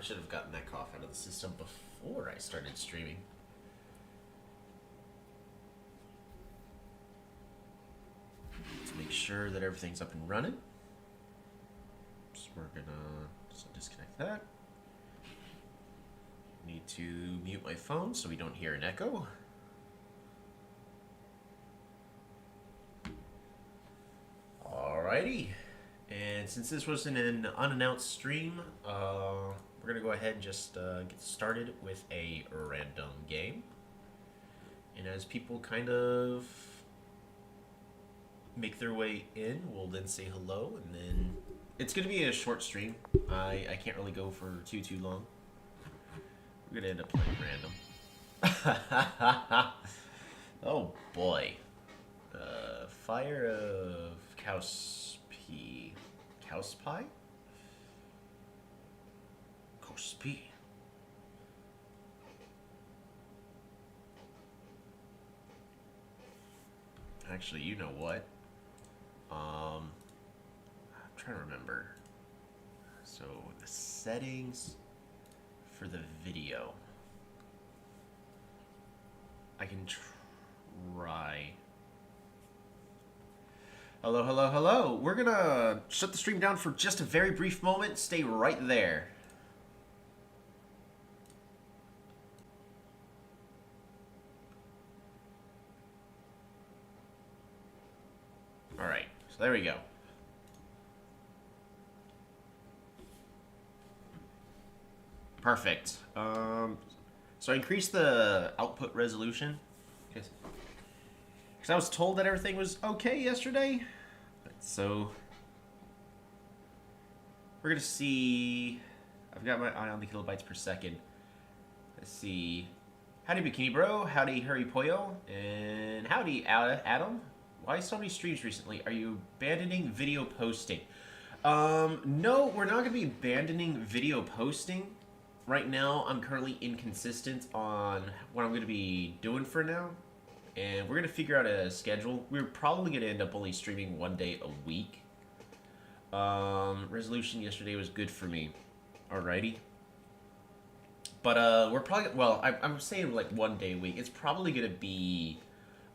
should have gotten that cough out of the system before I started streaming. Let's make sure that everything's up and running. So we're gonna just disconnect that. Need to mute my phone so we don't hear an echo. Alrighty. And since this wasn't an unannounced stream, we're going to go ahead and just get started with a random game. And as people kind of make their way in, we'll then say hello, and then it's going to be a short stream. I can't really go for too long. We're going to end up playing random. Oh boy. Fire of Cowspie. Cowspie? Cowspie. Actually, you know what? I'm trying to remember. So, the settings for the video. I can try. Hello, hello, hello. We're gonna shut the stream down for just a very brief moment. Stay right there. Alright, so there we go. Perfect. So I increased the output resolution. Because I was told that everything was okay yesterday. So we're gonna see. I've got my eye on the kilobytes per second. Let's see. Howdy Bikini Bro, howdy Hurry Poyo, and howdy Adam. Why so many streams recently? Are you abandoning video posting? No, we're not gonna be abandoning video posting. Right now, I'm currently inconsistent on what I'm gonna be doing for now. And we're going to figure out a schedule. We're probably going to end up only streaming one day a week. Resolution yesterday was good for me. Alrighty. But we're probably... Well, I'm saying like one day a week. It's probably going to be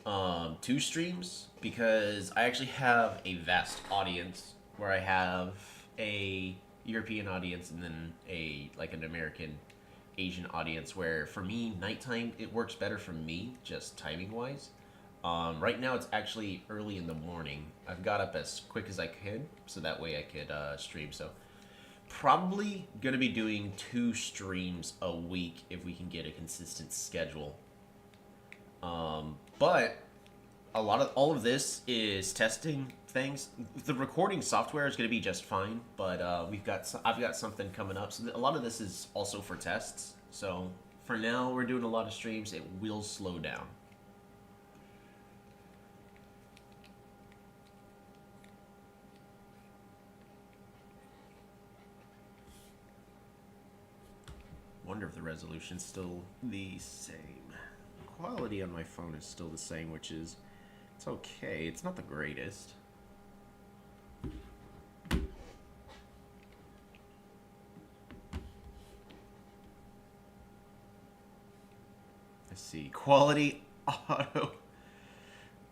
2 streams. Because I actually have a vast audience. Where I have a European audience and then an American Asian audience, where for me nighttime it works better for me just timing wise. Right now it's actually early in the morning. I've got up as quick as I could so that way I could stream. So probably gonna be doing 2 streams a week if we can get a consistent schedule. But all of this is testing things. The recording software is going to be just fine, but I've got something coming up. So a lot of this is also for tests. So for now, we're doing a lot of streams. It will slow down. Wonder if the resolution's still the same. The quality on my phone is still the same, which is, it's okay. It's not the greatest. Let's see. Quality auto.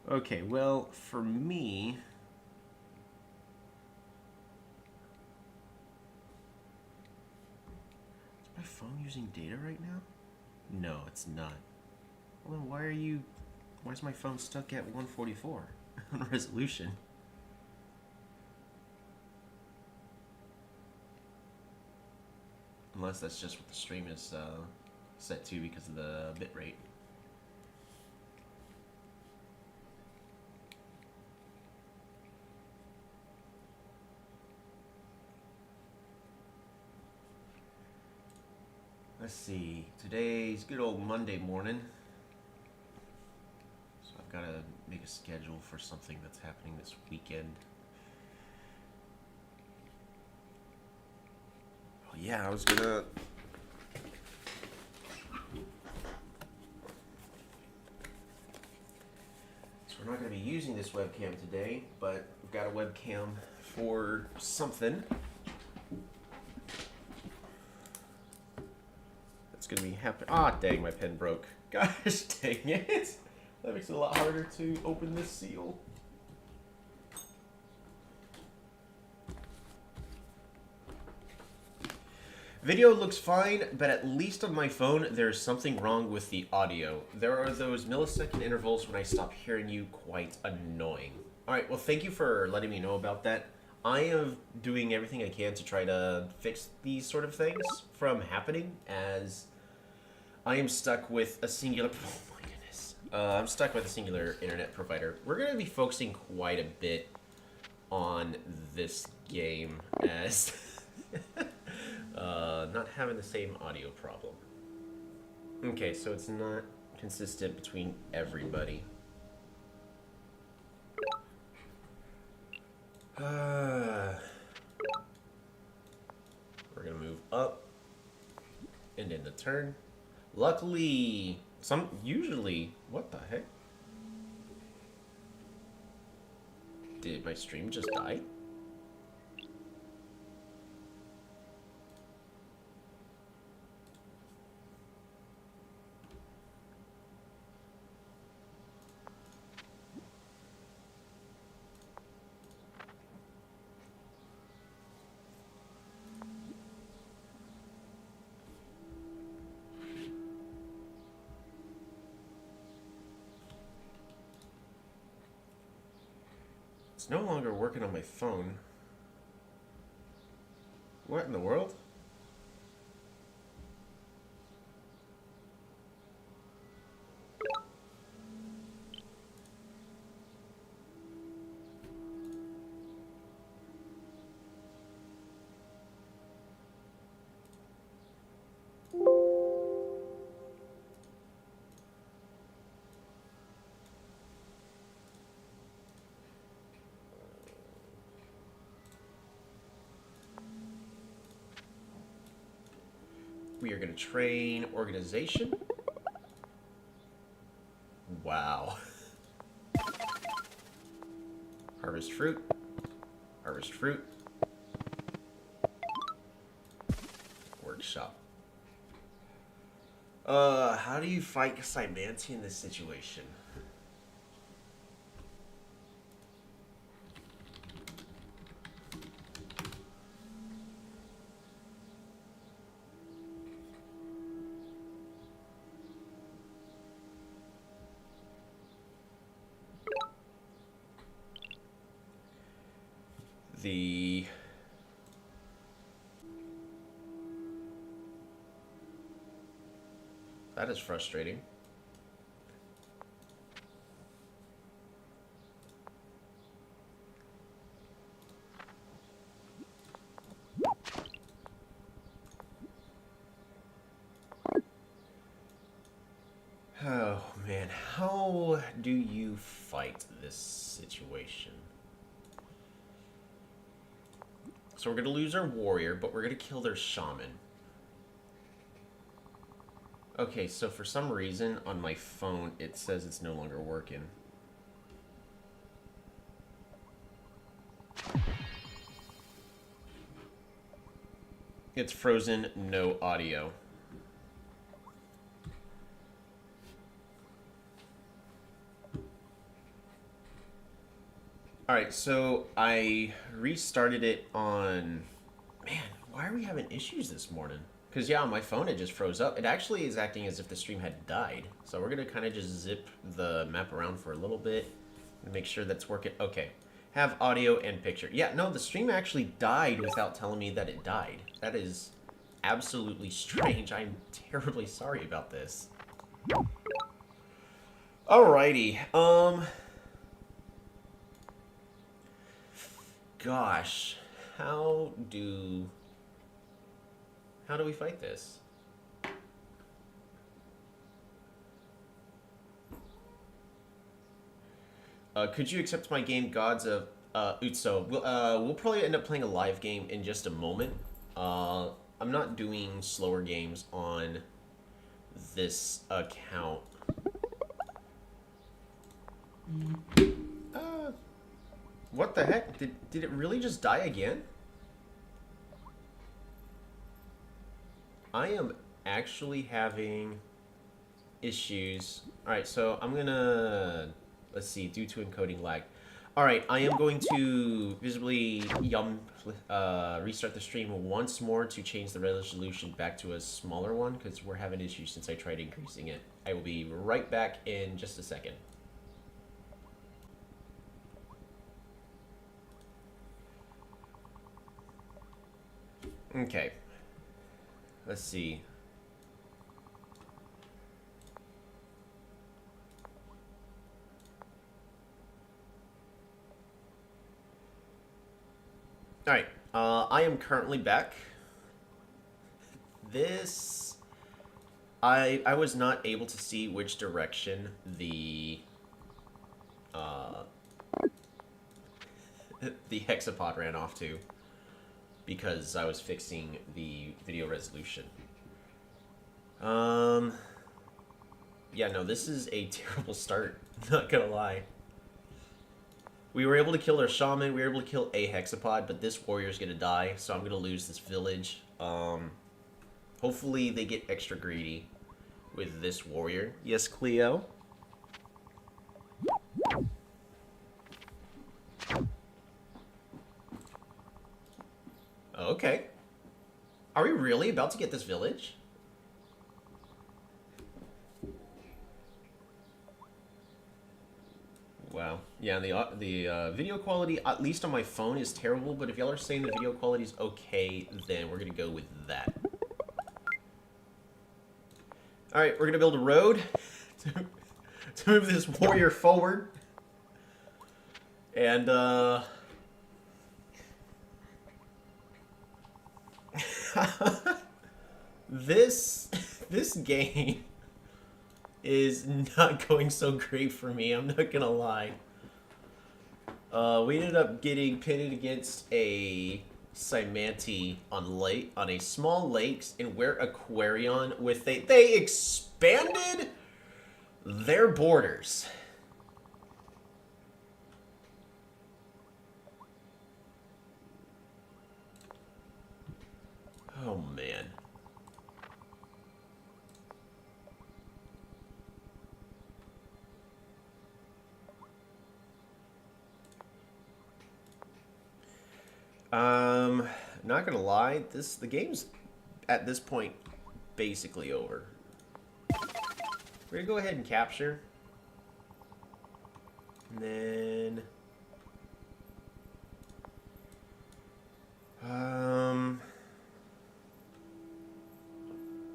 Okay, well, for me... Is my phone using data right now? No, it's not. Well, then why is my phone stuck at 144 on resolution? Unless that's just what the stream is set to because of the bitrate. Let's see. Today's good old Monday morning. So I've got to make a schedule for something that's happening this weekend. Oh yeah, I was gonna... So we're not going to be using this webcam today, but we've got a webcam for something. gonna be happening. Ah, dang, my pen broke. Gosh, dang it. That makes it a lot harder to open this seal. Video looks fine, but at least on my phone, there's something wrong with the audio. There are those millisecond intervals when I stop hearing you, quite annoying. Alright, well thank you for letting me know about that. I am doing everything I can to try to fix these sort of things from happening, as I am stuck with a singular... Oh my goodness. I'm stuck with a singular internet provider. We're going to be focusing quite a bit on this game as... not having the same audio problem. Okay, so it's not consistent between everybody. We're gonna move up and end the turn. Luckily, usually, what the heck? Did my stream just die? It's no longer working on my phone. What in the world? We are going to train organization. Wow. Harvest fruit. Harvest fruit. Workshop. How do you fight Cymantia in this situation? That is frustrating. Oh man, how do you fight this situation? So we're gonna lose our warrior, but we're gonna kill their shaman. Okay, so for some reason on my phone it says it's no longer working. It's frozen, no audio. Alright, so I restarted it on... Man, why are we having issues this morning? Because, yeah, on my phone it just froze up. It actually is acting as if the stream had died. So we're going to kind of just zip the map around for a little bit and make sure that's working. Okay. Have audio and picture. Yeah, no, the stream actually died without telling me that it died. That is absolutely strange. I'm terribly sorry about this. Alrighty. Gosh. How do we fight this? Could you accept my game, Gods of Utso? We'll probably end up playing a live game in just a moment. I'm not doing slower games on this account. What the heck? Did it really just die again? I am actually having issues. Alright, so I'm gonna, let's see, due to encoding lag. Alright, I am going to visibly restart the stream once more to change the resolution back to a smaller one, because we're having issues since I tried increasing it. I will be right back in just a second. Okay. Let's see. Alright, I am currently back. This... I was not able to see which direction the... the hexapod ran off to, because I was fixing the video resolution. Yeah, no, this is a terrible start, not gonna lie. We were able to kill our shaman, we were able to kill a hexapod, but this warrior's gonna die, so I'm gonna lose this village. Hopefully they get extra greedy with this warrior. Yes, Cleo? Okay. Are we really about to get this village? Wow. Yeah, the video quality, at least on my phone, is terrible, but if y'all are saying the video quality is okay, then we're gonna go with that. Alright, we're gonna build a road to move this warrior forward. And, this game is not going so great for me, I'm not gonna lie. We ended up getting pitted against a Cymanti on a small lakes, and where Aquarion with they expanded their borders. Oh man. Not gonna lie, the game's at this point basically over. We're gonna go ahead and capture. And then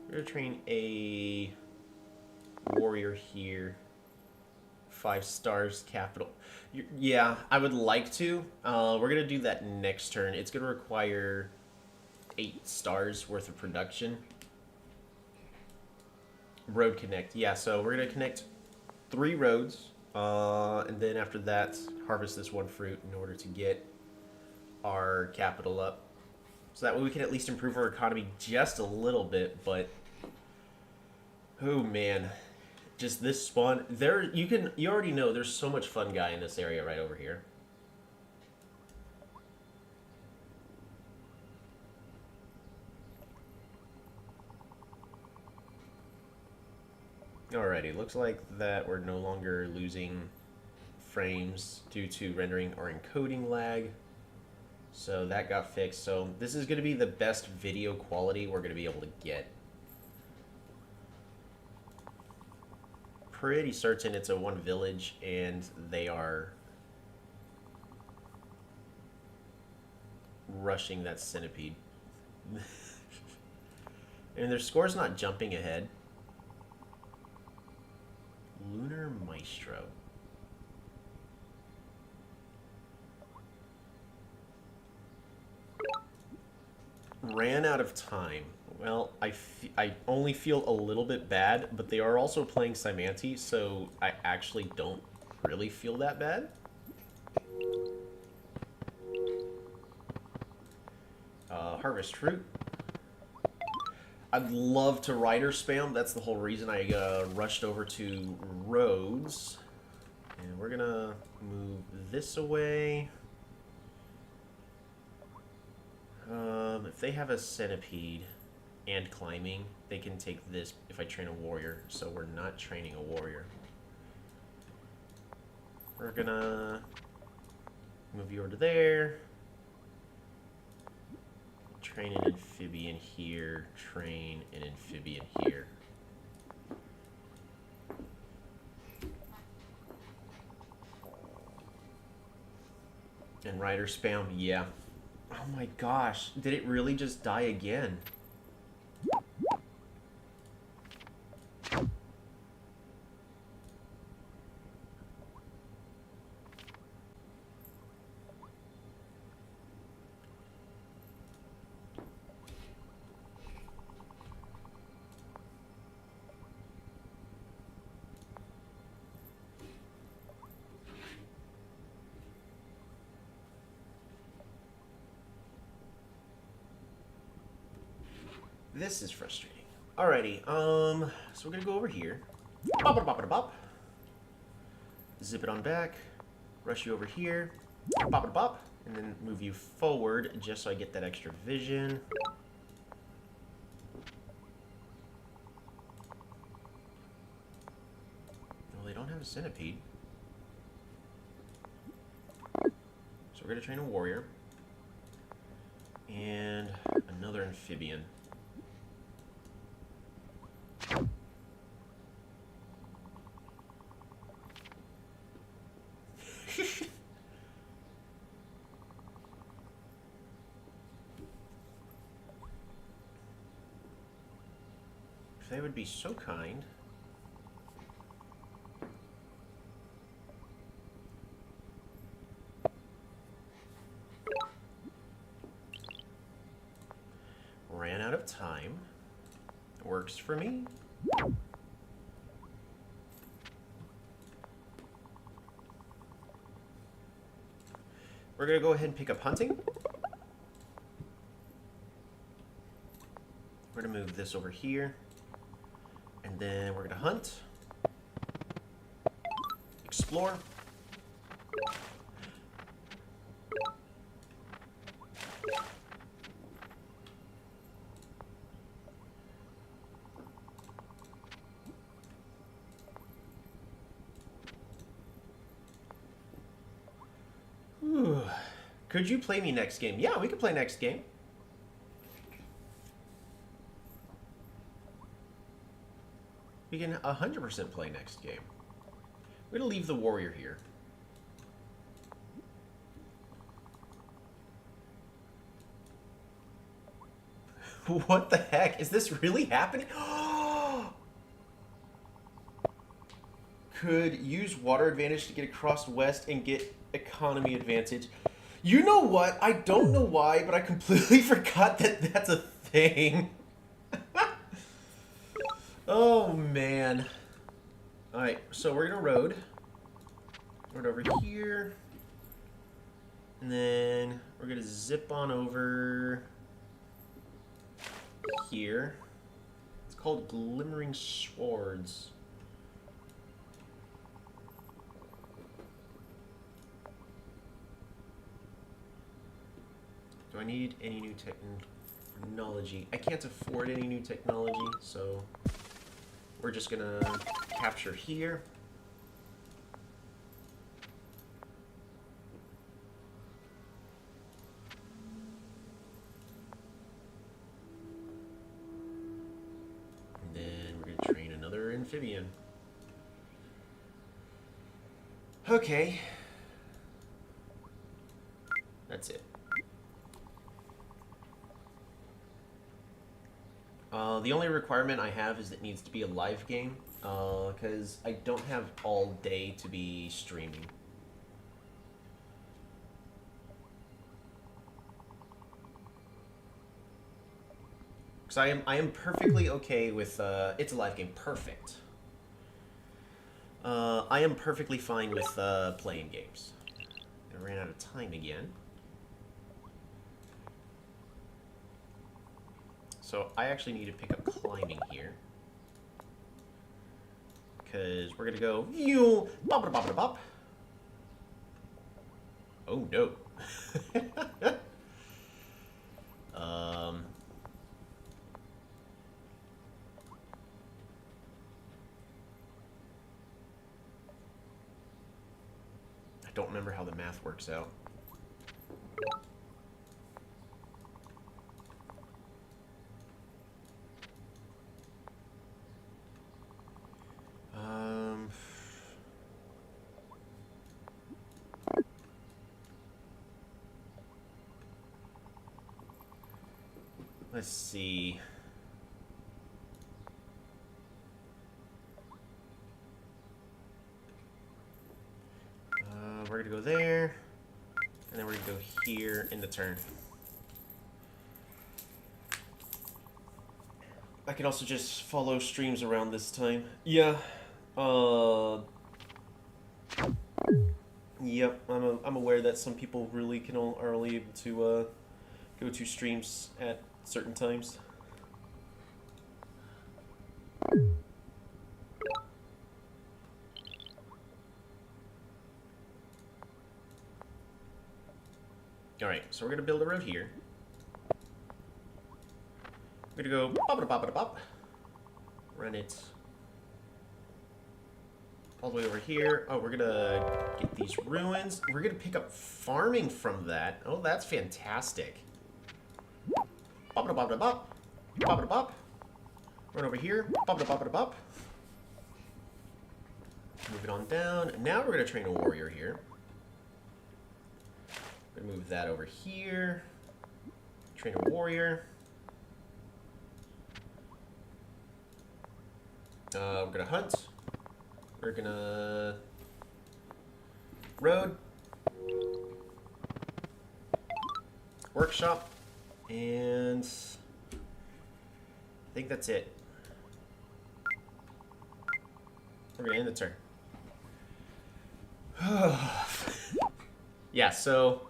we're gonna train a warrior here. 5 stars capital. Yeah, I would like to. We're gonna do that next turn. It's gonna require 8 stars worth of production. Road connect. Yeah, so we're gonna connect 3 roads, and then after that, harvest this 1 fruit in order to get our capital up. So that way we can at least improve our economy just a little bit, but oh man. Just this spawn there, you already know there's so much fun guy in this area right over here. Alrighty, looks like that we're no longer losing frames due to rendering or encoding lag. So that got fixed. So this is going to be the best video quality we're going to be able to get. Pretty certain it's a 1 village, and they are rushing that centipede. And their score's not jumping ahead. Lunar Maestro. Ran out of time. Well, I only feel a little bit bad, but they are also playing Cymanti, so I actually don't really feel that bad. Harvest fruit. I'd love to rider spam. That's the whole reason I rushed over to roads. And we're gonna move this away. If they have a centipede, and climbing, they can take this if I train a warrior. So we're not training a warrior. We're gonna move you over to there. Train an amphibian here. Train an amphibian here. And rider spam, yeah. Oh my gosh, did it really just die again? This is frustrating. Alrighty, so we're gonna go over here. Bop it, bop it, bop. Zip it on back. Rush you over here. Bop it, bop. And then move you forward just so I get that extra vision. Well, they don't have a centipede. So we're gonna train a warrior. And another amphibian. If they would be so kind. Ran out of time. Works for me. We're going to go ahead and pick up hunting. We're going to move this over here. And then we're going to hunt. Explore. Ooh. Could you play me next game? Yeah, we could play next game. We can 100% play next game. We're going to leave the warrior here. What the heck? Is this really happening? Could use water advantage to get across west and get economy advantage. You know what? I don't know why, but I completely forgot that that's a thing. Oh, man. Alright, so we're going to road. Road over here. And then we're going to zip on over here. It's called Glimmering Swords. Do I need any new technology? I can't afford any new technology, so we're just gonna capture here. And then we're gonna train another amphibian. Okay. That's it. The only requirement I have is it needs to be a live game, because I don't have all day to be streaming. Because I am perfectly okay with, it's a live game, perfect. I am perfectly fine with playing games. I ran out of time again. So I actually need to pick up climbing here. Because we're going to go... Bop, bop, bop, bop. Oh, no. don't remember how the math works out. Let's see. We're gonna go there, and then we're gonna go here in the turn. I can also just follow streams around this time. Yeah. Yep. I'm aware that some people really are only able to go to streams at certain times. Alright, so we're going to build a road here. We're going to go bop-a-da-bop-a-da-bop. Run it all the way over here. Oh, we're going to get these ruins. We're going to pick up farming from that. Oh, that's fantastic. Bop-a-da-bop-a-da-bop. Bop-a-da-bop. Run over here. Bop-a-da-bop-a-da-bop. Move it on down. Now we're going to train a warrior here. We're going to move that over here. Train a warrior. We're going to hunt. We're going to road. Workshop. And I think that's it. We're going to end the turn. Yeah, so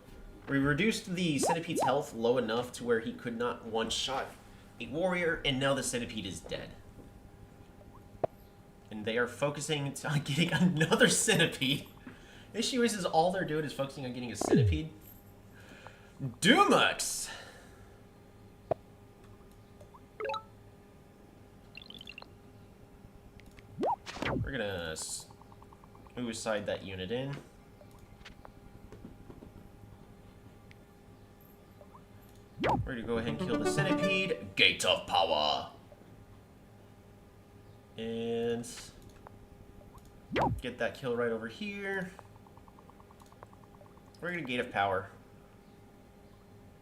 we reduced the centipede's health low enough to where he could not one-shot a warrior, and now the centipede is dead. And they are focusing on getting another centipede. The issue is all they're doing is focusing on getting a centipede. Dumux! We're gonna suicide that unit in. We're gonna go ahead and kill the centipede. Gate of Power! And get that kill right over here. We're gonna Gate of Power.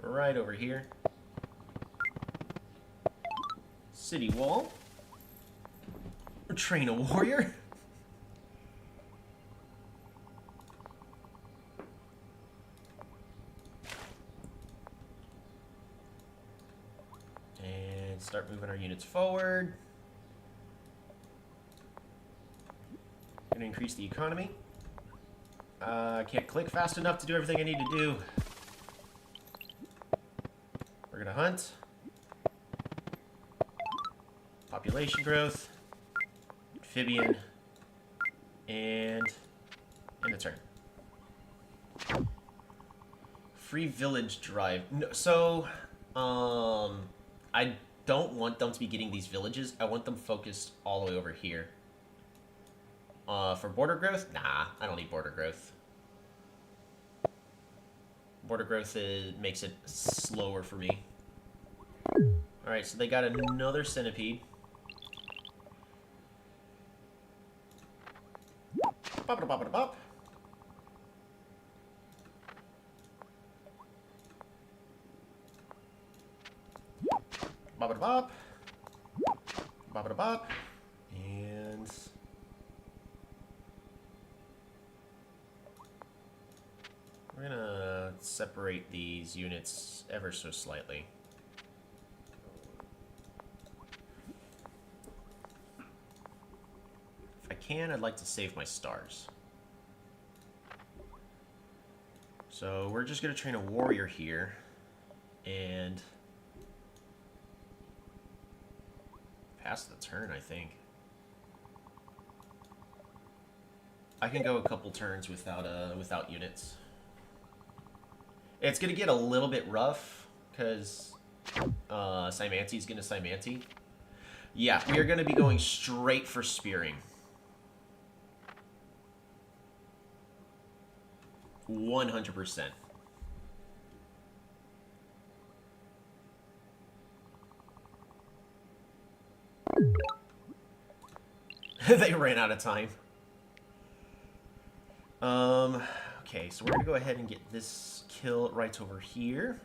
Right over here. City Wall. Train a warrior. And start moving our units forward. Gonna increase the economy. I can't click fast enough to do everything I need to do. We're gonna hunt. Population growth. Amphibian. And end the turn. Free village drive. No, so, I don't want them to be getting these villages. I want them focused all the way over here. For border growth? Nah, I don't need border growth. Border growth makes it slower for me. Alright, so they got another centipede. Bop-a-da-bop-a-da-bop. Bop-a-da-bop. Bop-a-da-bop. And we're gonna separate these units ever so slightly. If I can, I'd like to save my stars. So we're just gonna train a warrior here and pass the turn, I think. I can go a couple turns without units. It's gonna get a little bit rough because Cymante's gonna Cymante. Yeah, we are gonna be going straight for spearing. 100%. They ran out of time. Okay, so we're gonna go ahead and get this kill right over here.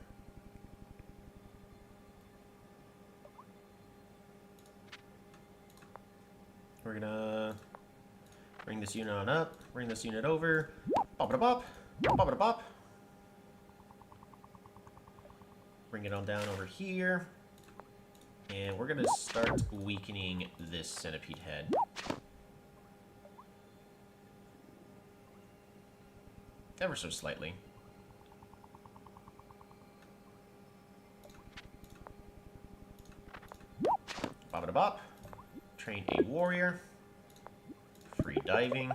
We're gonna bring this unit on up, bring this unit over, bop-a-da-bop, bop-a-da-bop. Bring it on down over here. And we're gonna start weakening this centipede head. Ever so slightly. Bop-a-da-bop. Train a warrior. Free diving.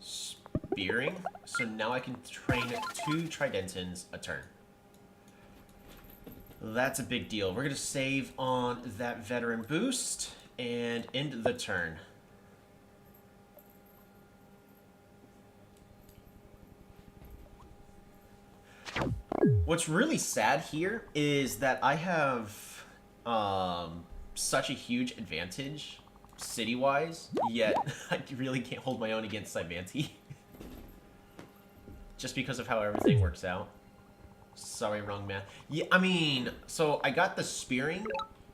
Spearing. So now I can train 2 Tridentans a turn. That's a big deal. We're going to save on that veteran boost and end the turn. What's really sad here is that I have such a huge advantage city-wise, yet I really can't hold my own against Cybanti. Just because of how everything works out. Sorry, wrong math. Yeah, I mean, so I got the spearing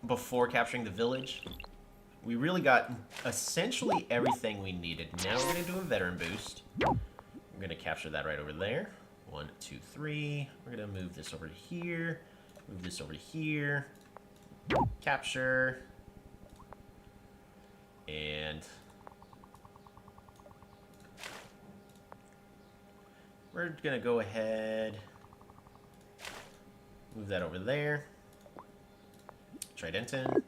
before capturing the village. We really got essentially everything we needed. Now we're going to do a veteran boost. We're going to capture that right over there. 1, 2, 3. We're going to move this over to here. Move this over to here. Capture. And we're going to go ahead, move that over there. Tridenton.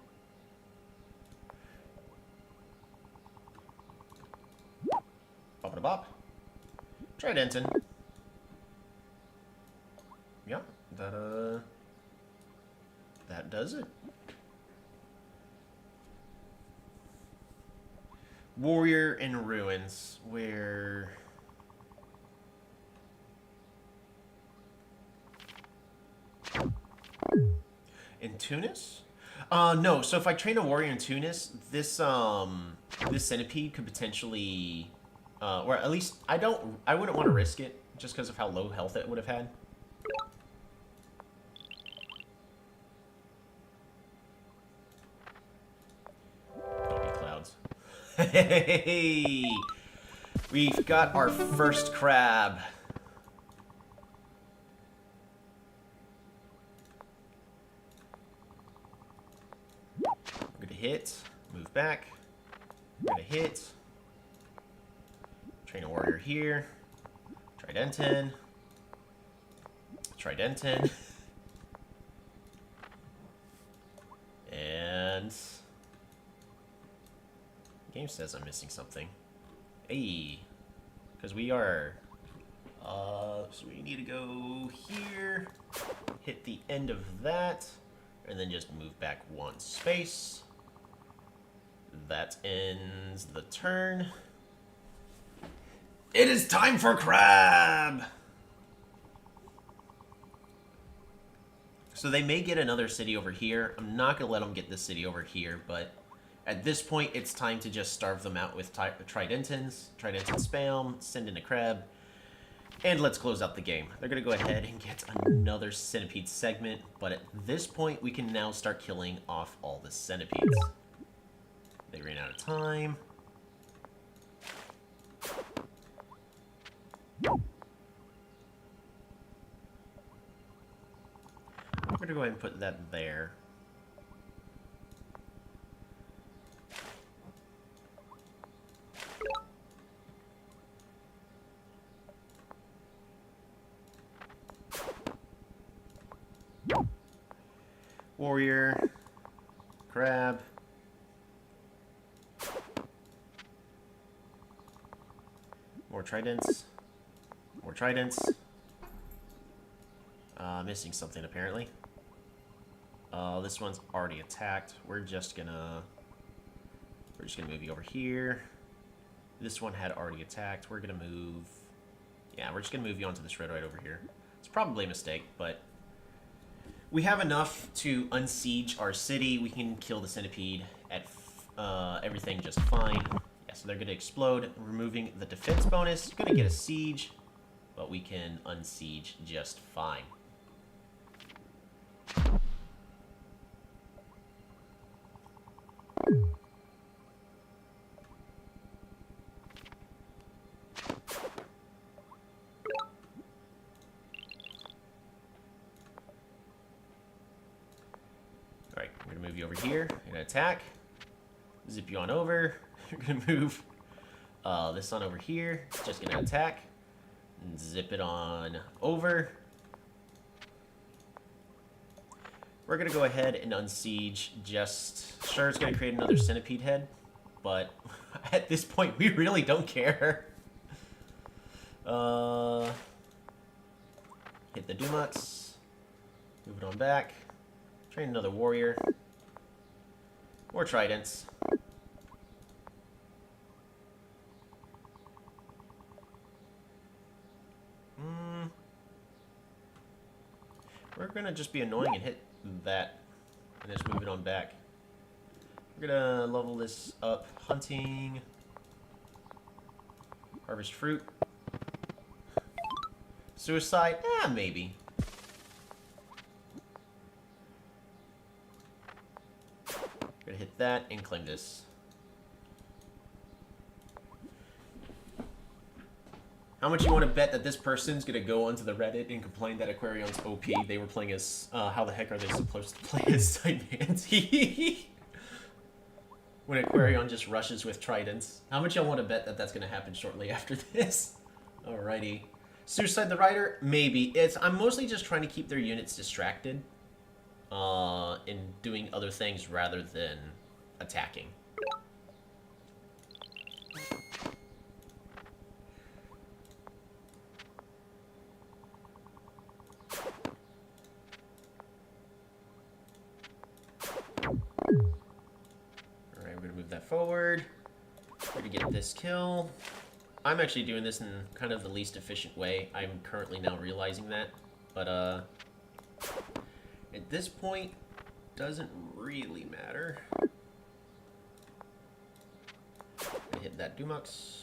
Bop-a-da-bop. Tridenton. Yeah, that does it. Warrior in Ruins, where in Tunis? No. So if I train a warrior in Tunis, this this centipede could potentially, or at least I wouldn't want to risk it just because of how low health it would have had. Don't be clouds. Hey, we've got our first crab. We're gonna hit, move back. We're gonna hit. Train a warrior here. Tridenton. Tridenton. And the game says I'm missing something. Hey, because we are. So we need to go here, hit the end of that, and then just move back 1 space. That ends the turn. It is time for crab! So they may get another city over here. I'm not going to let them get this city over here, but at this point, it's time to just starve them out with Tridentons. Tridenton spam, send in a crab, and let's close out the game. They're going to go ahead and get another centipede segment, but at this point, we can now start killing off all the centipedes. They ran out of time. I'm going to go ahead and put that there. Warrior. Crab. More tridents. More tridents. Missing something apparently. This one's already attacked. We're just gonna move you over here. This one had already attacked. We're going to move... Yeah, we're just going to move you onto this red right over here. It's probably a mistake, but... We have enough to unsiege our city. We can kill the centipede at everything just fine. Yeah, so they're going to explode, removing the defense bonus. Going to get a siege, but we can unsiege just fine. Alright, we're going to move you over here. You're going to attack. Zip you on over. You're going to move this on over here. Just going to attack. And zip it on over. We're going to go ahead and unsiege just... Sure, it's going to create another centipede head, but at this point, we really don't care. Hit the Dumuts. Move it on back. Train another warrior. More tridents. We're going to just be annoying and hit that. And just move it on back. We're going to level this up. Hunting. Harvest fruit. Suicide? Maybe. Gonna hit that and claim this. How much you want to bet that this person's gonna go onto the Reddit and complain that Aquarion's OP? They were playing as how the heck are they supposed to play as Timanti? When Aquarion just rushes with tridents. How much y'all want to bet that that's gonna happen shortly after this? Alrighty. Suicide the Rider? Maybe. I'm mostly just trying to keep their units distracted. In doing other things rather than attacking. Alright, we're gonna move that forward. We're gonna get this kill. I'm actually doing this in kind of the least efficient way. I'm currently now realizing that. But, at this point, doesn't really matter. I hit that Dumux.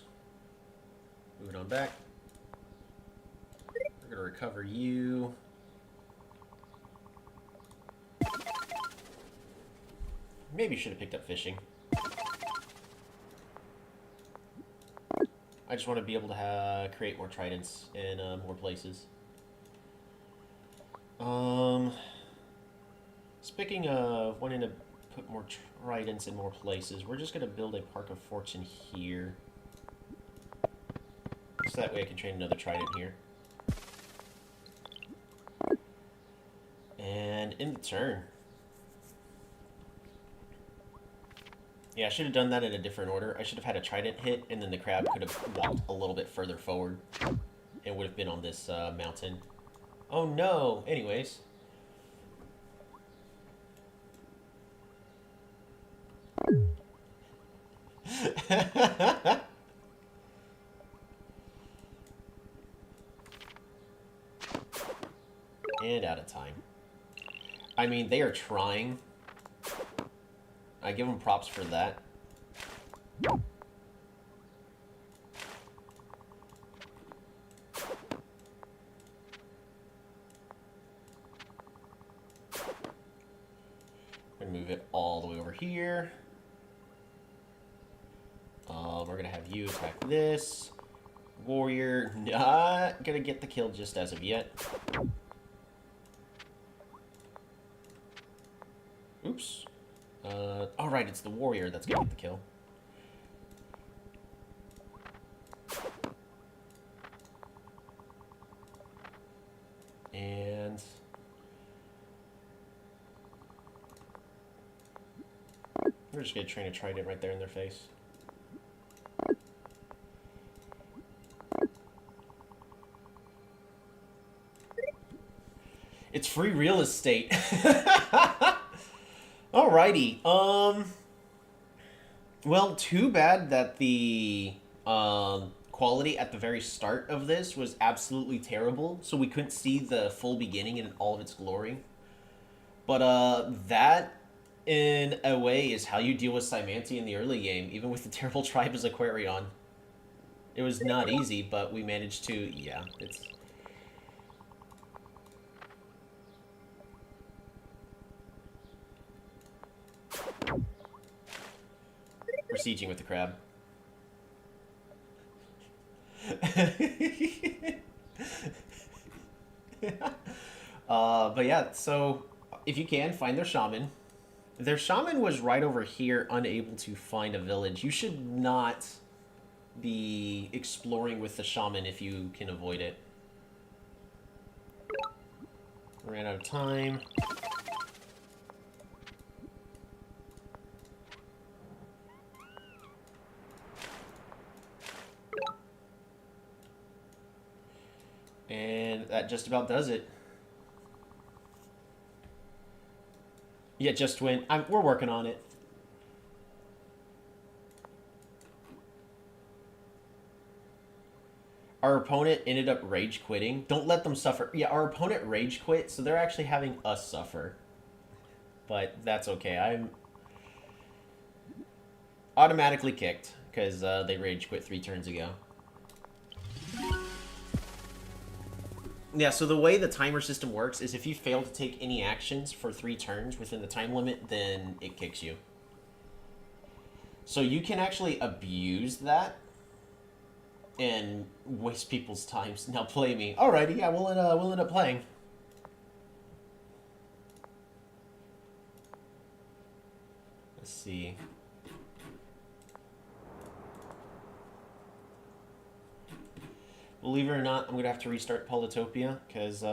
Move it on back. We're gonna recover you. Maybe should have picked up fishing. I just want to be able to create more tridents in more places. Speaking of wanting to put more tridents in more places, we're just going to build a Park of Fortune here. So that way I can train another trident here. And in the turn. Yeah, I should have done that in a different order. I should have had a trident hit, and then the crab could have walked a little bit further forward. And would have been on this mountain. Oh no! Anyways. And out of time. I mean, they are trying. I give them props for that. I'm gonna move it all the way over here. We're gonna have you attack this. Warrior, not gonna get the kill just as of yet. Oops. Alright, it's the warrior that's gonna get the kill. And... we're just gonna train a trident right there in their face. It's free real estate. Alrighty. Well, too bad that the quality at the very start of this was absolutely terrible, so we couldn't see the full beginning in all of its glory. But that in a way is how you deal with Cymanti in the early game, even with the terrible tribe as Aquarion. It was not easy, but we managed to, yeah, it's... We're sieging with the crab. But yeah, so if you can, find their shaman. Their shaman was right over here, unable to find a village. You should not be exploring with the shaman if you can avoid it. Ran out of time. And that just about does it. Yeah, just win. We're working on it. Our opponent ended up rage quitting. Don't let them suffer. Yeah, our opponent rage quit, so they're actually having us suffer. But that's okay. I'm automatically kicked because they rage quit 3 turns ago. Yeah, so the way the timer system works is if you fail to take any actions for 3 turns within the time limit, then it kicks you. So you can actually abuse that and waste people's times. Now play me. Alrighty, yeah, we'll end up playing. Let's see. Believe it or not, I'm going to have to restart Polytopia, because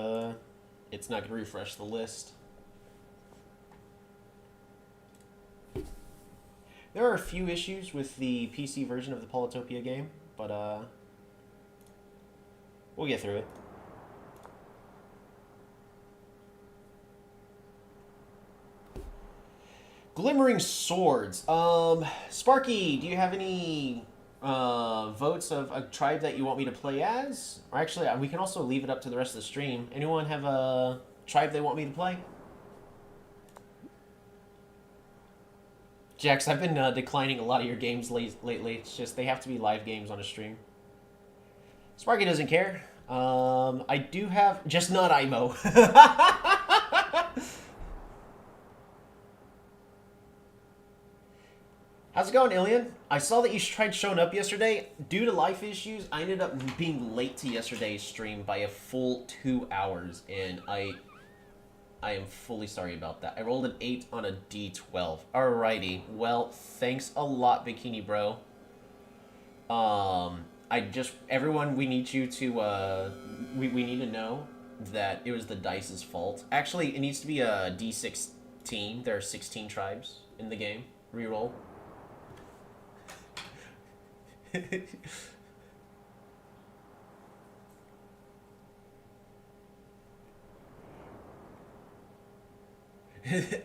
it's not going to refresh the list. There are a few issues with the PC version of the Polytopia game, but we'll get through it. Glimmering Swords. Sparky, do you have any votes of a tribe that you want me to play as? Or actually, we can also leave it up to the rest of the stream. Anyone have a tribe they want me to play? Jax, I've been declining a lot of your games lately. It's just they have to be live games on a stream. Sparky doesn't care. I do have... Just not IMO. How's it going, Ilian? I saw that you tried showing up yesterday. Due to life issues, I ended up being late to yesterday's stream by a full 2 hours, and I am fully sorry about that. I rolled an 8 on a D12. Alrighty. Well, thanks a lot, Bikini Bro. Everyone, we need you to, we need to know that it was the dice's fault. Actually, it needs to be a D16. There are 16 tribes in the game. Reroll.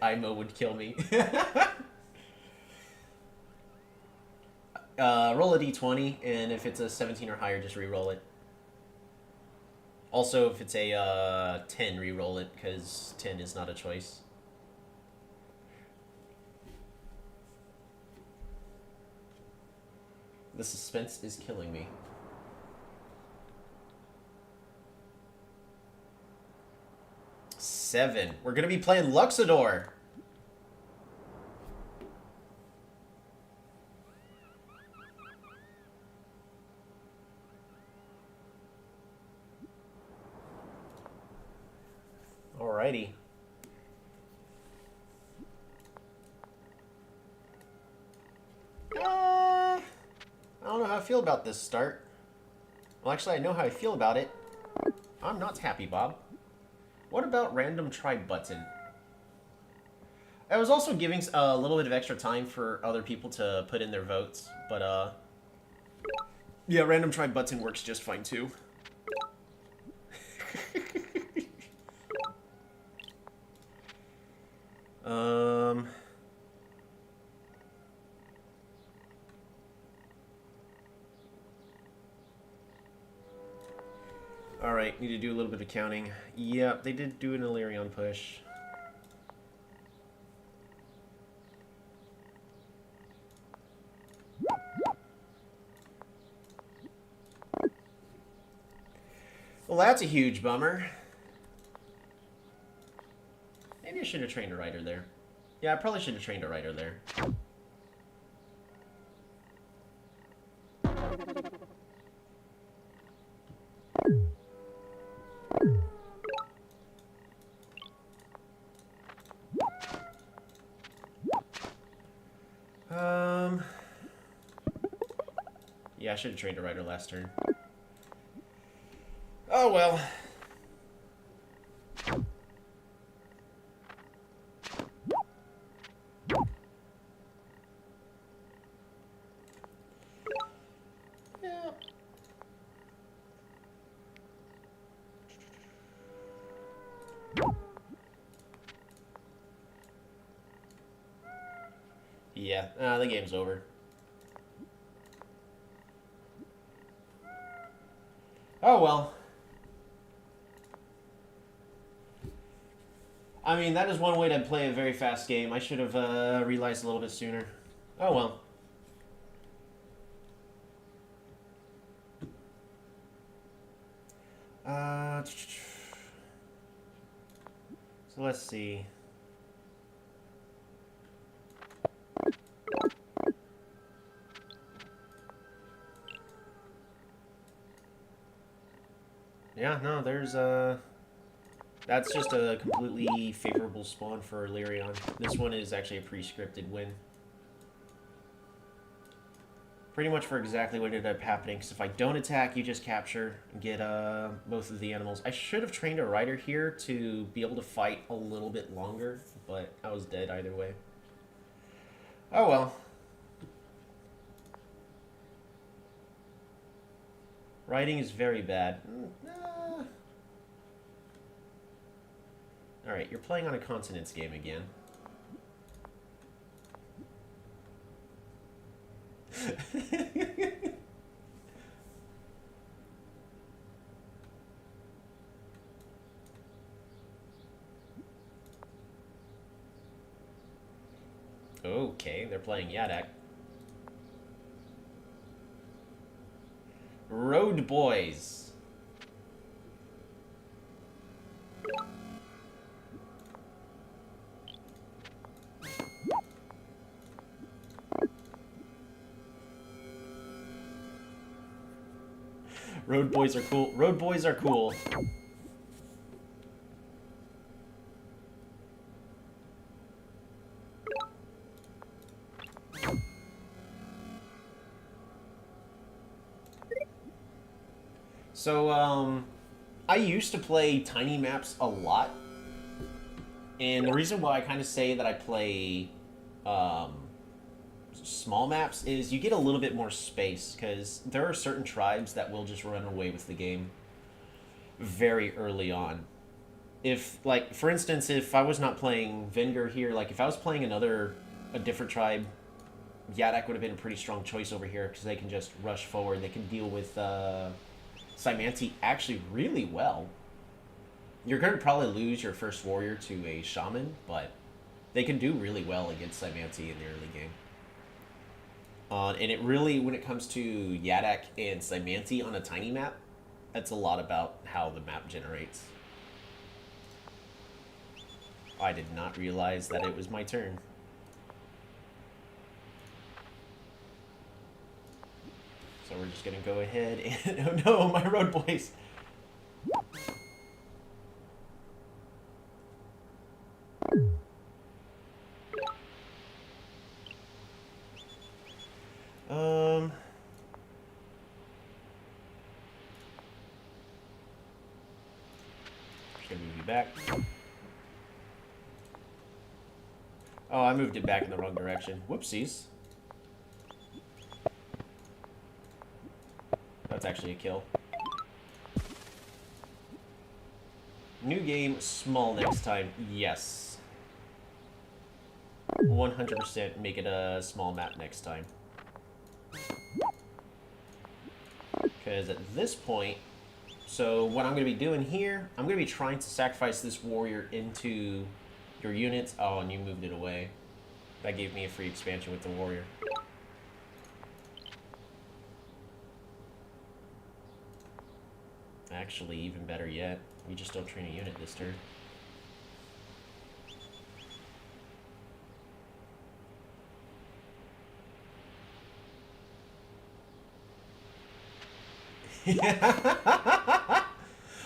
IMO would kill me. Roll a d20, and if it's a 17 or higher, just re-roll it. Also, if it's a 10, re-roll it, because 10 is not a choice. The suspense is killing me. Seven. We're gonna be playing Luxador. Alrighty. I don't know how I feel about this start. Well, actually, I know how I feel about it. I'm not happy, Bob. What about random tribe button? I was also giving a little bit of extra time for other people to put in their votes, but yeah, random tribe button works just fine too. Alright, need to do a little bit of counting. Yep, they did do an Illyrian push. Well, that's a huge bummer. Maybe I should have trained a rider there. Yeah, I probably should have trained a rider there. Yeah, I should have trained a rider last turn. Oh well. Yeah. Yeah, the game's over. Oh well. I mean, that is one way to play a very fast game. I should have realized a little bit sooner. Oh well. So let's see. Yeah, no, there's that's just a completely favorable spawn for Illyrian. This one is actually a pre-scripted win. Pretty much for exactly what ended up happening, because if I don't attack, you just capture and get both of the animals. I should have trained a rider here to be able to fight a little bit longer, but I was dead either way. Oh well. Riding is very bad. Alright, you're playing on a consonants game again. Okay, they're playing Yadak. Road Boys. Road Boys are cool. Road Boys are cool. So, I used to play tiny maps a lot. And the reason why I kind of say that I play small maps is you get a little bit more space, because there are certain tribes that will just run away with the game very early on. If, like, for instance, if I was not playing Venger here, like, if I was playing a different tribe, Yadak would have been a pretty strong choice over here, because they can just rush forward. They can deal with Symanti actually really well. You're going to probably lose your first warrior to a shaman, but they can do really well against Symanti in the early game. And it really, when it comes to Yadak and Symanti on a tiny map, that's a lot about how the map generates. I did not realize that it was my turn. So we're just gonna go ahead and... Oh no, my road boys! Just gonna move you back. Oh, I moved it back in the wrong direction. Whoopsies. That's actually a kill. New game, small next time. Yes. 100% make it a small map next time. Because at this point, So what I'm going to be doing here, I'm going to be trying to sacrifice this warrior into your units. Oh, and you moved it away. That gave me a free expansion with the warrior. Actually, even better yet, we just don't train a unit this turn.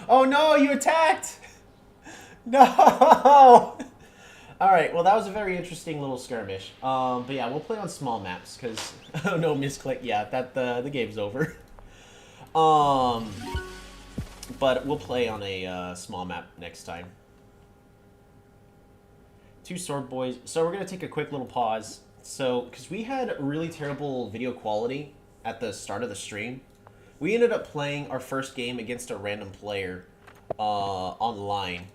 Oh no, you attacked! No! Alright, well that was a very interesting little skirmish. But yeah, we'll play on small maps, because... Oh no, misclick. Yeah, the game's over. But we'll play on a small map next time. Two sword boys. So we're going to take a quick little pause. So, because we had really terrible video quality at the start of the stream, we ended up playing our first game against a random player online.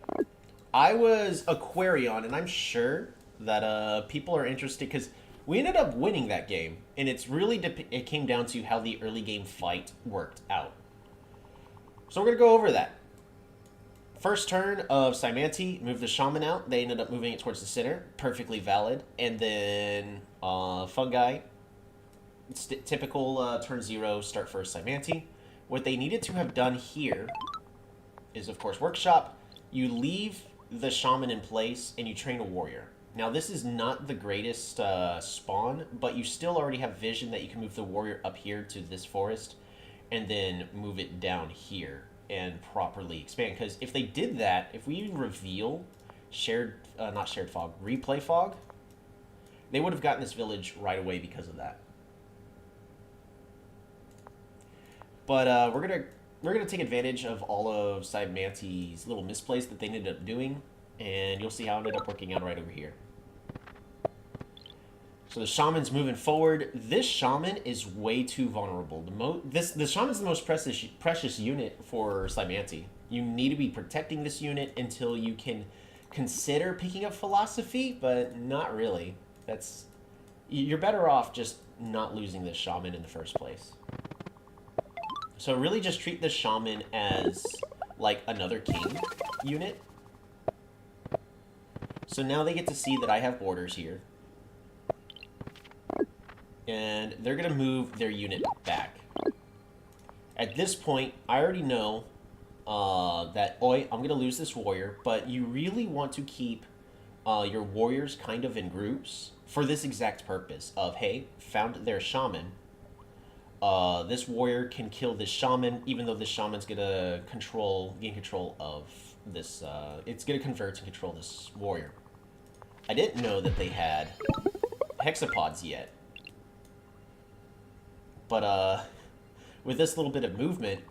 I was Aquarion, and I'm sure that people are interested, because we ended up winning that game, and it's really it came down to how the early game fight worked out. So we're going to go over that. First turn of Symanti, moved the Shaman out. They ended up moving it towards the center. Perfectly valid. And then Fungi. It's typical turn 0, start first Symanti. What they needed to have done here is, of course, Workshop. You leave the Shaman in place and you train a Warrior. Now, this is not the greatest spawn, but you still already have vision that you can move the Warrior up here to this forest and then move it down here and properly expand. Because if they did that, if we reveal not shared fog, replay fog, they would have gotten this village right away because of that. But we're gonna take advantage of all of Symanti's little misplays that they ended up doing, and you'll see how it ended up working out right over here. So the Shaman's moving forward. This Shaman is way too vulnerable. The Shaman's the most precious unit for Symanti. You need to be protecting this unit until you can consider picking up Philosophy, but not really. You're better off just not losing this Shaman in the first place. So really just treat this Shaman as like another king unit. So now they get to see that I have borders here. And they're going to move their unit back. At this point, I already know that I'm going to lose this warrior, but you really want to keep your warriors kind of in groups for this exact purpose of, hey, found their shaman. This warrior can kill this shaman, even though this shaman's going to gain control of this. It's going to convert and control this warrior. I didn't know that they had hexapods yet. But, with this little bit of movement,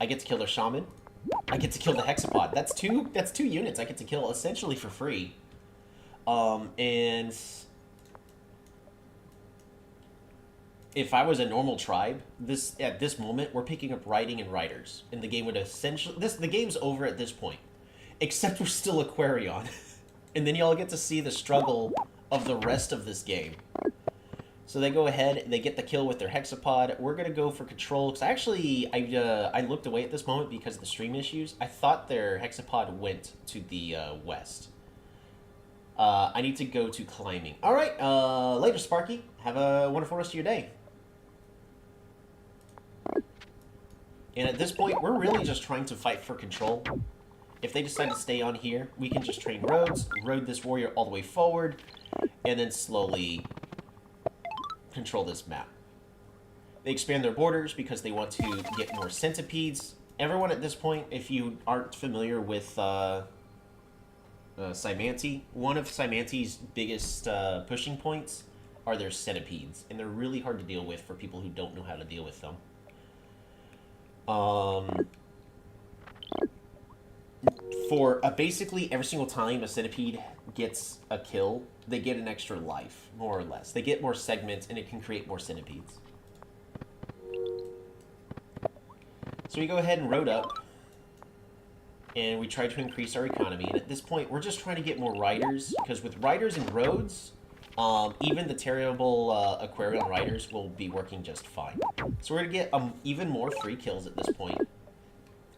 I get to kill their shaman. I get to kill the hexapod. That's two units I get to kill essentially for free. And if I was a normal tribe, at this moment, we're picking up riding and riders. And the game would essentially... the game's over at this point. Except we're still Aquarion. And then y'all get to see the struggle of the rest of this game. So they go ahead, they get the kill with their hexapod. We're going to go for control. Because actually, I looked away at this moment because of the stream issues. I thought their hexapod went to the west. I need to go to climbing. All right, later, Sparky. Have a wonderful rest of your day. And at this point, we're really just trying to fight for control. If they decide to stay on here, we can just train roads, road this warrior all the way forward, and then slowly control this map. They expand their borders because they want to get more centipedes. Everyone at this point, if you aren't familiar with Symanti, one of Symanti's biggest pushing points are their centipedes, and they're really hard to deal with for people who don't know how to deal with them. For basically every single time a centipede gets a kill, they get an extra life, more or less. They get more segments, and it can create more centipedes. So we go ahead and road up, and we try to increase our economy. And at this point, we're just trying to get more riders, because with riders and roads, even the terrible Aquarion riders will be working just fine. So we're going to get even more free kills at this point.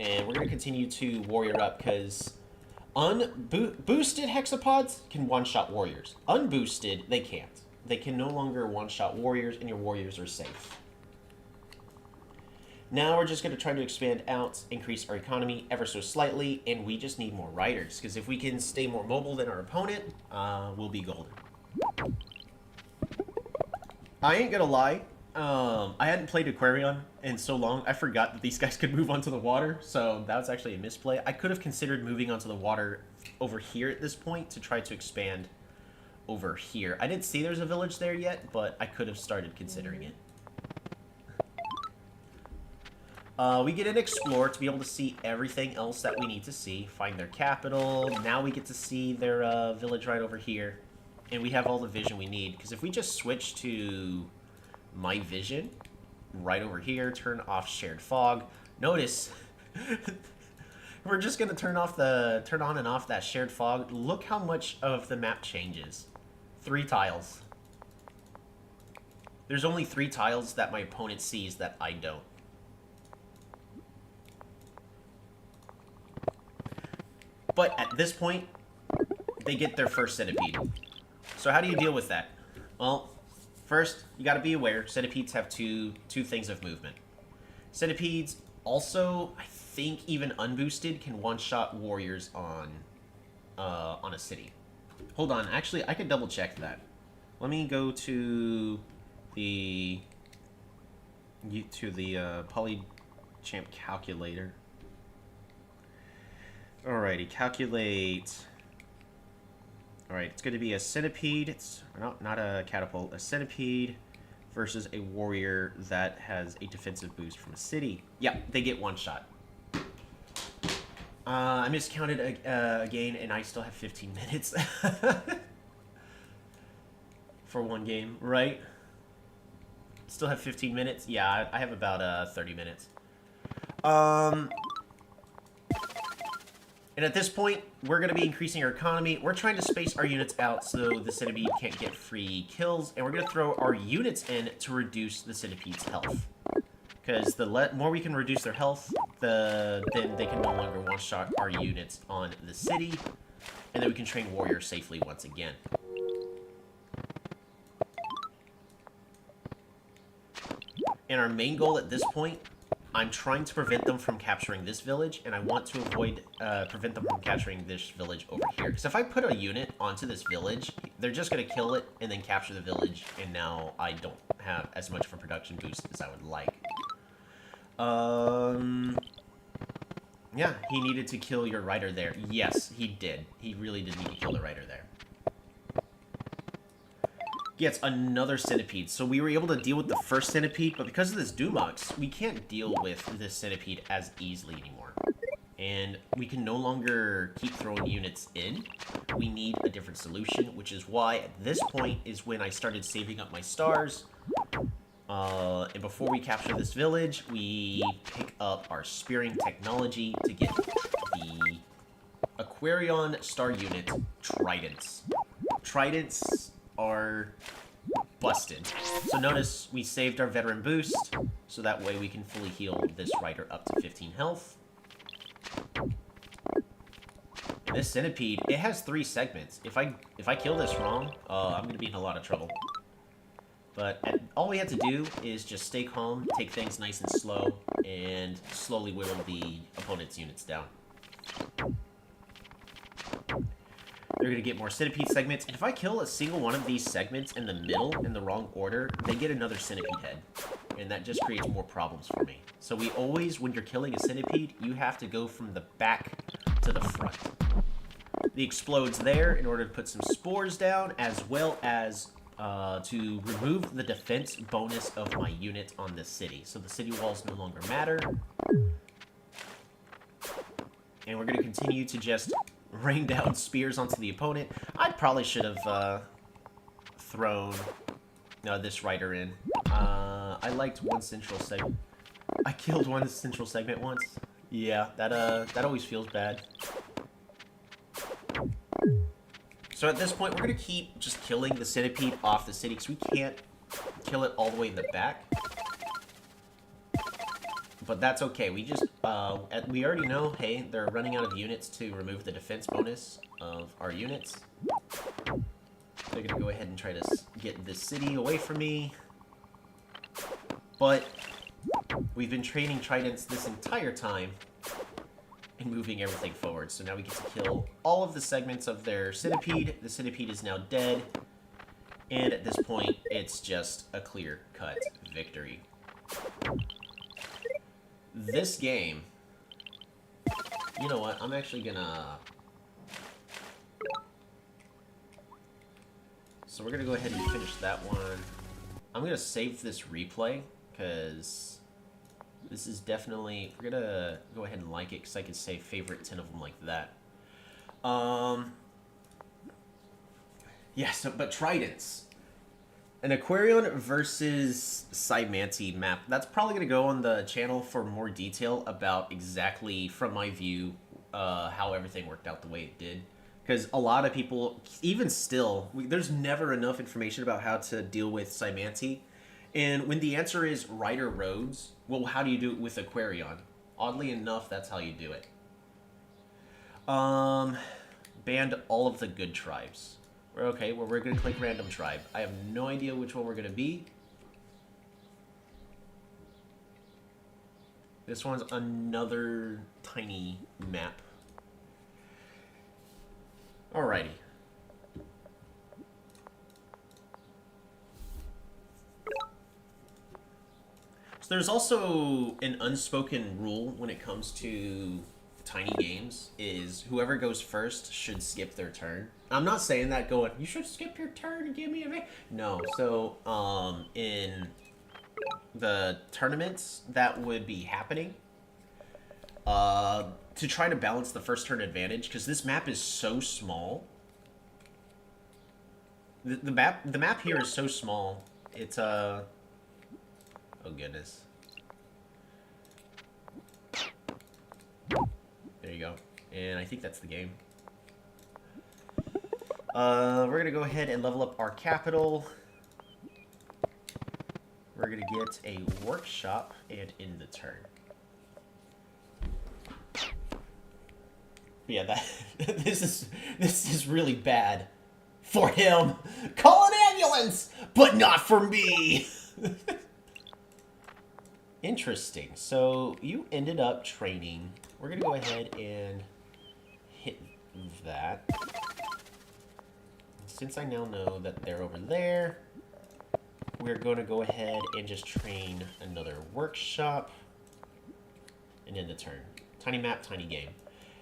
And we're going to continue to warrior up because boosted hexapods can one-shot warriors. Unboosted, they can't. They can no longer one-shot warriors, and your warriors are safe. Now we're just going to try to expand out, increase our economy ever so slightly, and we just need more riders. Because if we can stay more mobile than our opponent, we'll be golden. I ain't gonna lie. I hadn't played Aquarion in so long, I forgot that these guys could move onto the water, so that was actually a misplay. I could have considered moving onto the water over here at this point to try to expand over here. I didn't see there's a village there yet, but I could have started considering it. We get an Explore to be able to see everything else that we need to see. Find their capital. Now we get to see their village right over here. And we have all the vision we need. Because if we just switch to my vision right over here, turn off shared fog. Notice we're just going to turn on and off that shared fog. Look how much of the map changes. 3 tiles. There's only 3 tiles that my opponent sees that I don't. But at this point, they get their first centipede. So how do you deal with that? Well, first, you gotta be aware, centipedes have two things of movement. Centipedes also, I think even unboosted, can one-shot warriors on a city. Hold on, actually, I could double check that. Let me go to the PolyChamp calculator. Alrighty, calculate. Alright, it's going to be a centipede. It's not a catapult. A centipede versus a warrior that has a defensive boost from a city. Yeah, they get one shot. I miscounted again, and I still have 15 minutes for one game, right? Still have 15 minutes? Yeah, I have about 30 minutes. And at this point, we're going to be increasing our economy. We're trying to space our units out so the centipede can't get free kills. And we're going to throw our units in to reduce the centipede's health. Because the more we can reduce their health, then they can no longer one-shot our units on the city. And then we can train warriors safely once again. And our main goal at this point, I'm trying to prevent them from capturing this village, and I want to prevent them from capturing this village over here. Because if I put a unit onto this village, they're just going to kill it and then capture the village, and now I don't have as much of a production boost as I would like. Yeah, he needed to kill your rider there. Yes, he did. He really did need to kill the rider there. Gets another centipede. So we were able to deal with the first centipede, but because of this Dumox, we can't deal with this centipede as easily anymore. And we can no longer keep throwing units in. We need a different solution, which is why at this point is when I started saving up my stars. And before we capture this village, we pick up our spearing technology to get the Aquarion star unit Tridents. Tridents are busted. So notice we saved our veteran boost, so that way we can fully heal this rider up to 15 health. And this centipede, it has 3 segments. If I kill this wrong, I'm gonna be in a lot of trouble. But all we have to do is just stay calm, take things nice and slow, and slowly whittle the opponent's units down. They're going to get more centipede segments. And if I kill a single one of these segments in the middle, in the wrong order, they get another centipede head. And that just creates more problems for me. So we always, when you're killing a centipede, you have to go from the back to the front. The explodes there in order to put some spores down, as well as to remove the defense bonus of my unit on the city. So the city walls no longer matter. And we're going to continue to just rain down spears onto the opponent. I probably should have thrown this rider in. I liked one central segment. I killed one central segment once. Yeah, that always feels bad. So at this point, we're going to keep just killing the centipede off the city, because we can't kill it all the way in the back. but that's okay. We just, we already know, hey, they're running out of units to remove the defense bonus of our units. They're gonna go ahead and try to get this city away from me. But we've been training tridents this entire time and moving everything forward. So now we get to kill all of the segments of their centipede. The centipede is now dead. And at this point, it's just a clear-cut victory. This game... You know what? I'm actually gonna... So we're gonna go ahead and finish that one. I'm gonna save this replay, because this is definitely... We're gonna go ahead and like it, because I can say favorite 10 of them like that. Yeah, so, but Tridents. An Aquarion versus Cymanti map. That's probably going to go on the channel for more detail about exactly, from my view, how everything worked out the way it did. Because a lot of people, even still, there's never enough information about how to deal with Cymanti. And when the answer is Rider Roads, well, how do you do it with Aquarion? Oddly enough, that's how you do it. Banned all of the good tribes. Okay, well, we're going to click random tribe. I have no idea which one we're going to be. This one's another tiny map. Alrighty. So there's also an unspoken rule when it comes to tiny games, is whoever goes first should skip their turn. I'm not saying that going, you should skip your turn and give me a... No, so, in the tournaments that would be happening, to try to balance the first turn advantage, because this map is so small. The map here is so small. It's, oh goodness. There you go. And I think that's the game. We're going to go ahead and level up our capital. We're going to get a workshop and end the turn. Yeah, that this is really bad for him. Call an ambulance, but not for me. Interesting. So you ended up training. We're going to go ahead and hit that. Since I now know that they're over there, we're going to go ahead and just train another workshop and end the turn. Tiny map, tiny game.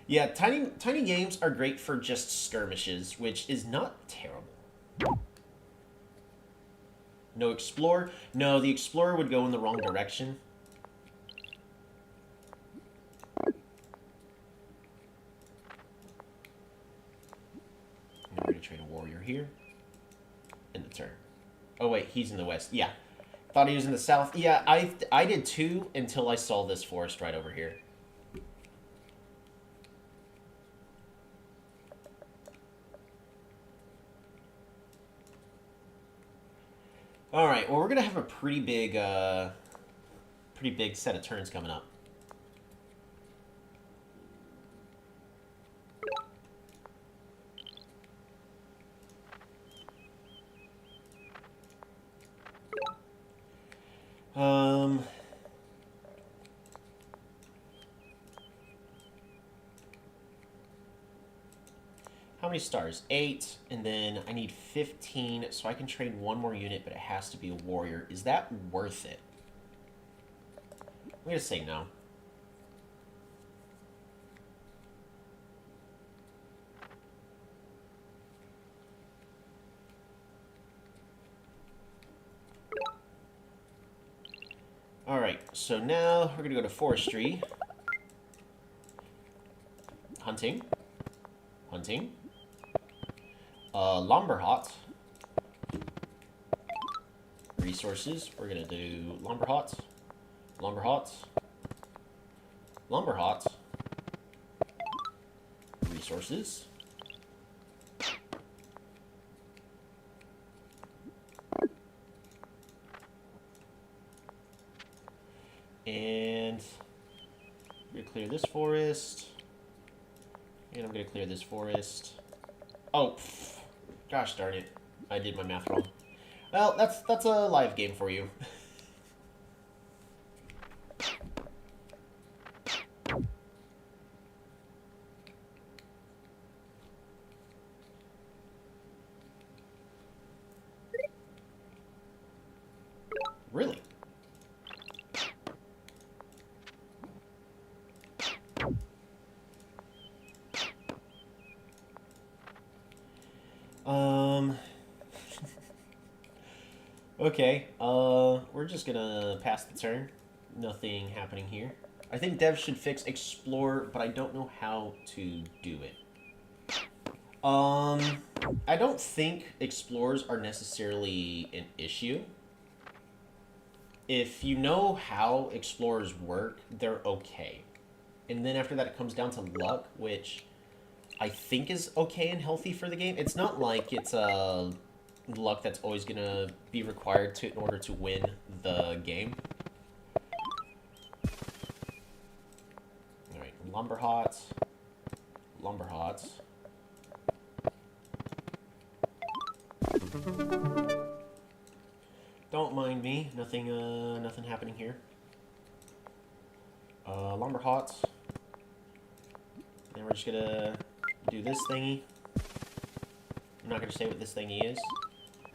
Yeah, tiny games are great for just skirmishes, which is not terrible. No Explorer? No, the Explorer would go in the wrong direction. We're going to train a warrior here. End the turn. Oh, wait, he's in the west. Yeah. Thought he was in the south. Yeah, I did too until I saw this forest right over here. Alright, well, we're going to have a pretty big set of turns coming up. How many stars? 8, and then I need 15, so I can train one more unit, but it has to be a warrior. Is that worth it? I'm going to say no. Alright, so now we're going to go to forestry. Hunting. Hunting. Lumberhot. Resources. We're going to do Lumberhot. Lumberhot. Lumberhot. Resources. And And I'm going to clear this forest. And I'm going to clear this forest. Oh, gosh darn it. I did my math wrong. Well, that's a live game for you. Really? Okay, we're just gonna pass the turn. Nothing happening here. I think devs should fix Explore, but I don't know how to do it. I don't think Explorers are necessarily an issue. If you know how Explorers work, they're okay. And then after that, it comes down to luck, which I think is okay and healthy for the game. It's not like it's luck that's always going to be required in order to win the game. Alright, Lumberhots. Lumberhots. Don't mind me. Nothing happening here. Lumberhots. And we're just gonna do this thingy. I'm not gonna say what this thingy is.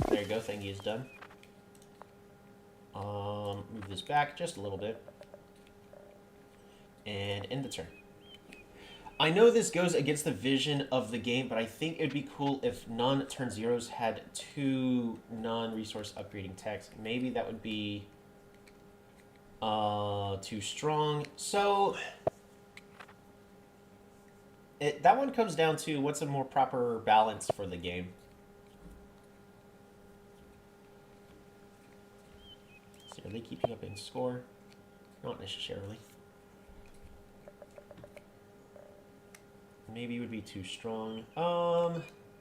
There you go, thingy is done. Move this back just a little bit. And end the turn. I know this goes against the vision of the game, but I think it'd be cool if non-turn zeros had 2 non-resource upgrading techs. Maybe that would be too strong. So that one comes down to what's a more proper balance for the game. So are they keeping up in score? Not necessarily. Maybe it would be too strong.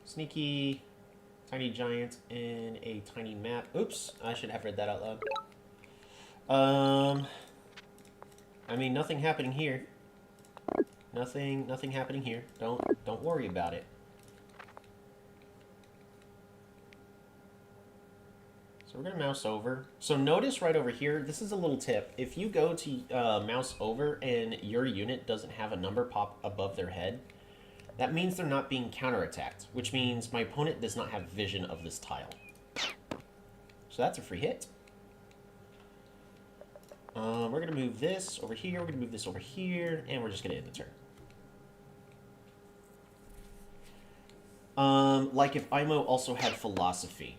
Sneaky tiny giant in a tiny map. Oops, I should have read that out loud. I mean, nothing happening here. Nothing happening here. Don't worry about it. So we're gonna mouse over. So notice right over here, this is a little tip. If you go to mouse over and your unit doesn't have a number pop above their head, that means they're not being counterattacked, which means my opponent does not have vision of this tile. So that's a free hit. We're going to move this over here, we're going to move this over here, and we're just going to end the turn. Like if IMO also had philosophy.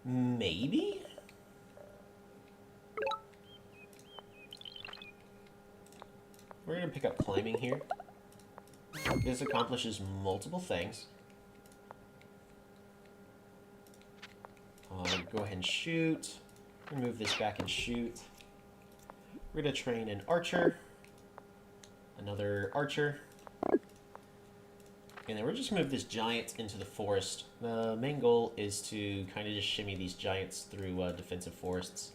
Maybe? We're going to pick up climbing here. This accomplishes multiple things. Go ahead and shoot. Move this back and shoot. We're going to train an archer. Another archer. And then we're just going to move this giant into the forest. The main goal is to kind of just shimmy these giants through defensive forests.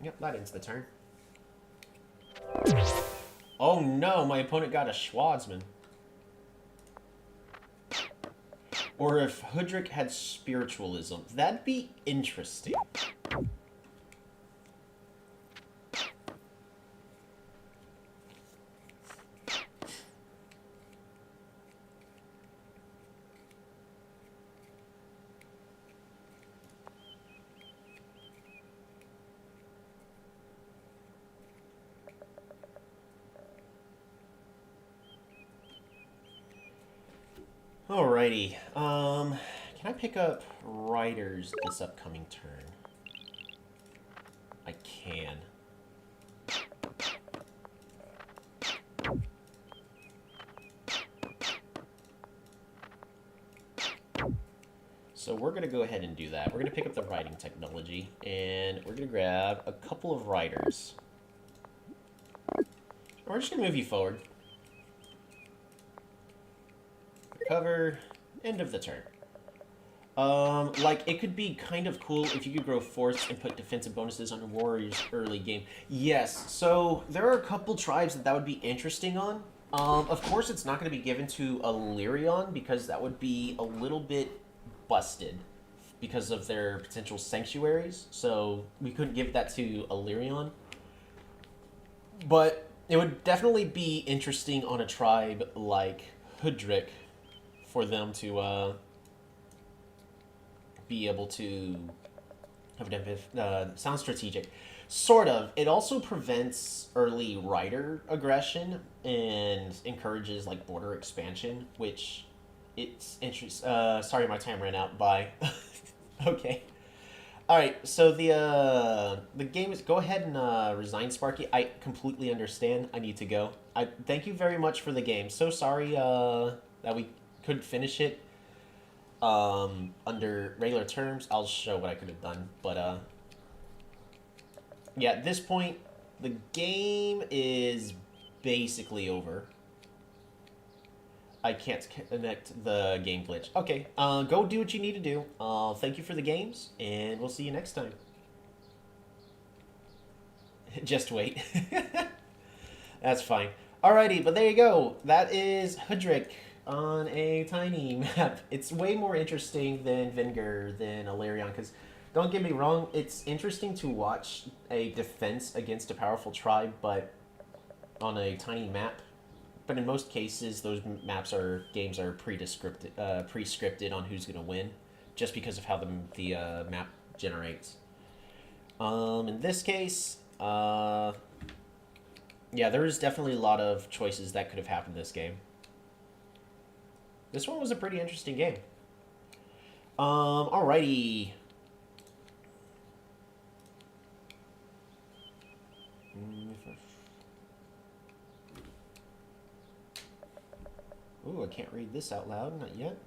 Yep, that ends the turn. Oh no, my opponent got a Schwarzman. Or if Hoodrick had spiritualism, that'd be interesting. Alrighty, can I pick up riders this upcoming turn? I can. So we're going to go ahead and do that. We're going to pick up the riding technology, and we're going to grab a couple of riders. We're just going to move you forward. Recover. End of the turn. Like, it could be kind of cool if you could grow force and put defensive bonuses on warriors early game. Yes, so there are a couple tribes that would be interesting on. Of course, it's not going to be given to Illyrion because that would be a little bit busted because of their potential sanctuaries. So we couldn't give that to Illyrion. But it would definitely be interesting on a tribe like Hoodrick for them to be able to have sound strategic. Sort of. It also prevents early rider aggression and encourages like border expansion, which it's interesting. Sorry, my time ran out. Bye. Okay. All right. So the game is. Go ahead and resign, Sparky. I completely understand. I need to go. I thank you very much for the game. So sorry that we couldn't finish it under regular terms. I'll show what I could have done, but yeah, at this point, the game is basically over. I can't connect the game glitch. Okay, go do what you need to do. Thank you for the games, and we'll see you next time. Just wait. That's fine. Alrighty, but there you go. That is Hoodrick on a tiny map. It's way more interesting than Venger, than Illyrion, because don't get me wrong, it's interesting to watch a defense against a powerful tribe, but on a tiny map. But in most cases, those games are pre-scripted on who's going to win, just because of how the map generates. In this case, yeah, there's definitely a lot of choices that could have happened this game. This one was a pretty interesting game. Alrighty. Ooh, I can't read this out loud, not yet.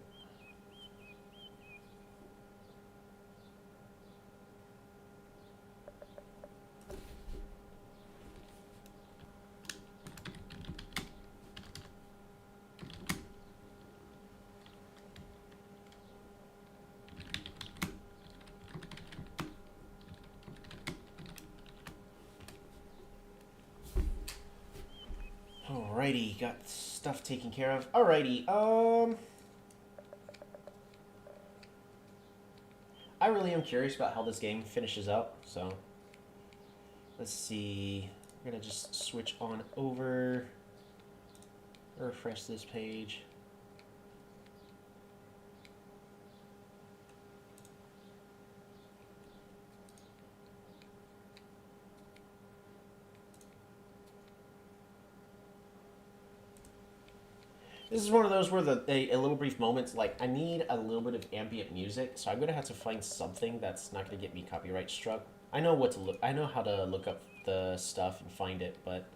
Alrighty, got stuff taken care of. Alrighty, I really am curious about how this game finishes up, so let's see. I'm gonna just switch on over, refresh this page. This is one of those where a little brief moments, like, I need a little bit of ambient music, so I'm going to have to find something that's not going to get me copyright struck. I know what to look, I know how to look up the stuff and find it, but...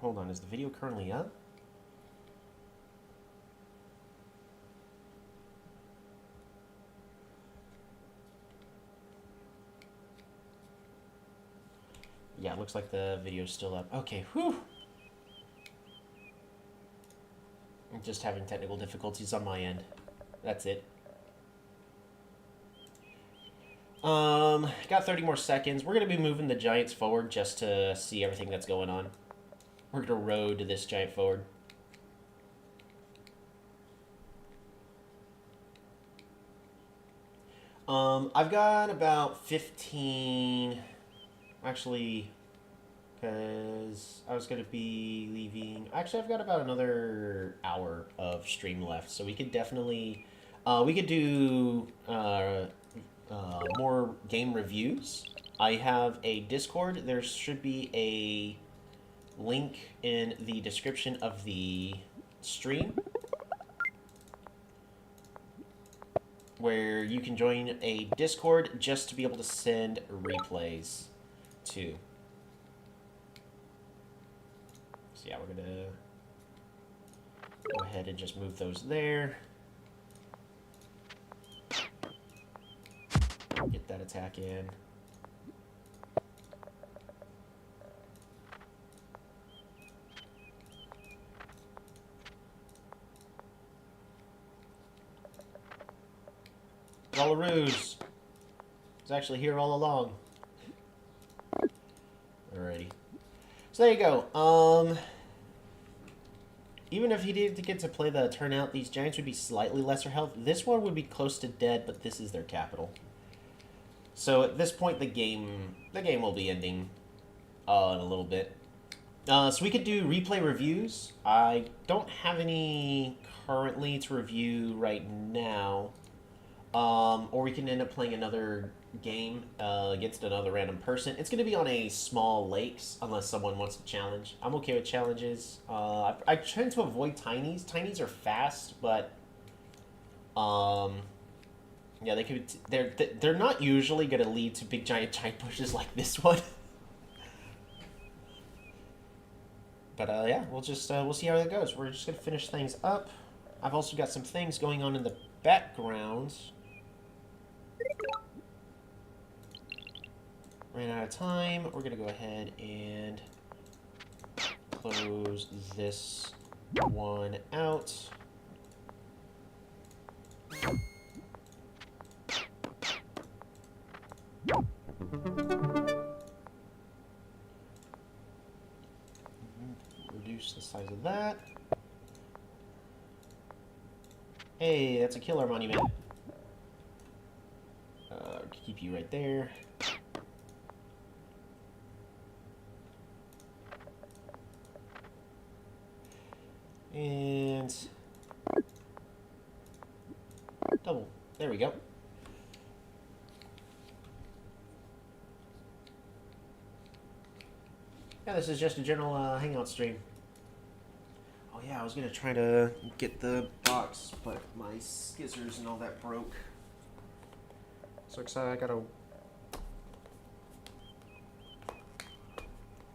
Hold on, is the video currently up? Yeah, it looks like the video's still up. Okay, whew. I'm just having technical difficulties on my end. That's it. Got 30 more seconds. We're going to be moving the giants forward just to see everything that's going on. We're going to road this giant forward. I've got about 15... Actually, because I was going to be leaving... Actually, I've got about another hour of stream left, so we could definitely... we could do more game reviews. I have a Discord. There should be a link in the description of the stream where you can join a Discord just to be able to send replays to. So yeah, we're gonna Go ahead and just move those there. Get that attack in. Wallaroos! It's actually here all along. Alrighty. So there you go. Even if he didn't get to play the turnout, these giants would be slightly lesser health. This one would be close to dead, but this is their capital. So at this point, the game will be ending in a little bit. So we could do replay reviews. I don't have any currently to review right now. Or we can end up playing another game against another random person. It's going to be on a small lakes, unless someone wants to challenge. I'm okay with challenges. I tend to avoid tinies. Tinies are fast, but yeah, they're not usually going to lead to big giant bushes like this one. But yeah, we'll see how that goes. We're just going to finish things up. I've also got some things going on in the background. Ran out of time. We're going to go ahead and close this one out. Reduce the size of that. Hey, that's a killer monument. Keep you right there. And double. There we go. Yeah, this is just a general hangout stream. Oh yeah, I was gonna try to get the box, but my skizzers and all that broke. So excited! I gotta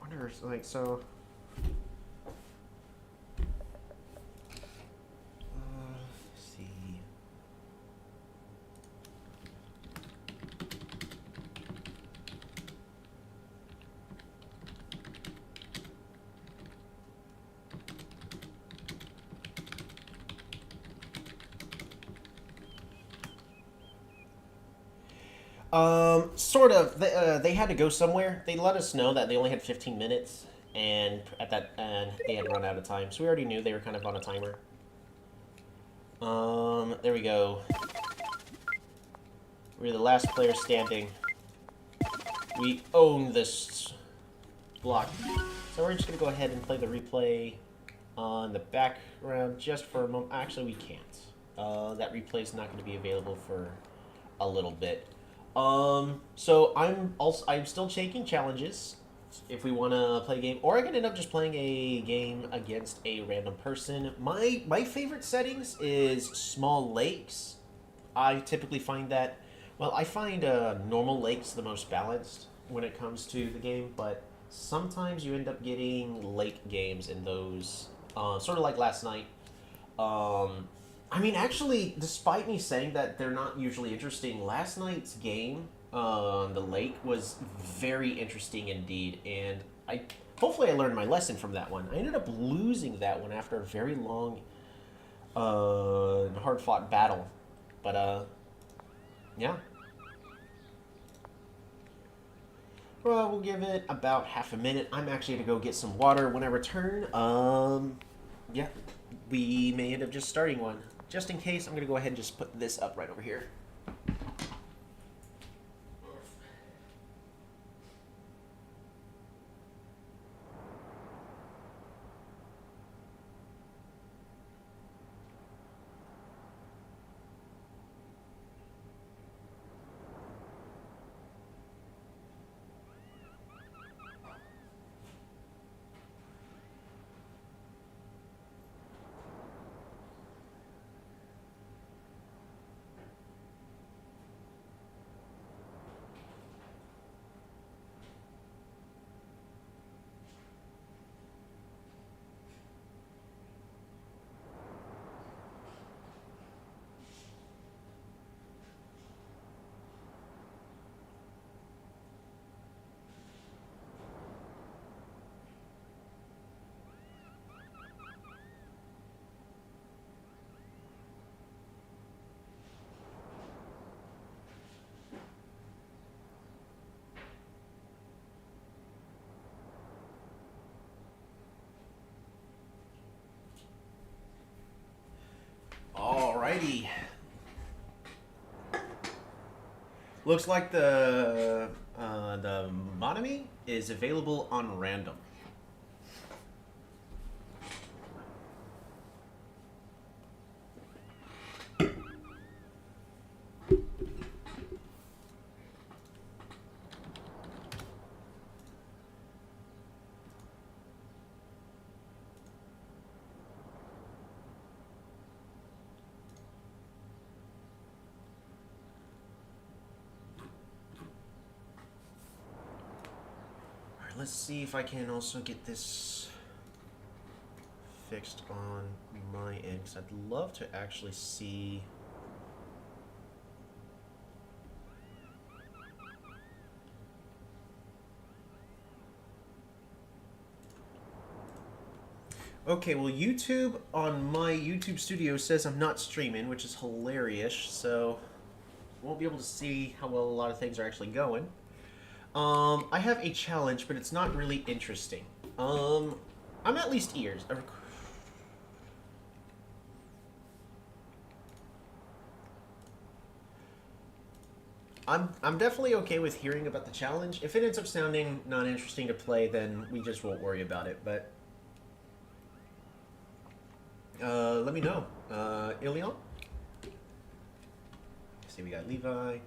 wonder, like, so. Let's see. Sort of. They had to go somewhere. They let us know that they only had 15 minutes, and they had run out of time. So we already knew they were kind of on a timer. There we go. We're the last player standing. We own this block. So we're just gonna go ahead and play the replay on the background just for a moment. Actually, we can't. That replay is not going to be available for a little bit. So I'm still taking challenges if we want to play a game, or I can end up just playing a game against a random person. My favorite settings is small lakes. I typically find that, well, I find normal lakes the most balanced when it comes to the game, but sometimes you end up getting lake games in those, sort of like last night. I mean, actually, despite me saying that they're not usually interesting, last night's game on the lake was very interesting indeed, and hopefully I learned my lesson from that one. I ended up losing that one after a very long, hard-fought battle, but yeah. Well, we'll give it about half a minute. I'm actually gonna go get some water when I return. Yeah, we may end up just starting one. Just in case, I'm gonna go ahead and just put this up right over here. Alrighty. Looks like the Monami is available on random. Let's see if I can also get this fixed on my end, because I'd love to actually see. Okay, well, YouTube on my YouTube studio says I'm not streaming, which is hilarious, so won't be able to see how well a lot of things are actually going. I have a challenge, but it's not really interesting. I'm at least ears. I'm definitely okay with hearing about the challenge. If it ends up sounding not interesting to play, then we just won't worry about it. But let me know. Ilion? See, we got Levi.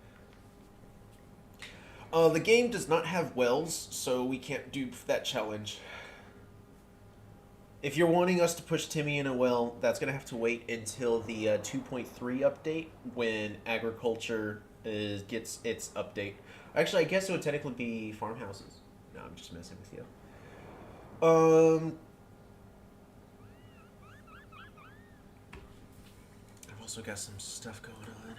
The game does not have wells, so we can't do that challenge. If you're wanting us to push Timmy in a well, that's going to have to wait until the 2.3 update, when agriculture gets its update. Actually, I guess it would technically be farmhouses. No, I'm just messing with you. I've also got some stuff going on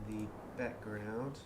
the background.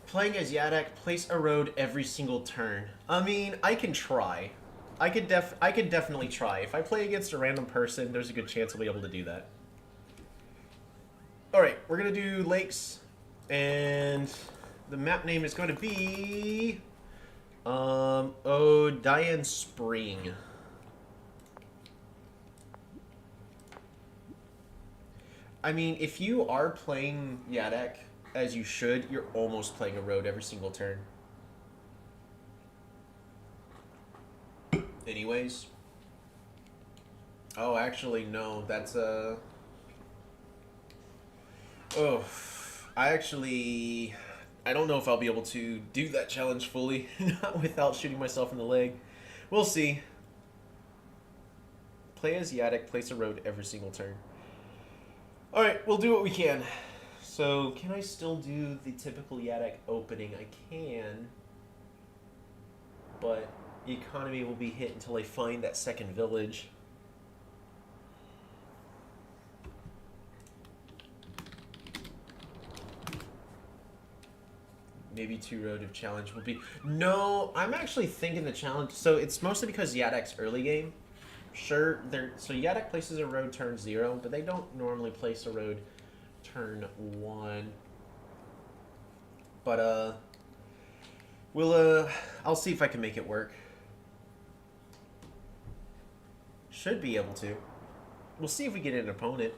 Playing as Yadak, place a road every single turn. I mean, I can try. I could definitely try. If I play against a random person, there's a good chance I'll be able to do that. Alright, we're gonna do lakes, and the map name is going to be Diane Spring. I mean, if you are playing Yadak as you should, you're almost playing a road every single turn. Anyways. Oh, actually, no. That's a... Oh, I don't know if I'll be able to do that challenge fully, not without shooting myself in the leg. We'll see. Play as Yadak, place a road every single turn. Alright, we'll do what we can. So, can I still do the typical Yadak opening? I can. But the economy will be hit until I find that second village. Maybe 2 road of challenge will be... No, I'm actually thinking the challenge... So, it's mostly because Yadak's early game. Sure, so Yadak places a road turn 0, but they don't normally place a road turn 1. But, I'll see if I can make it work. Should be able to. We'll see if we get an opponent.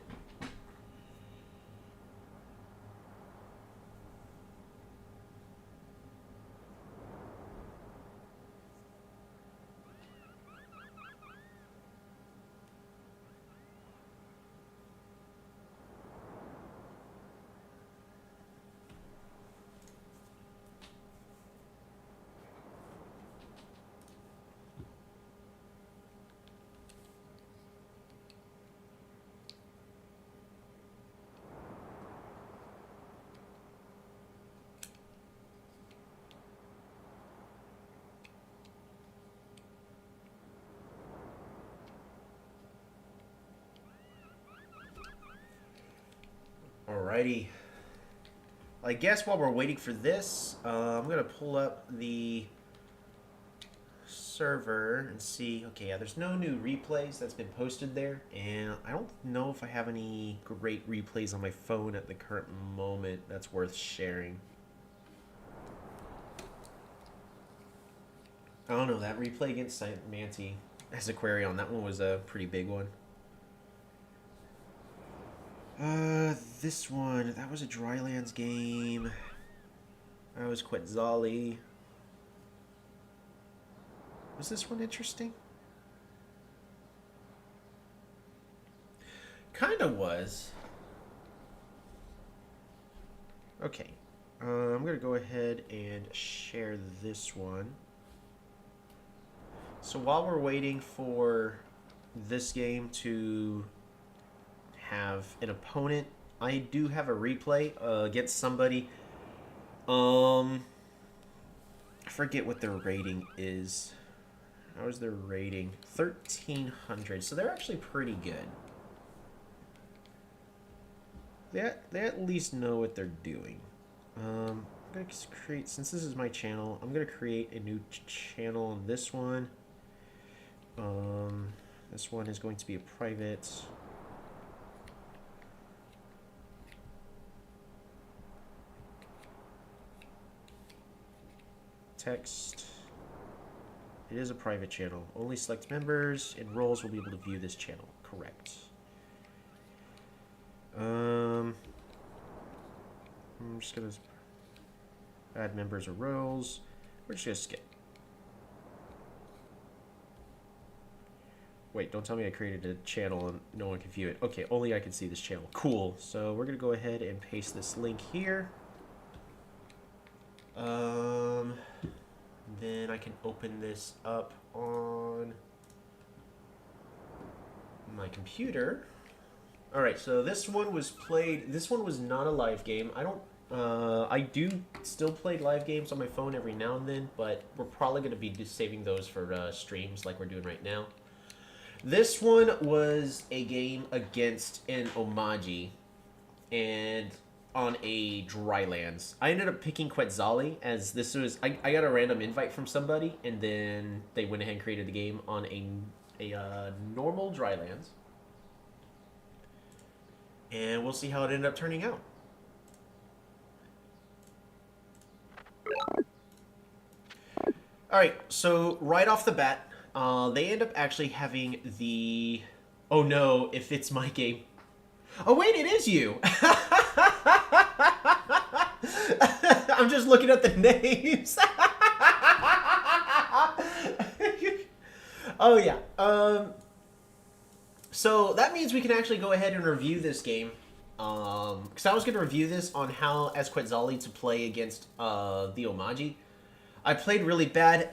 Alrighty. I guess while we're waiting for this, I'm going to pull up the server and see. Okay, yeah, there's no new replays that's been posted there. And I don't know if I have any great replays on my phone at the current moment that's worth sharing. I don't know, that replay against Manti as Aquarion, that one was a pretty big one. This one, that was a Drylands game. That was Quetzali. Was this one interesting? Kinda was. Okay. I'm gonna go ahead and share this one. So while we're waiting for this game to have an opponent, I do have a replay against somebody. I forget what their rating is. How is their rating? 1300. So they're actually pretty good. They at least know what they're doing. I'm gonna create, since this is my channel, I'm gonna create a new channel on this one. This one is going to be a private. Text. It is a private channel. Only select members and roles will be able to view this channel. Correct. I'm just gonna add members or roles. We're just gonna skip. Wait, don't tell me I created a channel and no one can view it. Okay, only I can see this channel. Cool. So we're gonna go ahead and paste this link here. Then I can open this up on my computer. All right, so this one was played. This one was not a live game. I do still play live games on my phone every now and then, but we're probably going to be saving those for streams like we're doing right now. This one was a game against an Omaji, and on a Drylands. I ended up picking Quetzali as this was. I got a random invite from somebody, and then they went ahead and created the game on a normal Drylands. And we'll see how it ended up turning out. Alright, so right off the bat, they end up actually having the... Oh no, if it's my game. Oh wait, it is you! I'm just looking at the names. Oh yeah. So that means we can actually go ahead and review this game. Because I was going to review this on how, as Quetzali, to play against the Omaji. I played really bad.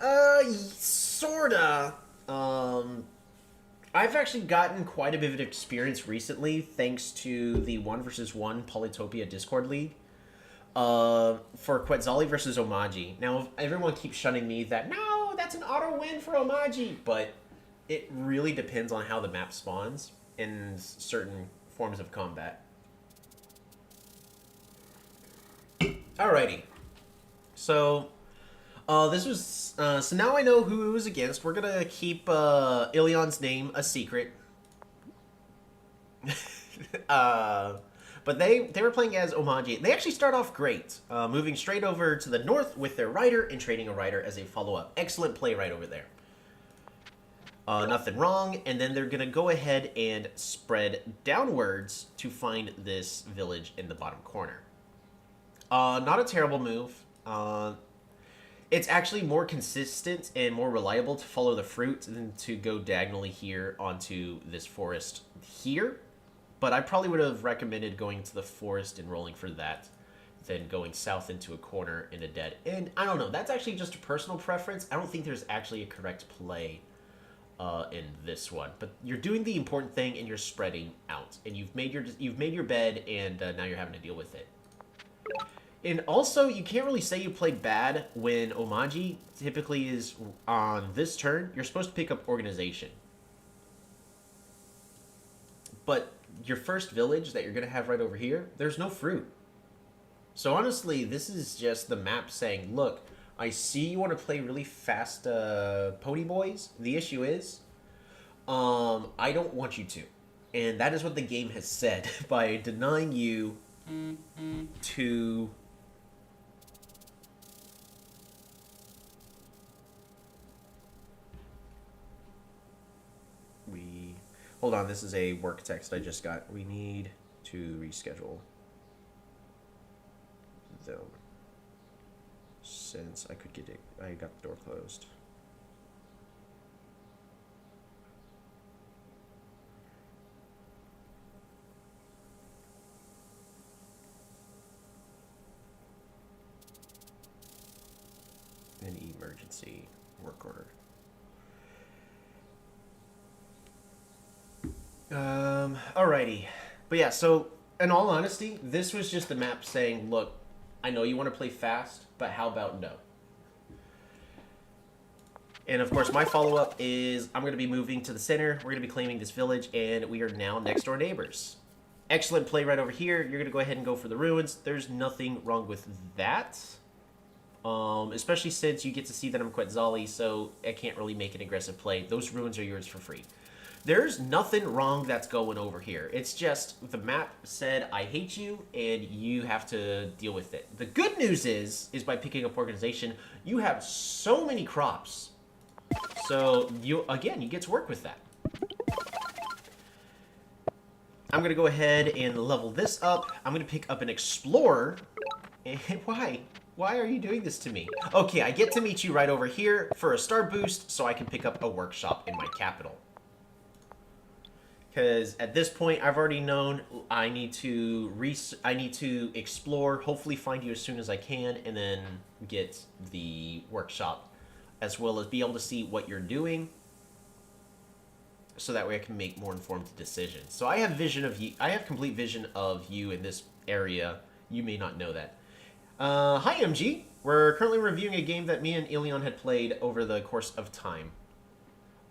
Sorta. I've actually gotten quite a bit of experience recently thanks to the 1v1 Polytopia Discord League. For Quetzali versus Omaji. Now, everyone keeps shunning me that, no, that's an auto win for Omaji, but it really depends on how the map spawns in certain forms of combat. Alrighty. So, this was, so now I know who it was against. We're gonna keep, Ilion's name a secret. But they were playing as Omaji. They actually start off great, moving straight over to the north with their rider and trading a rider as a follow-up. Excellent play right over there. Nothing wrong, and then they're gonna go ahead and spread downwards to find this village in the bottom corner. Not a terrible move. It's actually more consistent and more reliable to follow the fruit than to go diagonally here onto this forest here. But I probably would have recommended going to the forest and rolling for that than going south into a corner in a dead end. I don't know. That's actually just a personal preference. I don't think there's actually a correct play in this one. But you're doing the important thing and you're spreading out. And you've made your bed and now you're having to deal with it. And also, you can't really say you played bad when Omaji typically is on this turn. You're supposed to pick up Organization. But your first village that you're going to have right over here, there's no fruit. So honestly, this is just the map saying, look, I see you want to play really fast pony boys. The issue is, I don't want you to. And that is what the game has said by denying you to... Hold on, this is a work text I just got. We need to reschedule them since I could get it. I got the door closed. An emergency work order. Alrighty. But yeah, so in all honesty, this was just the map saying, look, I know you want to play fast, but how about no? And of course, my follow-up is I'm going to be moving to the center. We're going to be claiming this village, and we are now next door neighbors. Excellent play right over here. You're going to go ahead and go for the ruins. There's nothing wrong with that. Especially since you get to see that I'm Quetzali, so I can't really make an aggressive play. Those ruins are yours for free. There's nothing wrong that's going over here. It's just the map said, I hate you, and you have to deal with it. The good news is by picking up organization, you have so many crops. So, you get to work with that. I'm going to go ahead and level this up. I'm going to pick up an explorer. And why? Why are you doing this to me? Okay, I get to meet you right over here for a star boost so I can pick up a workshop in my capital. Because at this point, I've already known I need to explore, hopefully find you as soon as I can, and then get the workshop, as well as be able to see what you're doing, so that way I can make more informed decisions. So I have vision of you. I have complete vision of you in this area. You may not know that. Hi, MG. We're currently reviewing a game that me and Ilion had played over the course of time.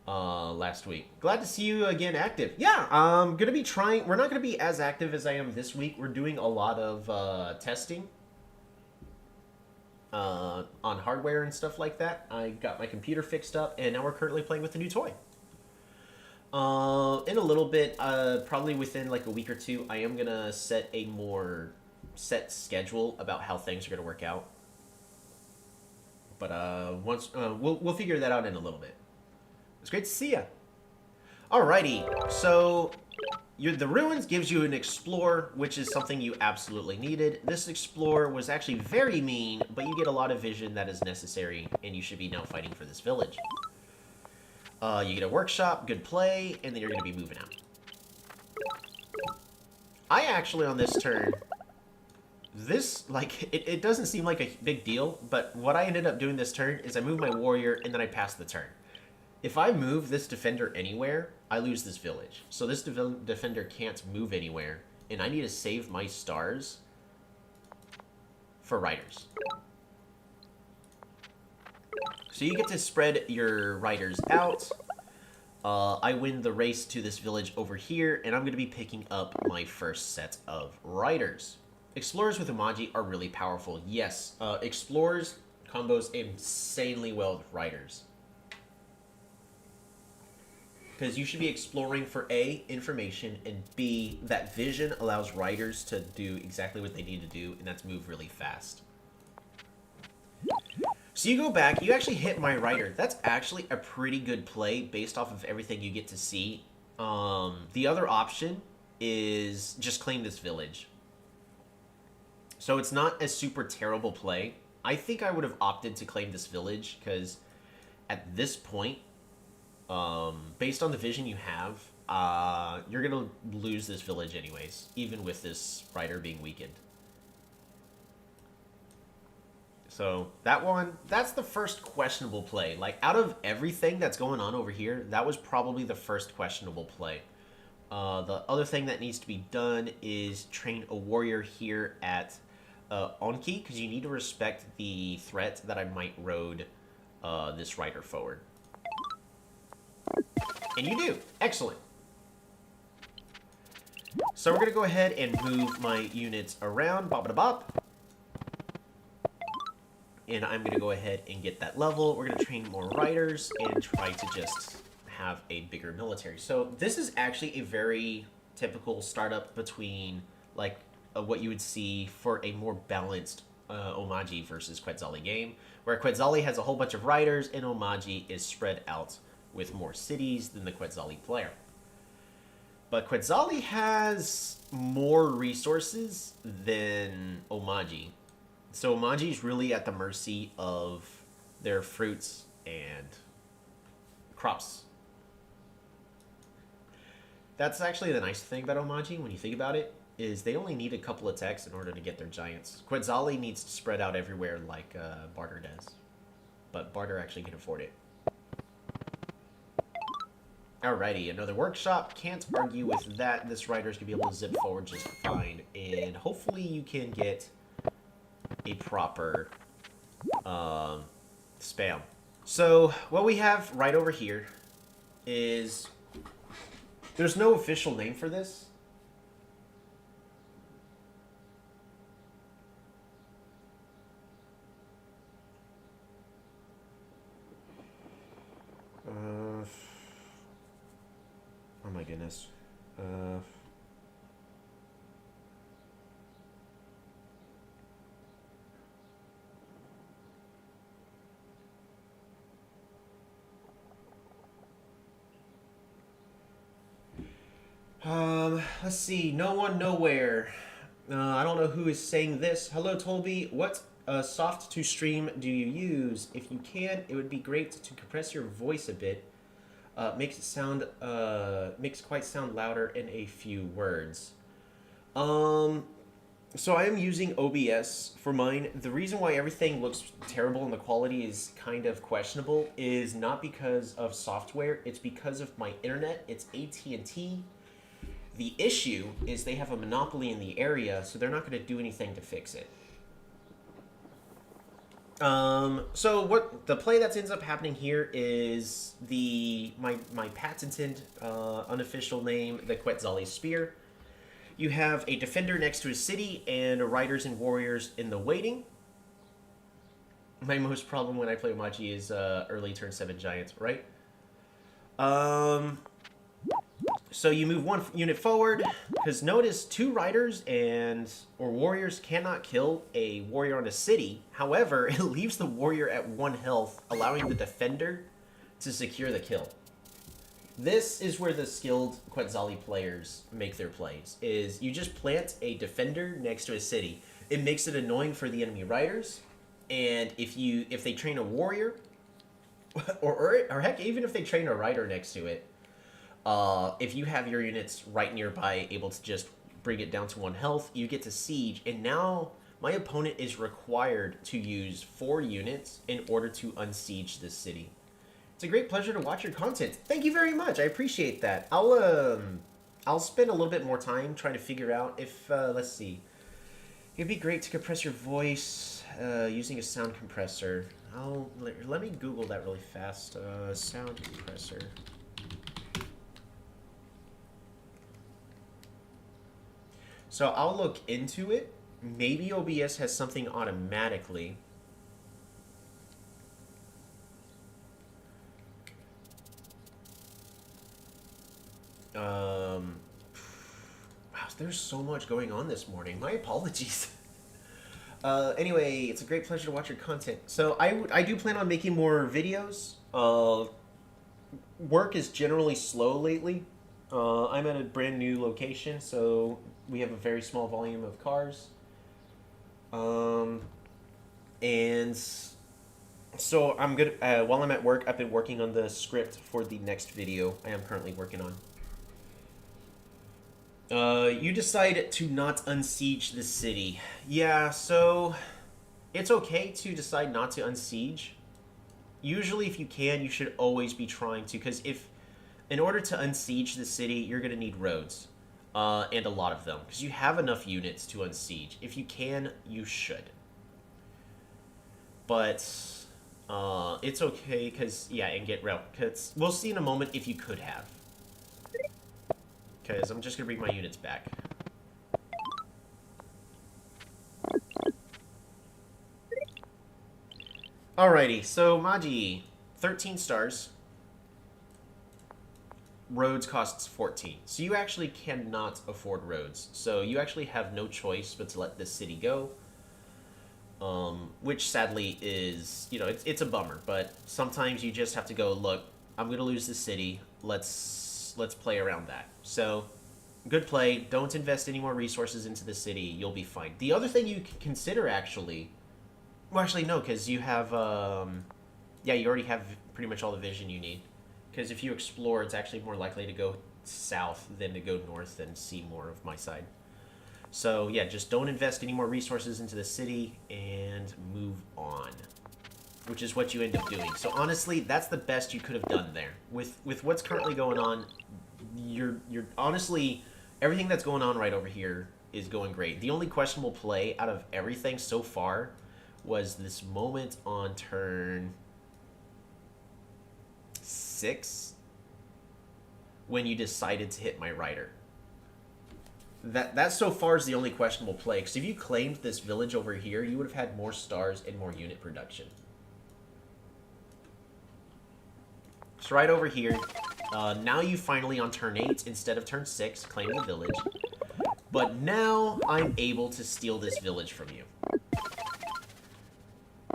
Last week. Glad to see you again active. Yeah, I'm gonna be trying. We're not gonna be as active as I am this week. We're doing a lot of testing on hardware and stuff like that. I got my computer fixed up, and now we're currently playing with a new toy. In a little bit, probably within like a week or two, I am gonna set a more set schedule about how things are gonna work out. But once we'll figure that out in a little bit. It's great to see ya. Alrighty, so the ruins gives you an explorer, which is something you absolutely needed. This explorer was actually very mean, but you get a lot of vision that is necessary, and you should be now fighting for this village. You get a workshop, good play, and then you're going to be moving out. I actually, on this turn, it doesn't seem like a big deal, but what I ended up doing this turn is I moved my warrior, and then I passed the turn. If I move this defender anywhere, I lose this village. So this defender can't move anywhere, and I need to save my stars for riders. So you get to spread your riders out. I win the race to this village over here, and I'm going to be picking up my first set of riders. Explorers with Umaji are really powerful. Yes, Explorers combos insanely well with riders. Because you should be exploring for A, information, and B, that vision allows riders to do exactly what they need to do, and that's move really fast. So you go back, you actually hit my rider. That's actually a pretty good play based off of everything you get to see. The other option is just claim this village. So it's not a super terrible play. I think I would have opted to claim this village, because at this point, based on the vision you have, you're gonna lose this village anyways, even with this rider being weakened. So that's the first questionable play. Like, out of everything that's going on over here, that was probably the first questionable play. The other thing that needs to be done is train a warrior here at Onki, because you need to respect the threat that I might road this rider forward. And you do. Excellent. So we're going to go ahead and move my units around. Bop-a-da-bop. And I'm going to go ahead and get that level. We're going to train more riders and try to just have a bigger military. So this is actually a very typical startup between like what you would see for a more balanced Omaji versus Quetzali game, where Quetzali has a whole bunch of riders and Omaji is spread out with more cities than the Quetzali player. But Quetzali has more resources than Omaji. So Omaji is really at the mercy of their fruits and crops. That's actually the nice thing about Omaji when you think about it, is they only need a couple of techs in order to get their giants. Quetzali needs to spread out everywhere like Barter does. But Barter actually can afford it. Alrighty, another workshop. Can't argue with that. This rider's gonna be able to zip forward just fine. And hopefully you can get a proper spam. So what we have right over here is, there's no official name for this. Oh my goodness. Let's see. No one, nowhere. I don't know who is saying this. Hello, Tolby. What soft to stream do you use? If you can, it would be great to compress your voice a bit. Makes it sound makes quite sound louder in a few words. So I am using OBS for mine. The reason why everything looks terrible and the quality is kind of questionable is not because of software. It's because of my internet. It's AT&T. The issue is they have a monopoly in the area, so they're not going to do anything to fix it. So what the play that ends up happening here is my patented unofficial name, the Quetzali Spear. You have a defender next to a city and riders and warriors in the waiting. My most problem when I play Omaji is early turn 7 giants, right? So you move one unit forward, because notice 2 riders or warriors cannot kill a warrior on a city. However, it leaves the warrior at 1 health, allowing the defender to secure the kill. This is where the skilled Quetzali players make their plays, is you just plant a defender next to a city. It makes it annoying for the enemy riders, and if they train a warrior, or heck, even if they train a rider next to it, if you have your units right nearby able to just bring it down to 1 health, you get to siege, and now my opponent is required to use 4 units in order to unsiege this city. It's a great pleasure to watch your content. Thank you very much. I appreciate that. I'll spend a little bit more time trying to figure out if, let's see. It'd be great to compress your voice using a sound compressor. Let me Google that really fast. Sound compressor. So I'll look into it. Maybe OBS has something automatically. Wow, there's so much going on this morning. My apologies. Anyway, it's a great pleasure to watch your content. So I do plan on making more videos. Work is generally slow lately. I'm at a brand new location, so we have a very small volume of cars. And so I'm good. While I'm at work, I've been working on the script for the next video I am currently working on. You decide to not unsiege the city. Yeah, so it's okay to decide not to unsiege. Usually, if you can, you should always be trying to, because in order to unsiege the city, you're going to need roads, and a lot of them, because you have enough units to unsiege. If you can, you should. But it's okay, because, yeah, and get rail, because we'll see in a moment if you could have. Because I'm just going to bring my units back. Alrighty, so Maji, 13 stars. Roads costs 14. So you actually cannot afford roads. So you actually have no choice but to let this city go. Which sadly is, it's a bummer. But sometimes you just have to go, look, I'm going to lose this city. Let's play around that. So good play. Don't invest any more resources into the city. You'll be fine. The other thing you can consider actually, well, actually no, because you have, yeah, you already have pretty much all the vision you need. Because if you explore, it's actually more likely to go south than to go north and see more of my side. So yeah, just don't invest any more resources into the city and move on, which is what you end up doing. So honestly, that's the best you could have done there. With what's currently going on, you're honestly, everything that's going on right over here is going great. The only questionable play out of everything so far was this moment on turn 6 when you decided to hit my rider. That so far is the only questionable play, because if you claimed this village over here, you would have had more stars and more unit production. So right over here, now you finally on turn 8 instead of turn 6 claim the village, but now I'm able to steal this village from you.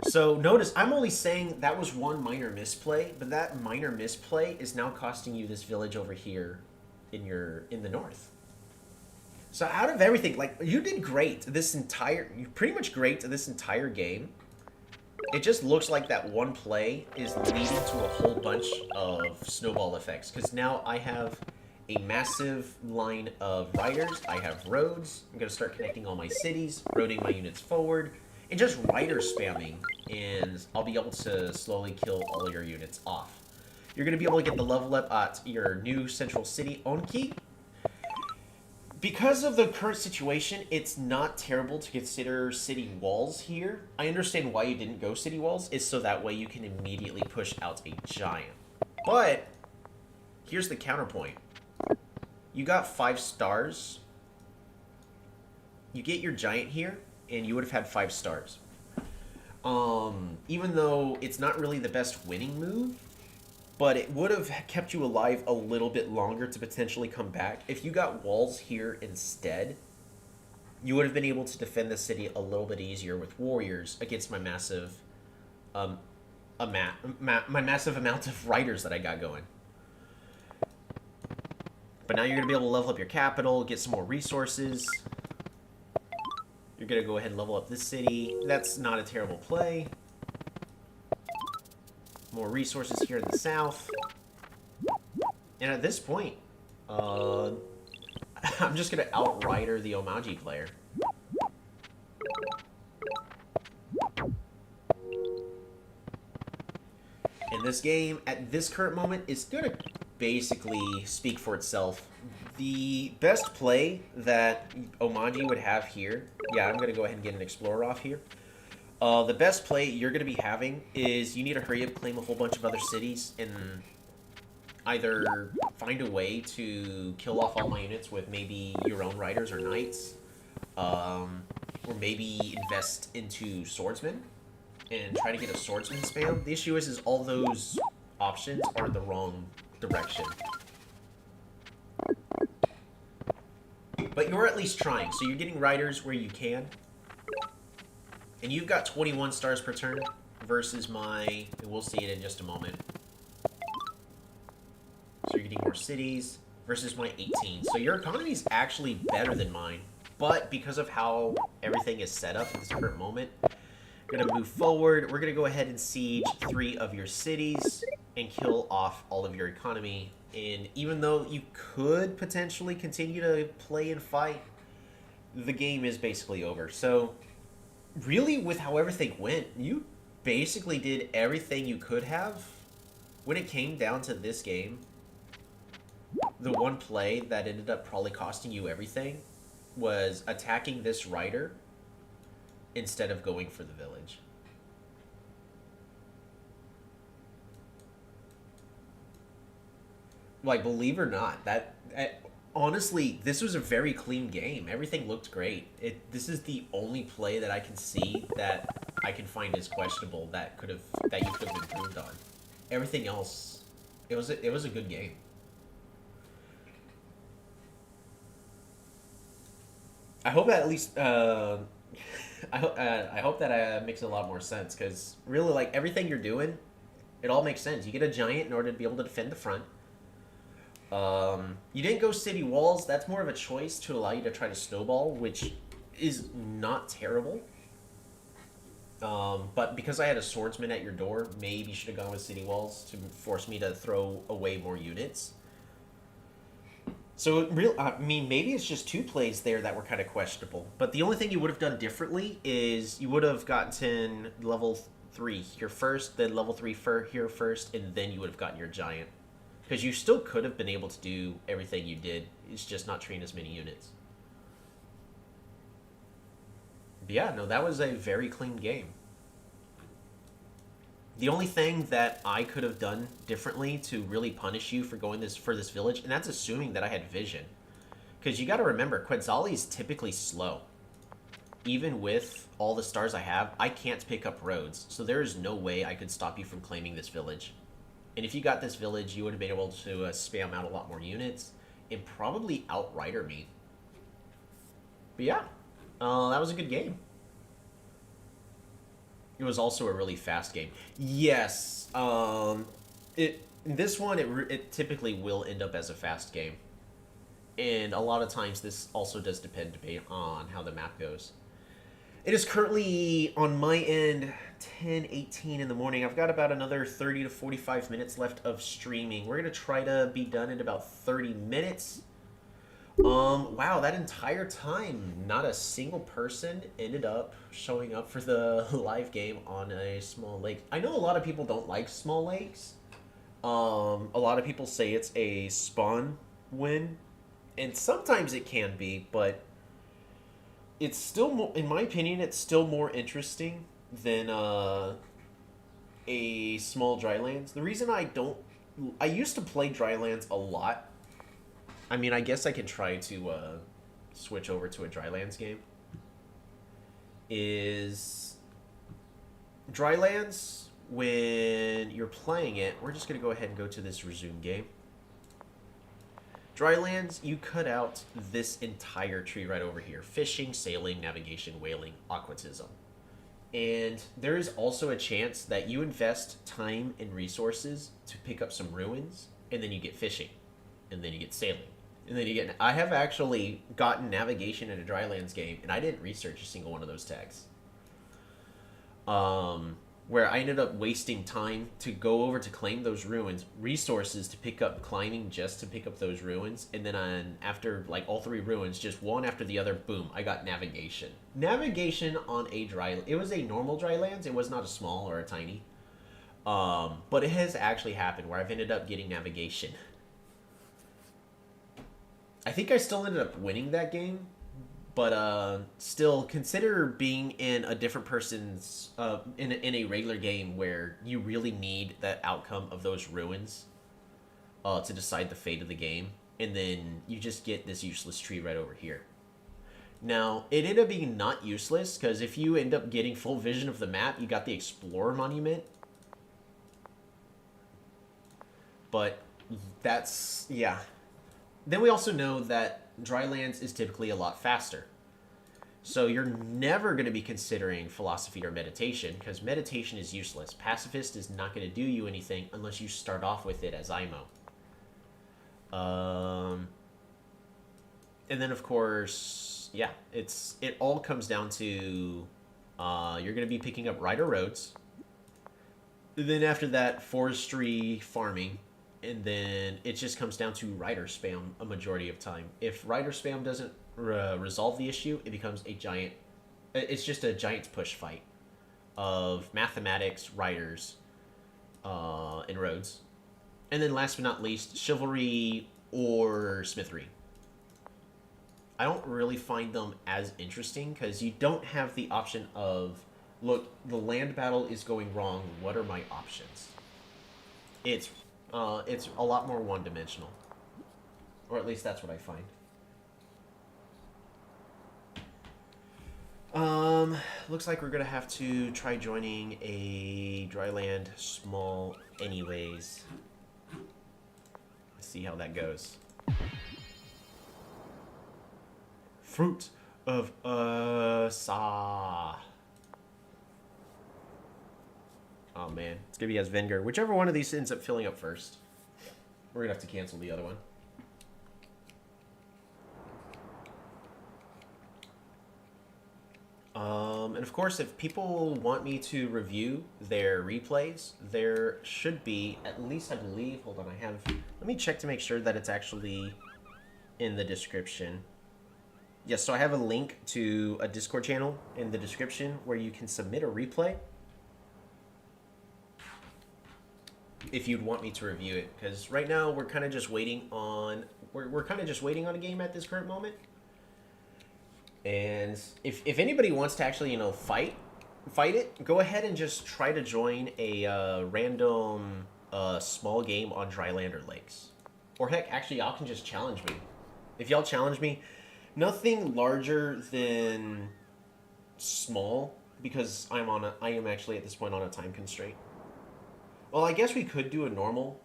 So notice, I'm only saying that was one minor misplay, but that minor misplay is now costing you this village over here in the north. So out of everything, like, you did great you're pretty much great this entire game. It just looks like that one play is leading to a whole bunch of snowball effects, because now I have a massive line of riders, I have roads, I'm going to start connecting all my cities, rotating my units forward, and just rider spamming, and I'll be able to slowly kill all your units off. You're going to be able to get the level up at your new central city, Onki. Because of the current situation, it's not terrible to consider city walls here. I understand why you didn't go city walls, is so that way you can immediately push out a giant. But here's the counterpoint. You got 5 stars. You get your giant here, and you would have had 5 stars. Even though it's not really the best winning move, but it would have kept you alive a little bit longer to potentially come back. If you got walls here instead, you would have been able to defend the city a little bit easier with warriors against my massive, my massive amount of riders that I got going. But now you're going to be able to level up your capital, get some more resources. You're going to go ahead and level up this city. That's not a terrible play. More resources here in the south. And at this point, I'm just going to outrider the Omaji player. And this game, at this current moment, is going to basically speak for itself. The best play that Omaji would have here... Yeah, I'm going to go ahead and get an Explorer off here. The best play you're going to be having is you need to hurry up, claim a whole bunch of other cities, and either find a way to kill off all my units with maybe your own riders or knights, or maybe invest into swordsmen and try to get a swordsman spam. The issue is all those options are in the wrong direction. But you're at least trying, so you're getting riders where you can. And you've got 21 stars per turn versus my... We'll see it in just a moment. So you're getting more cities versus my 18. So your economy is actually better than mine. But because of how everything is set up at this current moment, we're going to move forward. We're going to go ahead and siege 3 of your cities and kill off all of your economy. And even though you could potentially continue to play and fight, the game is basically over. So... really, with how everything went, you basically did everything you could have. When it came down to this game, the one play that ended up probably costing you everything was attacking this rider instead of going for the village. Like, believe it or not, Honestly, this was a very clean game. Everything looked great. This is the only play that I can see that I can find as questionable that you could have improved on. Everything else, it was a good game. I hope that at least I hope that makes a lot more sense because really like everything you're doing, it all makes sense. You get a giant in order to be able to defend the front. You didn't go city walls. That's more of a choice to allow you to try to snowball, which is not terrible. But because I had a swordsman at your door, maybe you should have gone with city walls to force me to throw away more units. So, I mean, maybe it's just two plays there that were kind of questionable. But the only thing you would have done differently is you would have gotten level 3 here first, then level 3 here first, and then you would have gotten your giant. Because you still could have been able to do everything you did. It's just not train as many units. But yeah, no, that was a very clean game. The only thing that I could have done differently to really punish you for going for this village, and that's assuming that I had vision. Because you got to remember, Quetzali is typically slow. Even with all the stars I have, I can't pick up roads. So there is no way I could stop you from claiming this village. And if you got this village, you would have been able to spam out a lot more units and probably outrider me. But yeah, that was a good game. It was also a really fast game. Yes, this one it typically will end up as a fast game, and a lot of times this also does depend on how the map goes. It is currently on my end 10:18 in the morning. I've got about another 30 to 45 minutes left of streaming. We're gonna try to be done in about 30 minutes. Wow, that entire time, not a single person ended up showing up for the live game on a small lake. I know a lot of people don't like small lakes. A lot of people say it's a spawn win, and sometimes it can be, but it's still more, in my opinion, it's still more interesting than a small drylands. The reason I used to play drylands a lot. I mean, I guess I can try to switch over to a Drylands game. Is Drylands, when you're playing it, we're just going to go ahead and go to this resume game. Drylands, you cut out this entire tree right over here. Fishing, sailing, navigation, whaling, aquatism. And there is also a chance that you invest time and resources to pick up some ruins, and then you get fishing, and then you get sailing. And then you get. I have actually gotten navigation in a Drylands game, and I didn't research a single one of those tags. Where I ended up wasting time to go over to claim those ruins, resources to pick up climbing just to pick up those ruins, and then after like all 3 ruins, just one after the other, boom, I got navigation. Navigation on a it was a normal Drylands. It was not a small or a tiny. But it has actually happened where I've ended up getting navigation. I think I still ended up winning that game, but still consider being in a different person's in a regular game where you really need that outcome of those ruins to decide the fate of the game, and then you just get this useless tree right over here. Now, it ended up being not useless, because if you end up getting full vision of the map, you got the Explorer Monument. But that's, yeah. Then we also know that Drylands is typically a lot faster. So you're never going to be considering philosophy or meditation, because meditation is useless. Pacifist is not going to do you anything unless you start off with it as IMO. And then, of course, yeah, it all comes down to you're going to be picking up Rider Roads. And then after that, forestry, farming. And then it just comes down to rider spam a majority of time. If rider spam doesn't resolve the issue, it becomes a giant. It's just a giant's push fight of mathematics, riders, and roads. And then last but not least, chivalry or smithery. I don't really find them as interesting because you don't have the option of, look, the land battle is going wrong. What are my options? It's a lot more one-dimensional. Or at least that's what I find. Looks like we're gonna have to try joining a Dryland small anyways. Let's see how that goes. Fruit of Asa. Oh man, it's gonna be as Venger. Whichever one of these ends up filling up first. We're gonna have to cancel the other one. And of course, if people want me to review their replays, there should be, at least I believe, hold on, I have, let me check to make sure that it's actually in the description. Yes, so I have a link to a Discord channel in the description where you can submit a replay if you'd want me to review it, because right now we're kind of just waiting on, we're kind of just waiting on a game at this current moment. And if anybody wants to actually, you know, fight it, go ahead and just try to join a random small game on Drylander Lakes. Or heck, actually, y'all can just challenge me. If y'all challenge me, nothing larger than small, because I am actually at this point on a time constraint. Well, I guess we could do a normal,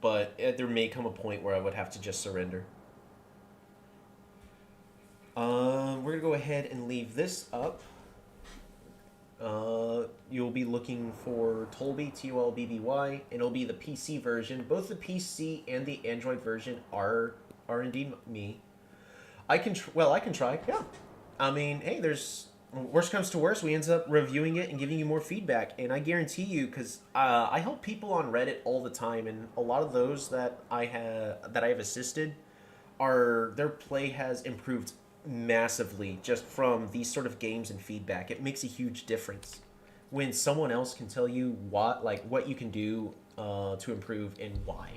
but there may come a point where I would have to just surrender. We're gonna go ahead and leave this up. You'll be looking for Tolby, Tolbby, and it'll be the PC version. Both the PC and the Android version are indeed me. I can try. Yeah. I mean, hey, there's worst comes to worst, we end up reviewing it and giving you more feedback. And I guarantee you, because I help people on Reddit all the time, and a lot of those that I have assisted their play has improved massively just from these sort of games and feedback. It makes a huge difference when someone else can tell you what you can do to improve and why.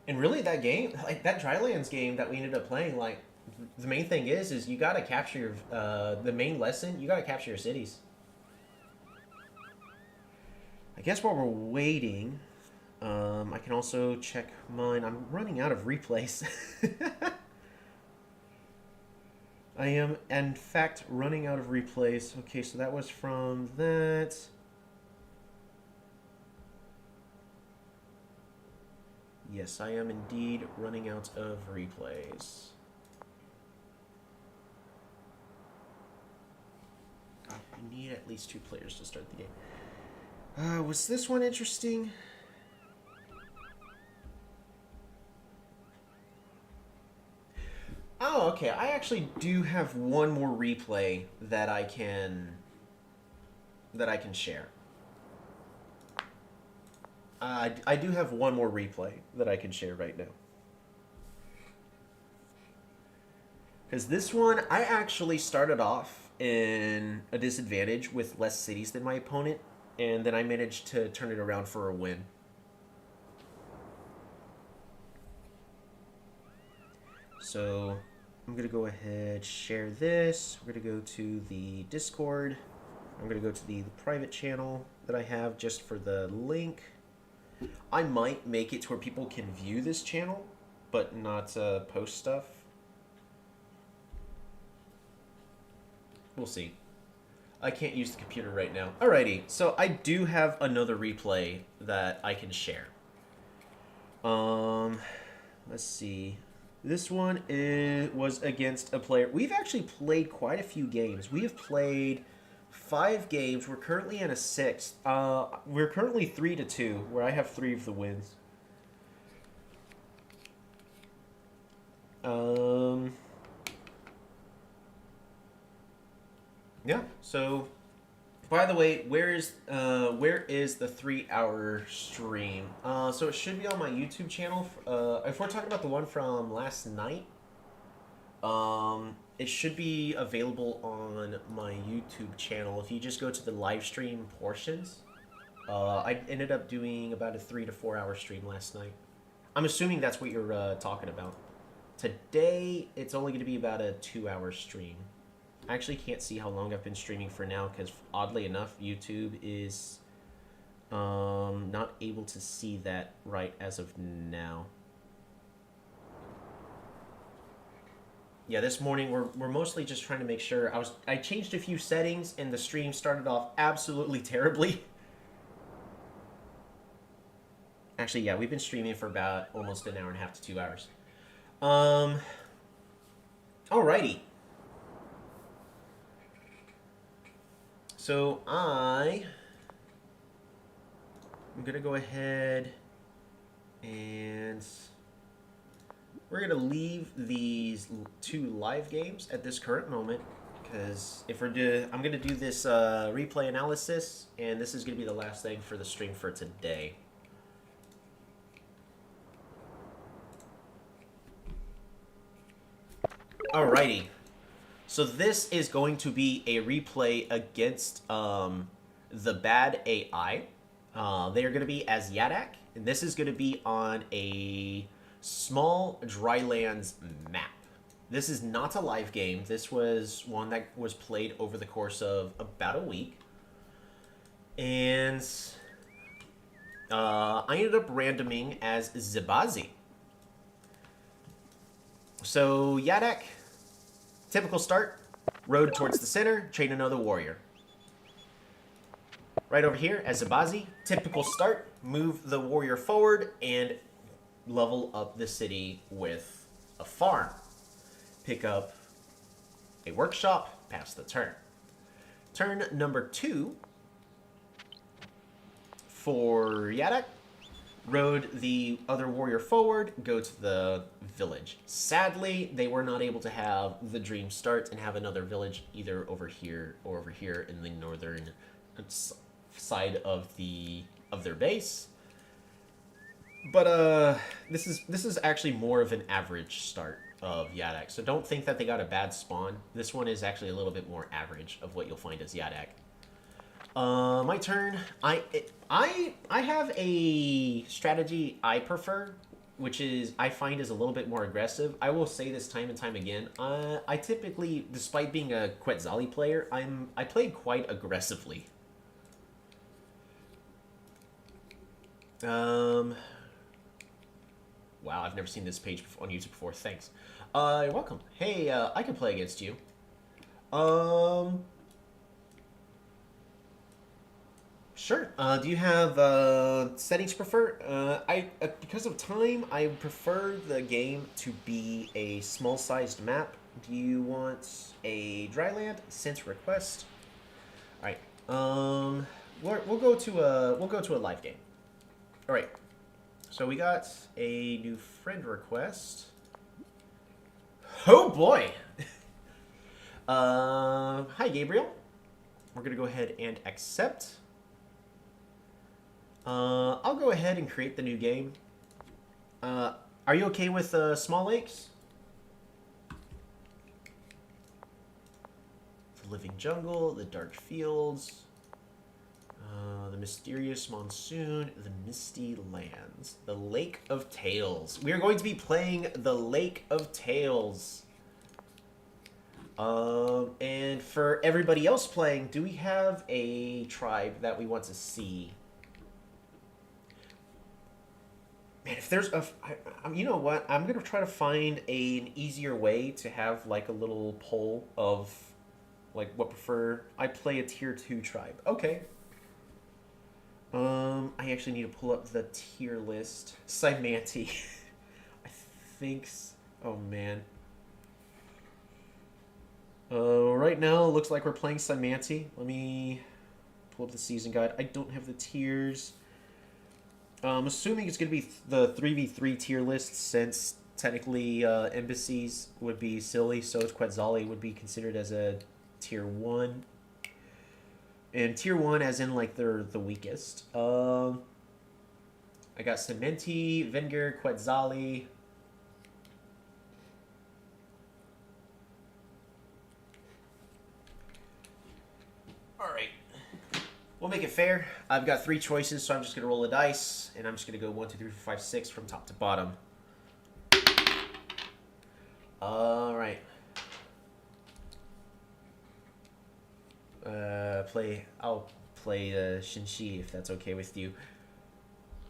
And really, that game, like that Drylands game that we ended up playing, like the main thing is you gotta capture the main lesson. You gotta capture your cities. I guess while we're waiting, I can also check mine. I'm running out of replays. I am, in fact, running out of replays. Okay, so that was from that. Yes, I am indeed running out of replays. I need at least 2 players to start the game. Was this one interesting? Oh, okay. I actually do have one more replay that I can share. I do have one more replay that I can share right now. Because this one, I actually started off in a disadvantage with less cities than my opponent, and then I managed to turn it around for a win. So I'm going to go ahead, share this. We're going to go to the Discord. I'm going to go to the private channel that I have just for the link. I might make it to where people can view this channel, but not post stuff. We'll see. I can't use the computer right now. Alrighty, so I do have another replay that I can share. Let's see. This one was against a player. We've actually played quite a few games. We have played 5 games. We're currently in a 6th. We're currently 3-2, where I have 3 of the wins. Yeah. So, by the way, where is the 3-hour stream? So it should be on my YouTube channel. If we're talking about the one from last night, it should be available on my YouTube channel. If you just go to the live stream portions, I ended up doing about a 3 to 4 hour stream last night. I'm assuming that's what you're talking about. Today, it's only going to be about a 2-hour stream. I actually can't see how long I've been streaming for now because, oddly enough, YouTube is Not able to see that right as of now. Yeah, this morning we're mostly just trying to make sure. I changed a few settings and the stream started off absolutely terribly. Actually, yeah, we've been streaming for about almost an hour and a half to 2 hours. Alrighty. So I'm gonna go ahead and we're gonna leave these 2 live games at this current moment because I'm gonna do this replay analysis, and this is gonna be the last thing for the stream for today. Alrighty. So this is going to be a replay against the bad AI. They are going to be as Yadak, and this is going to be on a small drylands map. This is not a live game. This was one that was played over the course of about a week. And I ended up randoming as Zibazi. So Yadak, typical start, road towards the center, chain another warrior. Right over here as Zibazi, typical start, move the warrior forward and level up the city with a farm. Pick up a workshop, pass the turn. Turn number 2 for Yadak. Rode the other warrior forward, go to the village. Sadly, they were not able to have the dream start and have another village either over here or over here in the northern side of their base. But this is actually more of an average start of Yadak, so don't think that they got a bad spawn. This one is actually a little bit more average of what you'll find as Yadak. My turn. I have a strategy I prefer, which is I find is a little bit more aggressive. I will say this time and time again. I typically, despite being a Quetzali player, I play quite aggressively. Wow, I've never seen this page on YouTube before. Thanks. You're welcome. Hey, I can play against you. Sure. Do you have settings you prefer? Because of time, I prefer the game to be a small-sized map. Do you want a dryland? Since request. All right. We'll go to a live game. All right. So we got a new friend request. Oh boy. Hi Gabriel. We're gonna go ahead and accept. I'll go ahead and create the new game. Are you okay with small lakes? The living jungle, the dark fields, the mysterious monsoon, the misty lands, the Lake of Tales. We are going to be playing the Lake of Tales. And for everybody else playing, do we have a tribe that we want to see? Man, if there's you know what? I'm gonna try to find an easier way to have like a little poll of like what prefer. I play a tier 2 tribe. Okay. I actually need to pull up the tier list. Cymanti. I think. Oh man. Right now it looks like we're playing Cymanti. Let me pull up the season guide. I don't have the tiers. I'm assuming it's going to be the 3v3 tier list, since technically embassies would be silly, so Quetzali would be considered as a tier 1. And tier 1 as in like they're the weakest. I got Cementi, Venger, Quetzali. Alright. We'll make it fair. I've got 3 choices, so I'm just going to roll a dice, and I'm just going to go 1, 2, 3, 4, 5, 6 from top to bottom. Alright. I'll play Shinshi if that's okay with you.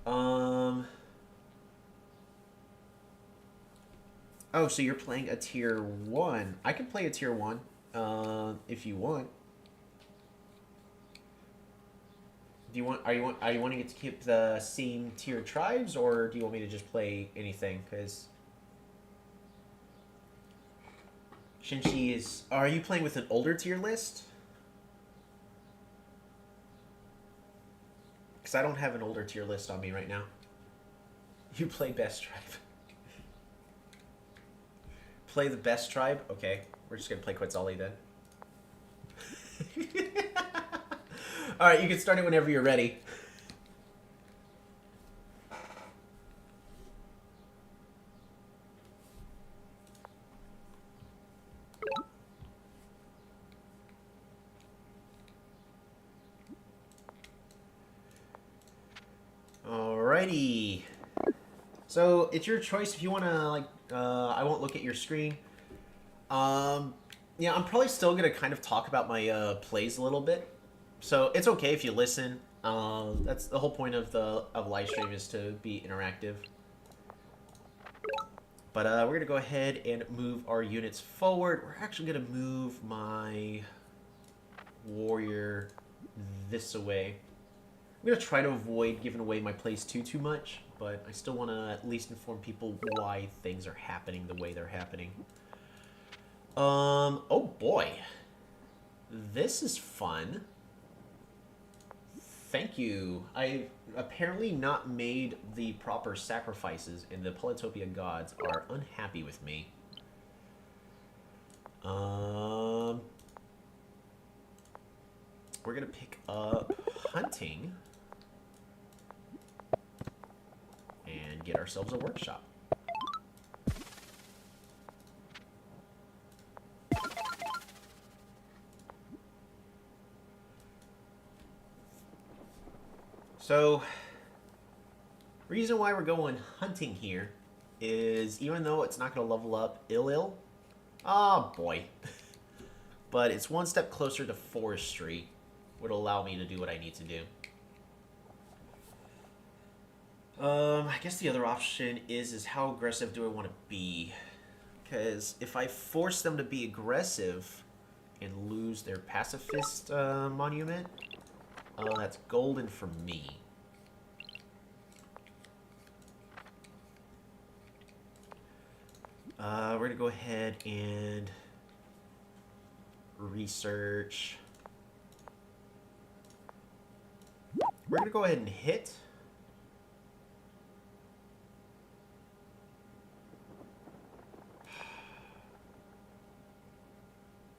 Um. Oh, so you're playing a tier 1. I can play a tier 1 if you want. Do you want are you wanting it to keep the same tier tribes, or do you want me to just play anything? Cuz Shinshi is are you playing with an older tier list? Cuz I don't have an older tier list on me right now. You play best tribe. Play the best tribe? Okay. We're just going to play Quetzali then. Alright, you can start it whenever you're ready. Alrighty. So, it's your choice if you want to, like, I won't look at your screen. Yeah, I'm probably still going to kind of talk about my plays a little bit. So, it's okay if you listen. That's the whole point of the live stream, is to be interactive. But we're going to go ahead and move our units forward. We're actually going to move my warrior this way. I'm going to try to avoid giving away my plays too much, but I still want to at least inform people why things are happening the way they're happening. Oh boy. This is fun. Thank you. I've apparently not made the proper sacrifices, and the Polytopia gods are unhappy with me. We're gonna pick up hunting and get ourselves a workshop. So, reason why we're going hunting here is, even though it's not going to level up Ill, oh boy, but it's one step closer to forestry, would allow me to do what I need to do. I guess the other option is how aggressive do I want to be? Because if I force them to be aggressive and lose their pacifist monument, that's golden for me. We're going to go ahead and research. We're going to go ahead and hit.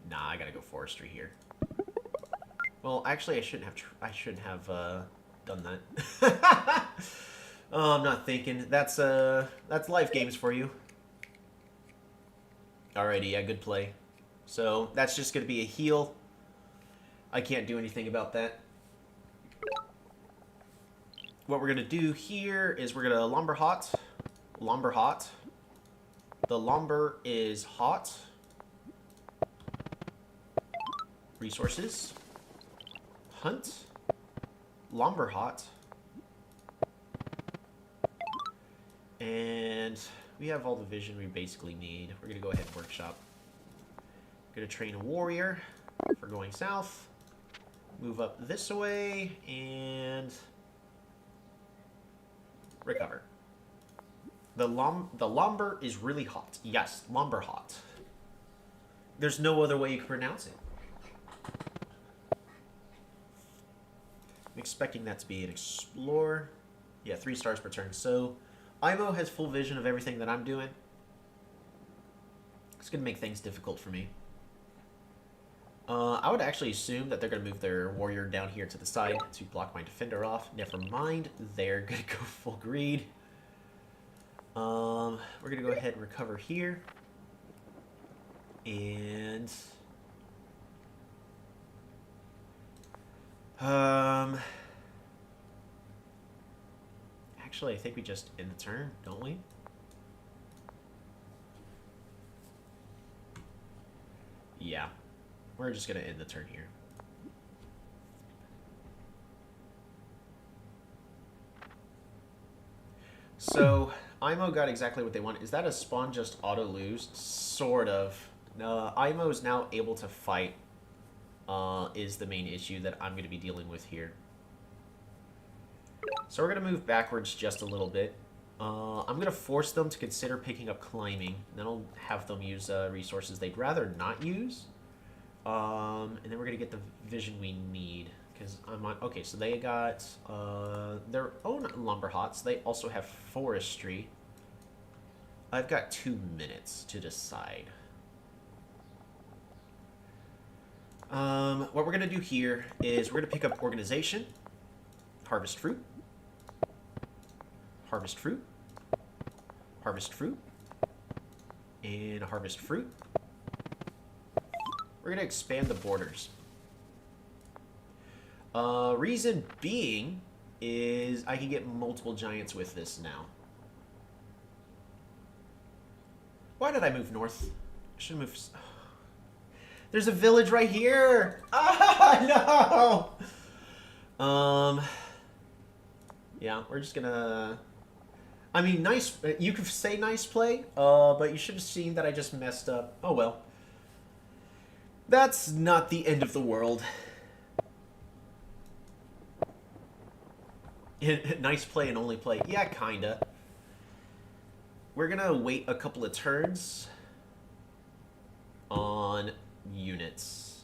Nah, I got to go forestry here. Well, actually, I shouldn't have done that. Oh, I'm not thinking. That's life games for you. Alrighty, yeah, good play. So that's just gonna be a heal. I can't do anything about that. What we're gonna do here is we're gonna lumber hot. Lumber hot. The lumber is hot. Resources. Hunt. Lumber hot. And we have all the vision we basically need. We're going to go ahead and workshop. Going to train a warrior for going south. Move up this way and recover. The lumber is really hot. Yes, lumber hot. There's no other way you can pronounce it. I'm expecting that to be an explorer. Yeah, 3 stars per turn. So Imo has full vision of everything that I'm doing. It's going to make things difficult for me. I would actually assume that they're going to move their warrior down here to the side to block my defender off. Never mind. They're going to go full greed. We're going to go ahead and recover here. And actually, I think we just end the turn, don't we? Yeah. We're just going to end the turn here. So, IMO got exactly what they want. Is that a spawn just auto lose? Sort of. IMO is now able to fight, is the main issue that I'm going to be dealing with here. So we're going to move backwards just a little bit. I'm going to force them to consider picking up climbing. Then I'll have them use resources they'd rather not use. And then we're going to get the vision we need. Because I'm on... Okay, so they got their own lumber hots. They also have forestry. I've got 2 minutes to decide. What we're going to do here is we're going to pick up organization, harvest fruit, harvest fruit, harvest fruit, and harvest fruit. We're going to expand the borders. Reason being is I can get multiple giants with this now. Why did I move north? I should move... There's a village right here! Ah, no! Yeah, we're just gonna... I mean, nice... You could say nice play, but you should have seen that I just messed up. Oh, well. That's not the end of the world. Nice play and only play. Yeah, kinda. We're gonna wait a couple of turns on units.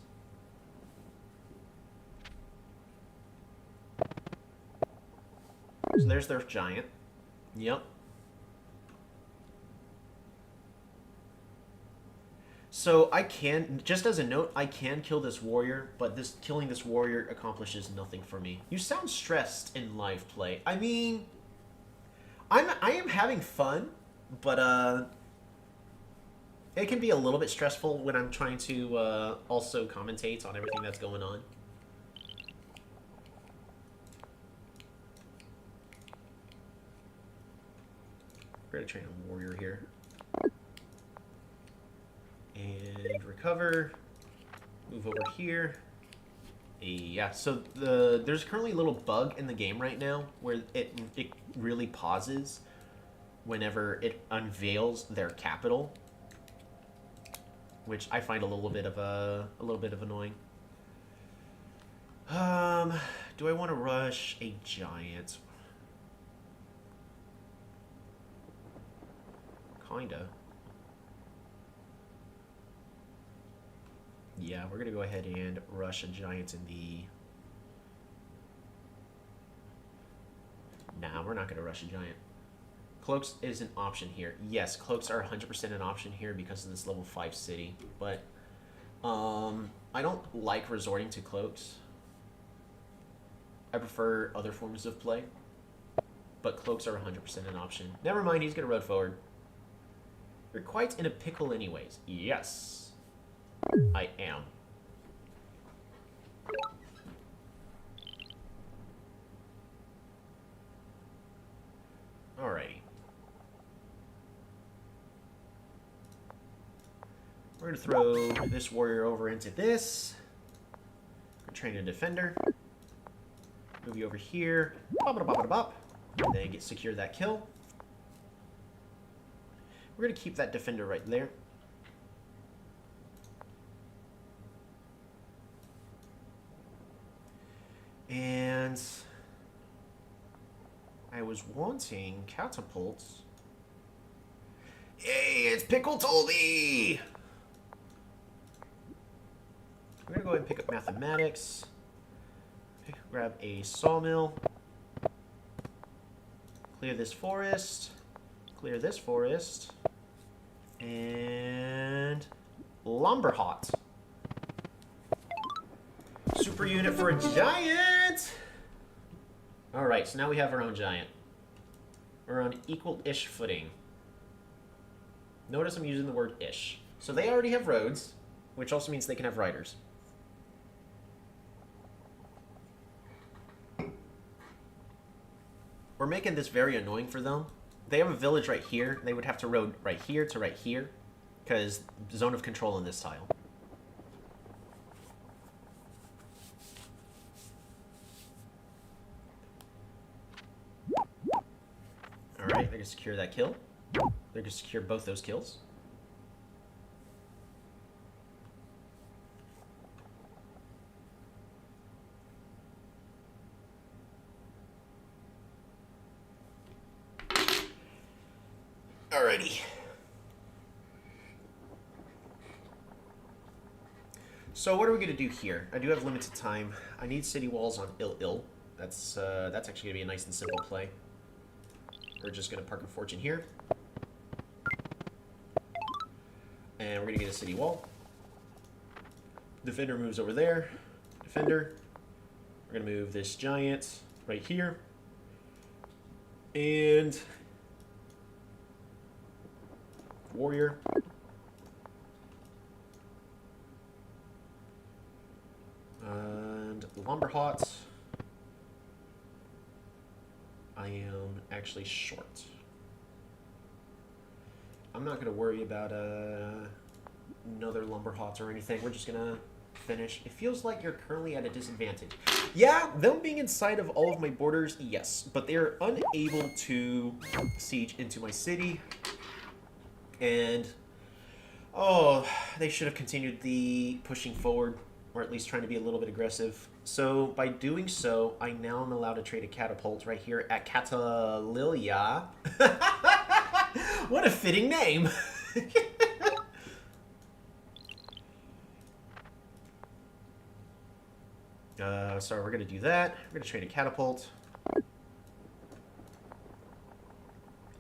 So there's their giant. Yep. So I can, just as a note, I can kill this warrior, but killing this warrior accomplishes nothing for me. You sound stressed in live play. I mean, I am having fun, but it can be a little bit stressful when I'm trying to also commentate on everything that's going on. We're gonna train a warrior here. And recover. Move over here. Yeah, so there's currently a little bug in the game right now where it really pauses whenever it unveils their capital, which I find a little bit of annoying. Do I want to rush a giant? Kinda. Yeah, we're gonna go ahead and rush a giant in the... Nah, we're not gonna rush a giant. Cloaks is an option here. Yes, cloaks are 100% an option here because of this level 5 city, but I don't like resorting to cloaks. I prefer other forms of play, but cloaks are 100% an option. Never mind, he's gonna road forward. You're quite in a pickle anyways. Yes. I am. Alrighty. We're gonna throw this warrior over into this. Train a defender. Move you over here. Bop. And then secure that kill. We're gonna keep that defender right there. And I was wanting catapults. Hey, it's Pickle Tolby! We're gonna go ahead and pick up mathematics. Grab a sawmill. Clear this forest. Clear this forest. And lumber hot. Super unit for a giant! Alright, so now we have our own giant. We're on equal-ish footing. Notice I'm using the word ish. So they already have roads, which also means they can have riders. We're making this very annoying for them. They have a village right here. They would have to road right here to right here, because zone of control in this tile. Alright. Alright, they're gonna secure that kill. They're gonna secure both those kills. Alrighty. So what are we gonna do here? I do have limited time. I need city walls on Il. That's actually gonna be a nice and simple play. We're just gonna park a fortune here. And we're gonna get a city wall. Defender moves over there. Defender. We're gonna move this giant right here. And warrior. And Lumberhot. I am actually short. I'm not going to worry about another Lumberhot or anything. We're just going to finish. It feels like you're currently at a disadvantage. Yeah, them being inside of all of my borders, yes. But they're unable to siege into my city. And, oh, they should have continued the pushing forward, or at least trying to be a little bit aggressive. So by doing so, I now am allowed to trade a catapult right here at Catalilia. What a fitting name! So we're going to do that. We're going to trade a catapult.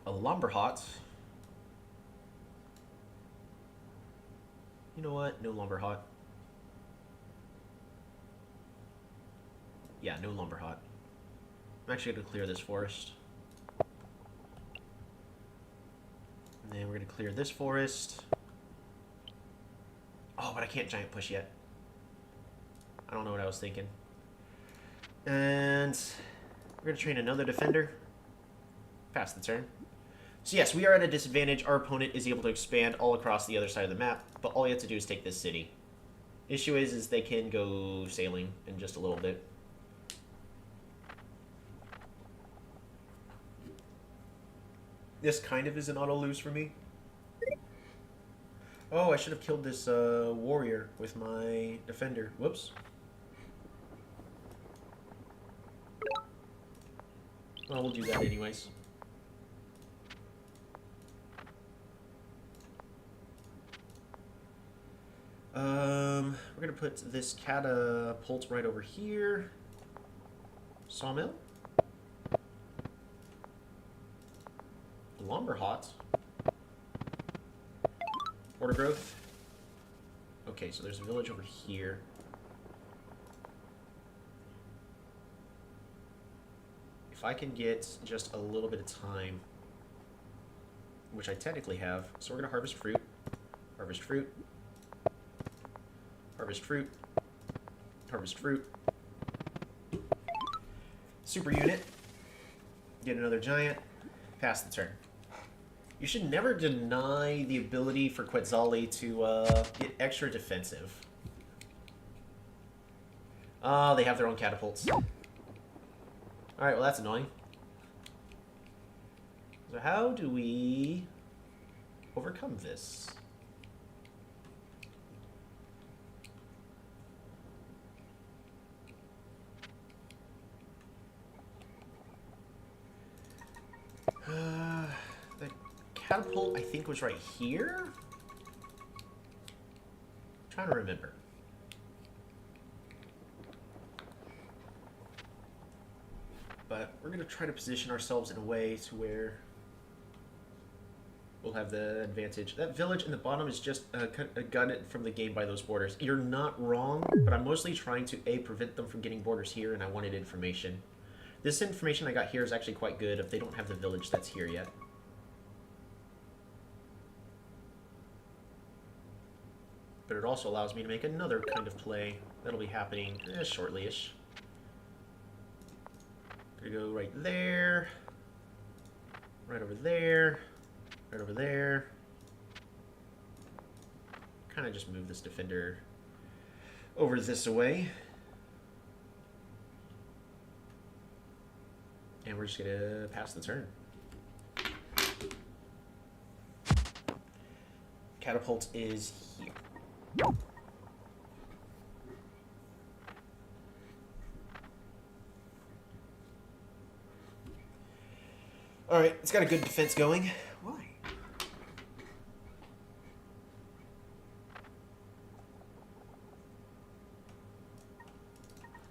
A Lumberhot. You know what? No Lumberhot. Yeah, no Lumberhot. I'm actually going to clear this forest. And then we're going to clear this forest. Oh, but I can't giant push yet. I don't know what I was thinking. And we're going to train another defender. Pass the turn. So yes, we are at a disadvantage. Our opponent is able to expand all across the other side of the map, but all you have to do is take this city. Issue is they can go sailing in just a little bit. This kind of is an auto lose for me. Oh, I should have killed this warrior with my defender. Whoops. Well, we'll do that anyways. We're gonna put this catapult right over here. Sawmill. Lumberhot. Border growth. Okay, so there's a village over here. If I can get just a little bit of time, which I technically have, so we're gonna harvest fruit. Harvest fruit. Harvest fruit. Harvest fruit. Super unit. Get another giant. Pass the turn. You should never deny the ability for Quetzali to get extra defensive. Oh, they have their own catapults. Alright, well that's annoying. So how do we overcome this? The catapult, I think, was right here? I'm trying to remember. But we're going to try to position ourselves in a way to where we'll have the advantage. That village in the bottom is just gutted from the game by those borders. You're not wrong, but I'm mostly trying to, A, prevent them from getting borders here, and I wanted information. This information I got here is actually quite good if they don't have the village that's here yet. But it also allows me to make another kind of play that'll be happening shortly-ish. Gonna go right there, right over there, right over there. Kind of just move this defender over this way. And we're just gonna pass the turn. Catapult is here. Alright, it's got a good defense going. Why?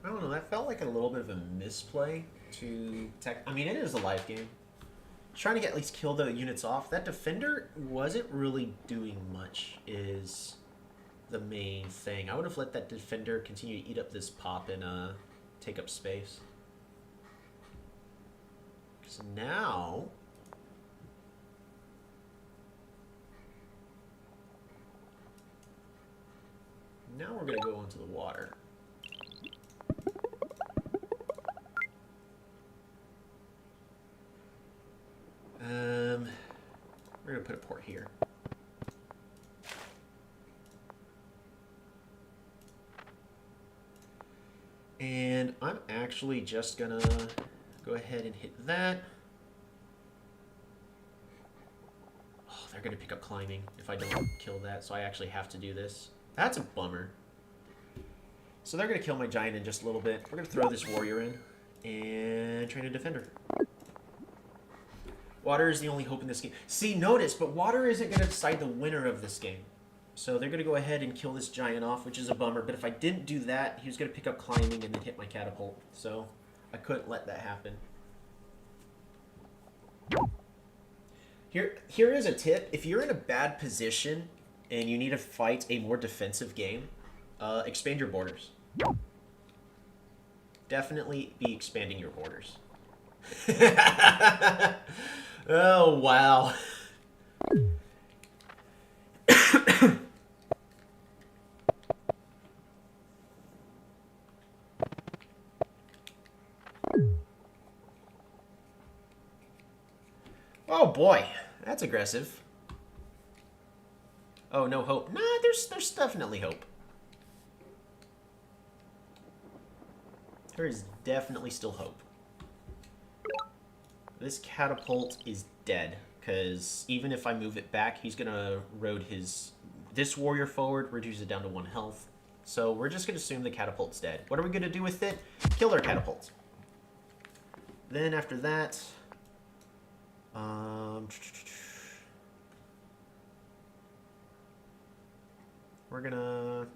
I don't know, that felt like a little bit of a misplay to tech. I mean, it is a live game. Trying to get at least kill the units off. That defender wasn't really doing much is the main thing. I would have let that defender continue to eat up this pop and take up space. Because now... Now we're going to go into the water. We're going to put a port here. And I'm actually just going to go ahead and hit that. Oh, they're going to pick up climbing if I don't kill that, so I actually have to do this. That's a bummer. So they're going to kill my giant in just a little bit. We're going to throw this warrior in and train a defender. Water is the only hope in this game. See, notice, but water isn't going to decide the winner of this game. So they're going to go ahead and kill this giant off, which is a bummer. But if I didn't do that, he was going to pick up climbing and then hit my catapult. So I couldn't let that happen. Here is a tip. If you're in a bad position and you need to fight a more defensive game, expand your borders. Definitely be expanding your borders. Oh, wow. Oh, boy. That's aggressive. Oh, no hope. Nah, there's definitely hope. There is definitely still hope. This catapult is dead, because even if I move it back, he's going to road this warrior forward, reduce it down to 1 health. So we're just going to assume the catapult's dead. What are we going to do with it? Kill our catapult. Then after that... we're going to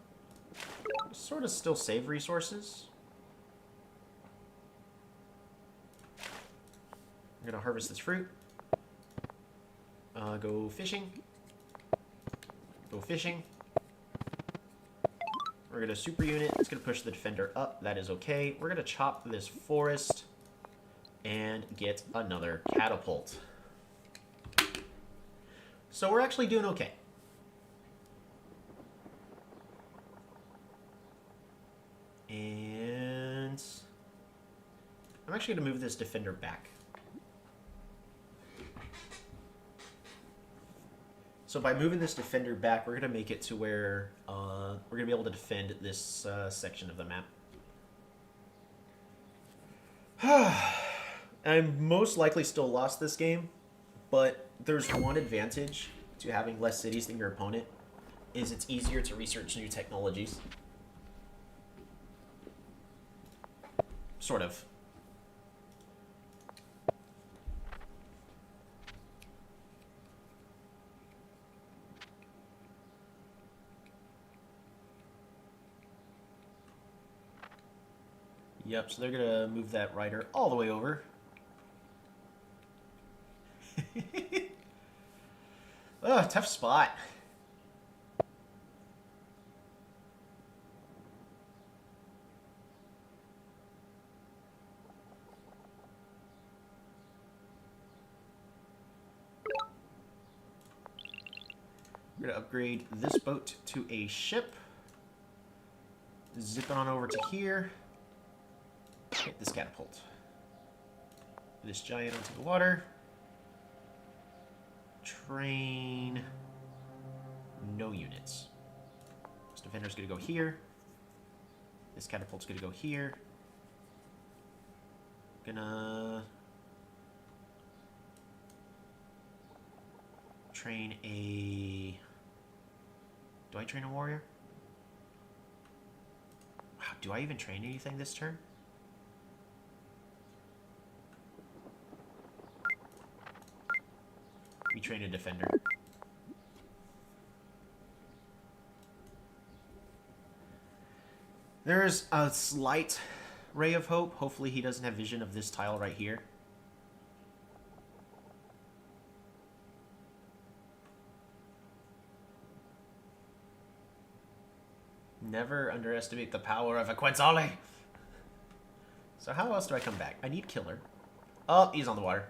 sort of still save resources. I'm going to harvest this fruit. Go fishing. Go fishing. We're going to super unit. It's going to push the defender up. That is okay. We're going to chop this forest and get another catapult. So we're actually doing okay. And I'm actually going to move this defender back. So by moving this defender back, we're going to make it to where we're going to be able to defend this section of the map. I'm most likely still lost this game, but there's one advantage to having less cities than your opponent, is it's easier to research new technologies. Sort of. Yep, so they're going to move that rider all the way over. Oh, tough spot. We're going to upgrade this boat to a ship. Zip it on over to here. Hit this catapult. This giant onto the water. Train. No units. This defender's going to go here. This catapult's going to go here. Gonna train a Do I train a warrior? Wow, do I even train anything this turn? We train a defender. There's a slight ray of hope. Hopefully he doesn't have vision of this tile right here. Never underestimate the power of a Quetzale. So how else do I come back? I need killer. Oh, he's on the water.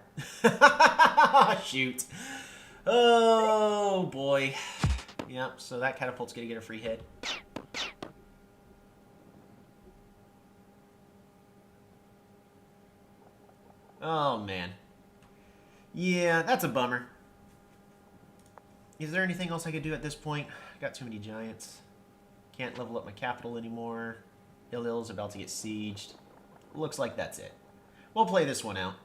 Shoot. Oh, boy. Yep, so that catapult's going to get a free hit. Oh, man. Yeah, that's a bummer. Is there anything else I could do at this point? I got too many giants. Can't level up my capital anymore. Il-Il's about to get sieged. Looks like that's it. We'll play this one out.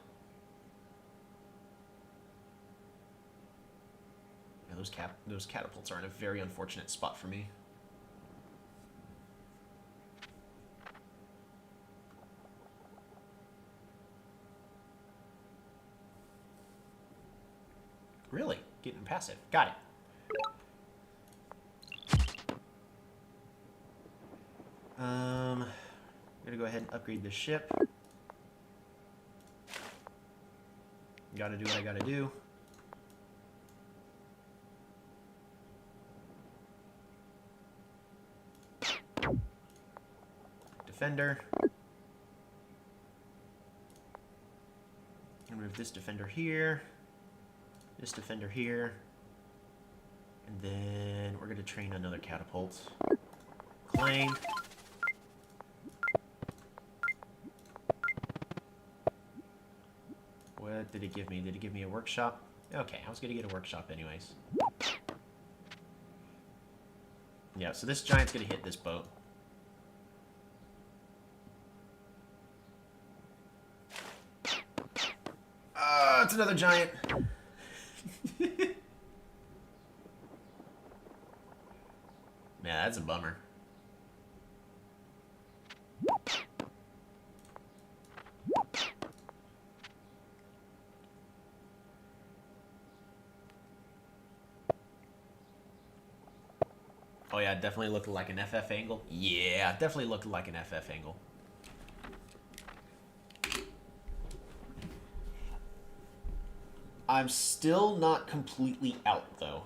Yeah, those catapults are in a very unfortunate spot for me. Really? Getting passive. Got it. I'm gonna go ahead and upgrade this ship. Gotta do what I gotta do. Defender. And move this defender here. This defender here. And then we're gonna train another catapult. Claim. What did it give me? Did it give me a workshop? Okay, I was gonna get a workshop anyways. Yeah, so this giant's gonna hit this boat. It's another giant. Yeah, that's a bummer. Oh yeah, definitely looked like an FF angle. Yeah, definitely looked like an FF angle. I'm still not completely out, though.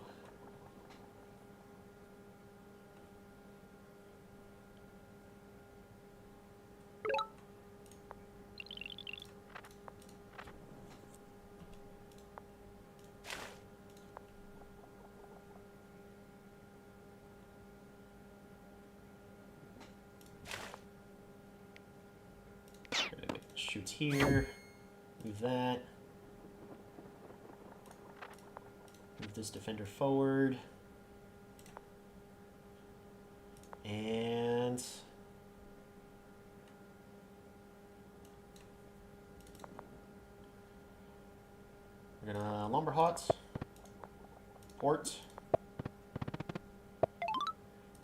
Shoots here. Move that. Move this defender forward. And we're gonna Lumberhot, port,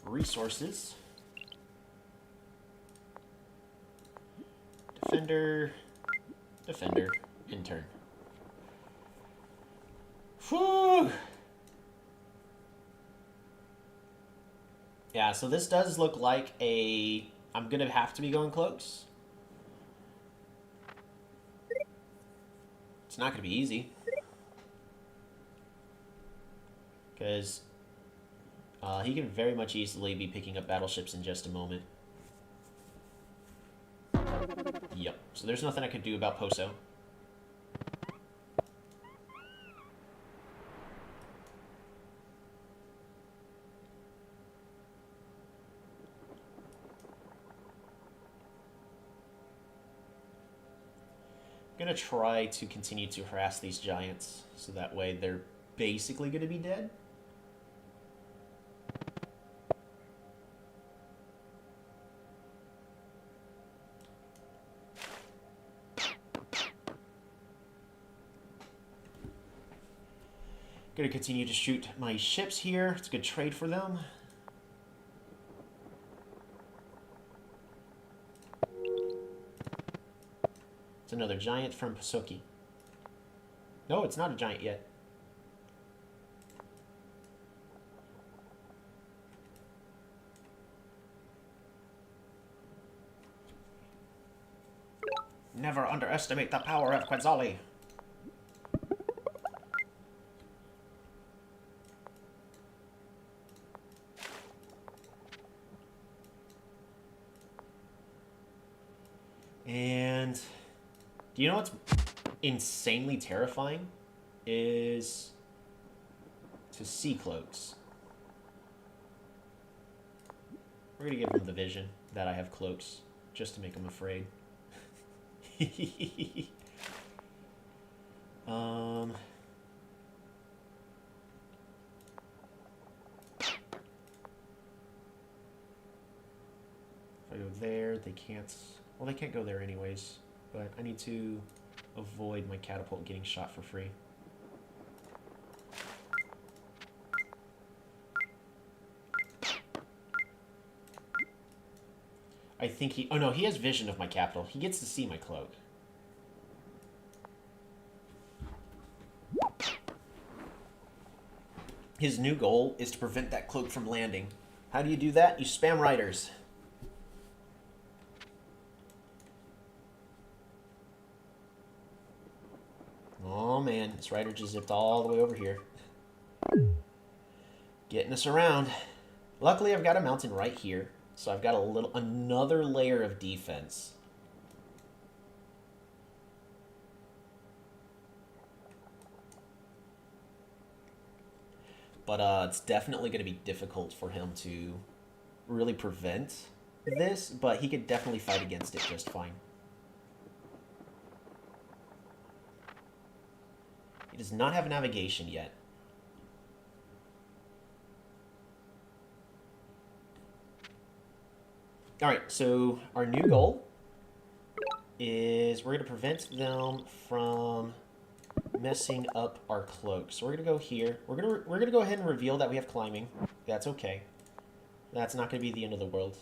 resources, defender, defender, intern. Whew. Yeah, so this does look like a... I'm going to have to be going cloaks. It's not going to be easy. Because he can very much easily be picking up battleships in just a moment. Yep, so there's nothing I can do about Poso. I'm going to try to continue to harass these giants, so that way they're basically going to be dead. Going to continue to shoot my ships here. It's a good trade for them. another giant from Pasoki. No, it's not a giant yet. Never underestimate the power of Quetzali. And do you know what's insanely terrifying? Is to see cloaks. We're gonna give them the vision that I have cloaks, just to make them afraid. um. If I go there, they can't. Well, they can't go there anyways. But I need to avoid my catapult getting shot for free. I think he... Oh, no, he has vision of my capital. He gets to see my cloak. His new goal is to prevent that cloak from landing. How do you do that? You spam riders. Oh, man. This rider just zipped all the way over here. Getting us around. Luckily, I've got a mountain right here. So I've got another layer of defense. But it's definitely going to be difficult for him to really prevent this, but he could definitely fight against it just fine. He does not have navigation yet. Alright, so our new goal is we're going to prevent them from messing up our cloak. So we're going to go here. We're going to go ahead and reveal that we have climbing. That's okay. That's not going to be the end of the world.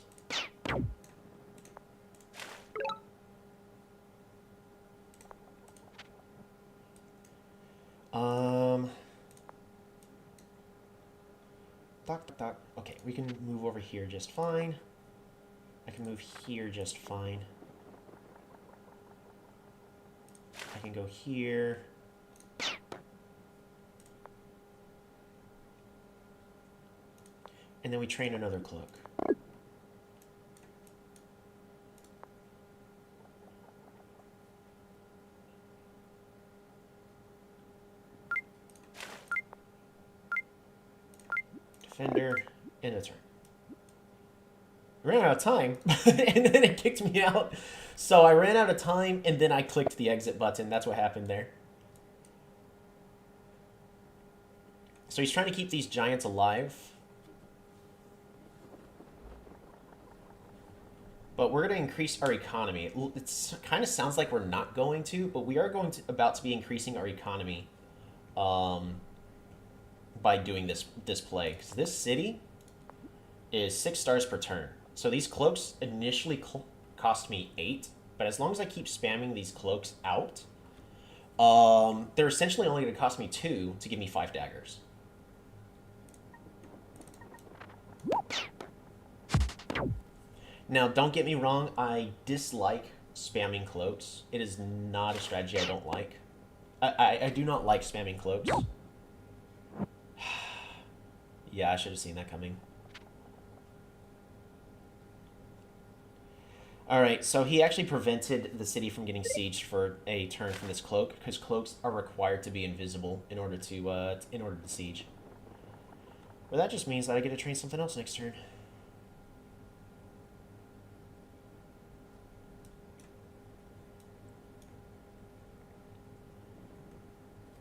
Okay, we can move over here just fine. I can move here just fine. I can go here. And then we train another cloak. Defender, and a turn. Ran out of time, and then it kicked me out. So I ran out of time, and then I clicked the exit button. That's what happened there. So he's trying to keep these giants alive. But we're going to increase our economy. It kind of sounds like we're not going to, but we are about to be increasing our economy by doing this play. Because this city is 6 stars per turn. So these cloaks initially cost me 8, but as long as I keep spamming these cloaks out, they're essentially only going to cost me 2 to give me 5 daggers. Now, don't get me wrong, I dislike spamming cloaks. It is not a strategy I don't like. I do not like spamming cloaks. Yeah, I should have seen that coming. Alright, so he actually prevented the city from getting sieged for a turn from this cloak, because cloaks are required to be invisible in order to siege. But that just means that I get to train something else next turn.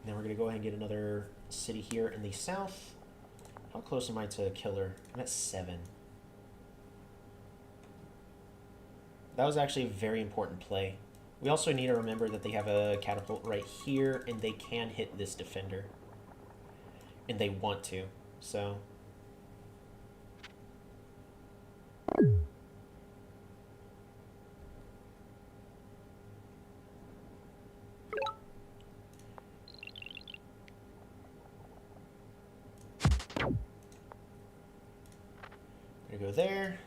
Then we're going to go ahead and get another city here in the south. How close am I to killer? I'm at 7. That was actually a very important play. We also need to remember that they have a catapult right here, and they can hit this defender. And they want to, so... go there.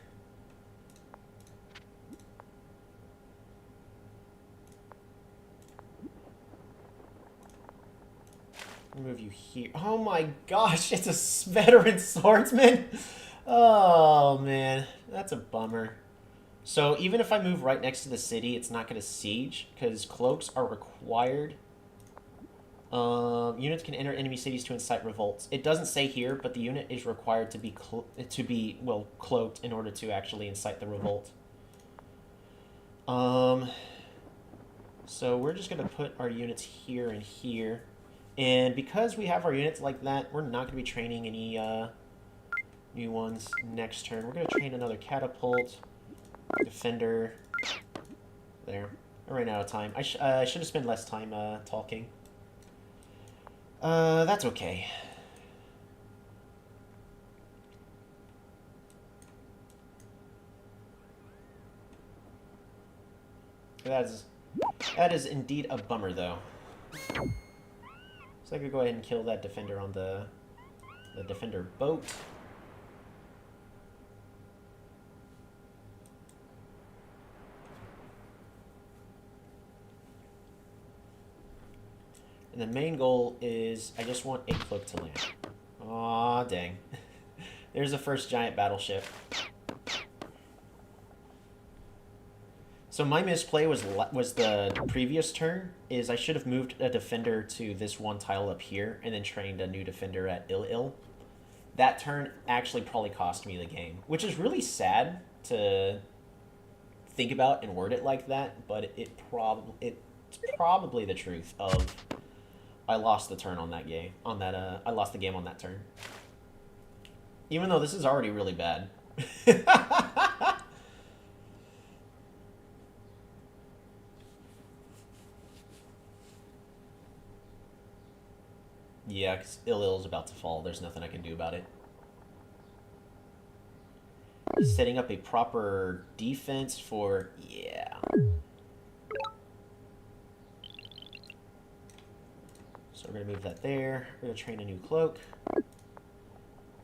Move you here. Oh my gosh, it's a veteran swordsman. Oh man, that's a bummer. So even if I move right next to the city, it's not going to siege because cloaks are required. Units can enter enemy cities to incite revolts. It doesn't say here, but the unit is required to be cloaked in order to actually incite the revolt. So we're just going to put our units here and here. And because we have our units like that, we're not going to be training any new ones next turn. We're going to train another catapult, defender. There. I ran out of time. I should have spent less time talking. That's okay. That is indeed a bummer, though. So I could go ahead and kill that defender on the defender boat. And the main goal is I just want a cloak to land. Aw, dang. There's the first giant battleship. So my misplay was the previous turn, is I should have moved a defender to this one tile up here and then trained a new defender at Il. That turn actually probably cost me the game, which is really sad to think about and word it like that, but it's probably the truth of I lost the turn on that game. I lost the game on that turn. Even though this is already really bad. Yeah, because Il-Il's about to fall. There's nothing I can do about it. Setting up a proper defense for... yeah. So we're going to move that there. We're going to train a new cloak. We're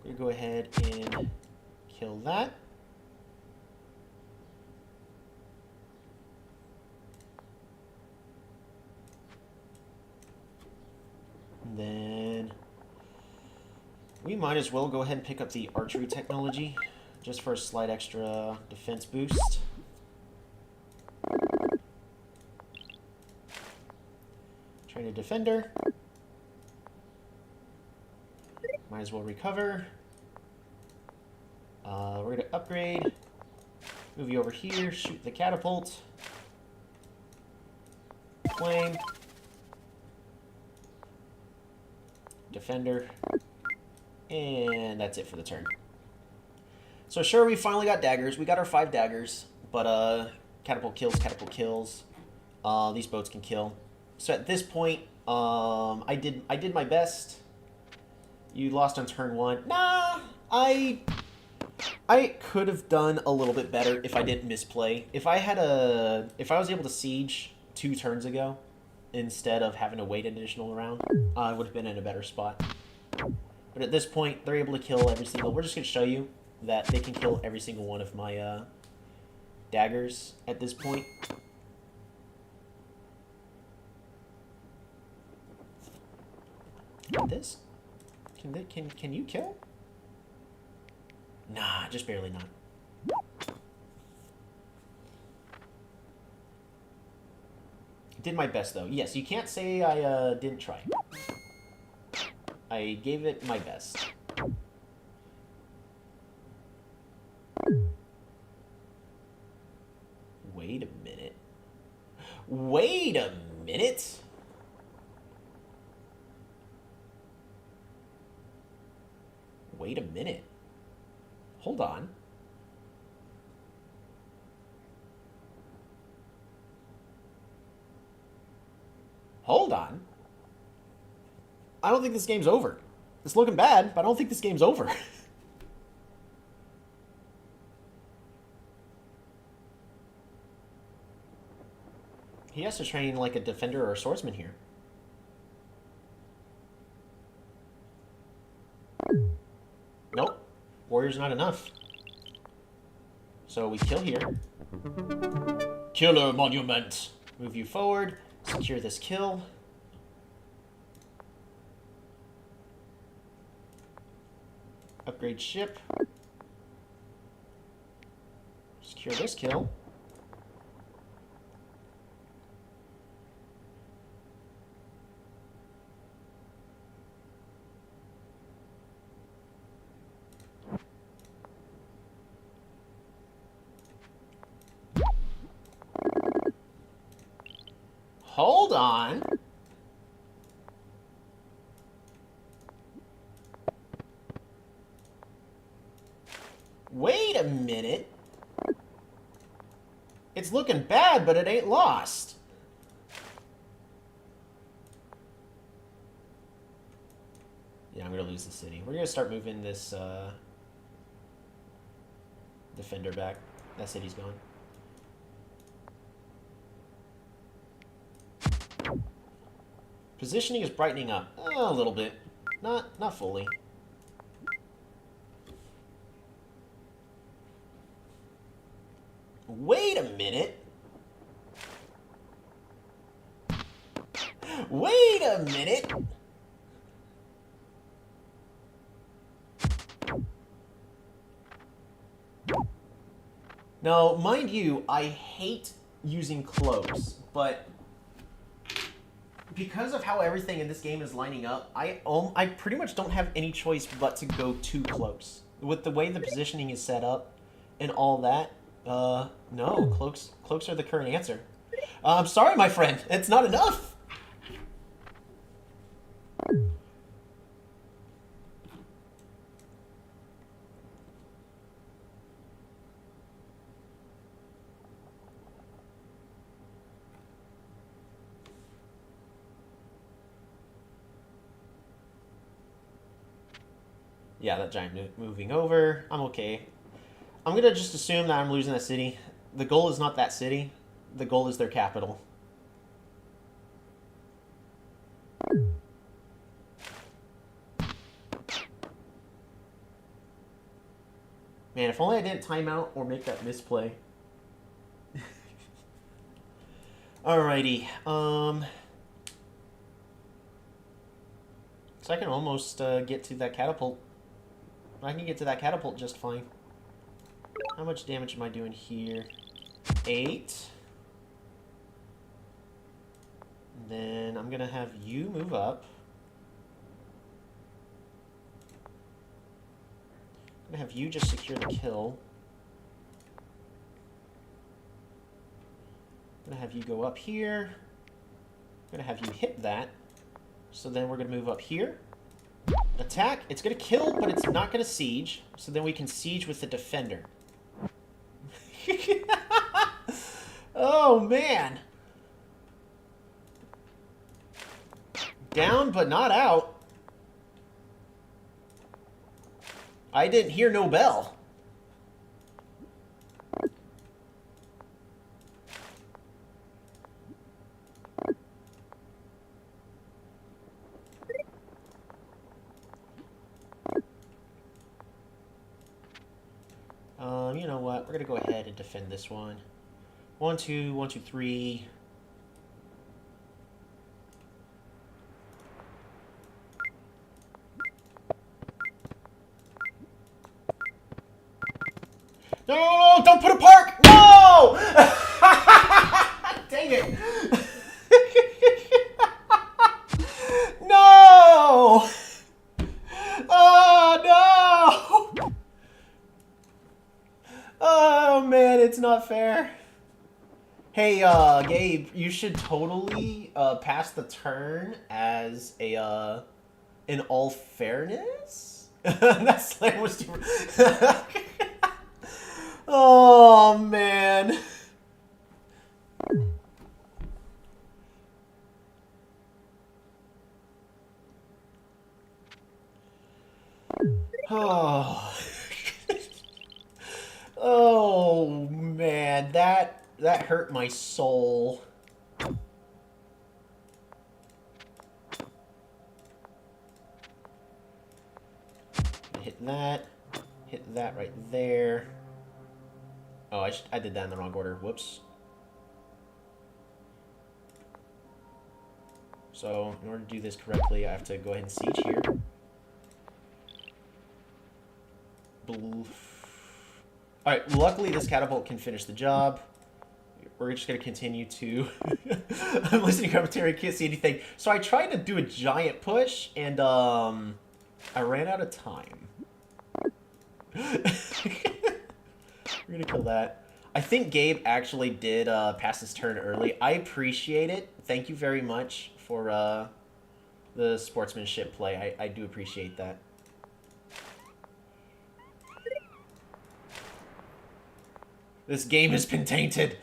going to go ahead and kill that. And then we might as well go ahead and pick up the archery technology just for a slight extra defense boost. Train a defender. Might as well recover. We're going to upgrade. Move you over here. Shoot the catapult. Flame. Defender. And that's it for the turn. So sure, we finally got daggers. We got our 5 daggers. But catapult kills, catapult kills. These boats can kill. So at this point, I did my best. You lost on turn 1. Nah, I could have done a little bit better if I didn't misplay. If I was able to siege 2 turns ago instead of having to wait an additional round, I would have been in a better spot. But at this point, they're able to kill every single... We're just going to show you that they can kill every single one of my daggers at this point. This? Can you kill? Nah, just barely not. Did my best, though. Yes, you can't say I didn't try. I gave it my best. Wait a minute. Wait a minute? Wait a minute. Hold on. Hold on. I don't think this game's over. It's looking bad, but I don't think this game's over. He has to train like a defender or a swordsman here. Nope. Warrior's not enough. So we kill here. Killer monument. Move you forward. Secure this kill. Upgrade ship. Secure this kill. Hold on. Wait a minute. It's looking bad, but it ain't lost. Yeah, I'm gonna lose the city. We're gonna start moving this defender back. That city's gone. Positioning is brightening up a little bit, not fully. Wait a minute. Wait a minute. Now, mind you, I hate using cloaks, but because of how everything in this game is lining up, I pretty much don't have any choice but to go 2 cloaks. With the way the positioning is set up and all that, no, cloaks are the current answer. I'm sorry, my friend, it's not enough. Yeah, that giant moving over. I'm okay. I'm gonna just assume that I'm losing that city. The goal is not that city. The goal is their capital. Man, if only I didn't time out or make that misplay. Alrighty. So I can almost get to that catapult. I can get to that catapult just fine. How much damage am I doing here? 8. Then I'm going to have you move up. I'm going to have you just secure the kill. I'm going to have you go up here. I'm going to have you hit that. So then we're going to move up here. Attack. It's going to kill, but it's not going to siege. So then we can siege with the defender. Oh, man. Down, but not out. I didn't hear no bell. You know what? We're gonna go ahead and defend this one. 1, 2, 1, 2, 3. No! Don't put a park! No! Dang it! No! Oh no! Oh man, it's not fair. Hey, Gabe, you should totally pass the turn as a in all fairness. That slam was too. Oh man. Oh. Oh man, that hurt my soul. Hit that right there. Oh, I did that in the wrong order. Whoops. So, in order to do this correctly, I have to go ahead and siege here. Alright, luckily this catapult can finish the job. We're just going to continue to... I'm listening to commentary, can't see anything. So I tried to do a giant push, and I ran out of time. We're going to kill that. I think Gabe actually did pass his turn early. I appreciate it. Thank you very much for the sportsmanship play. I do appreciate that. This game has been tainted.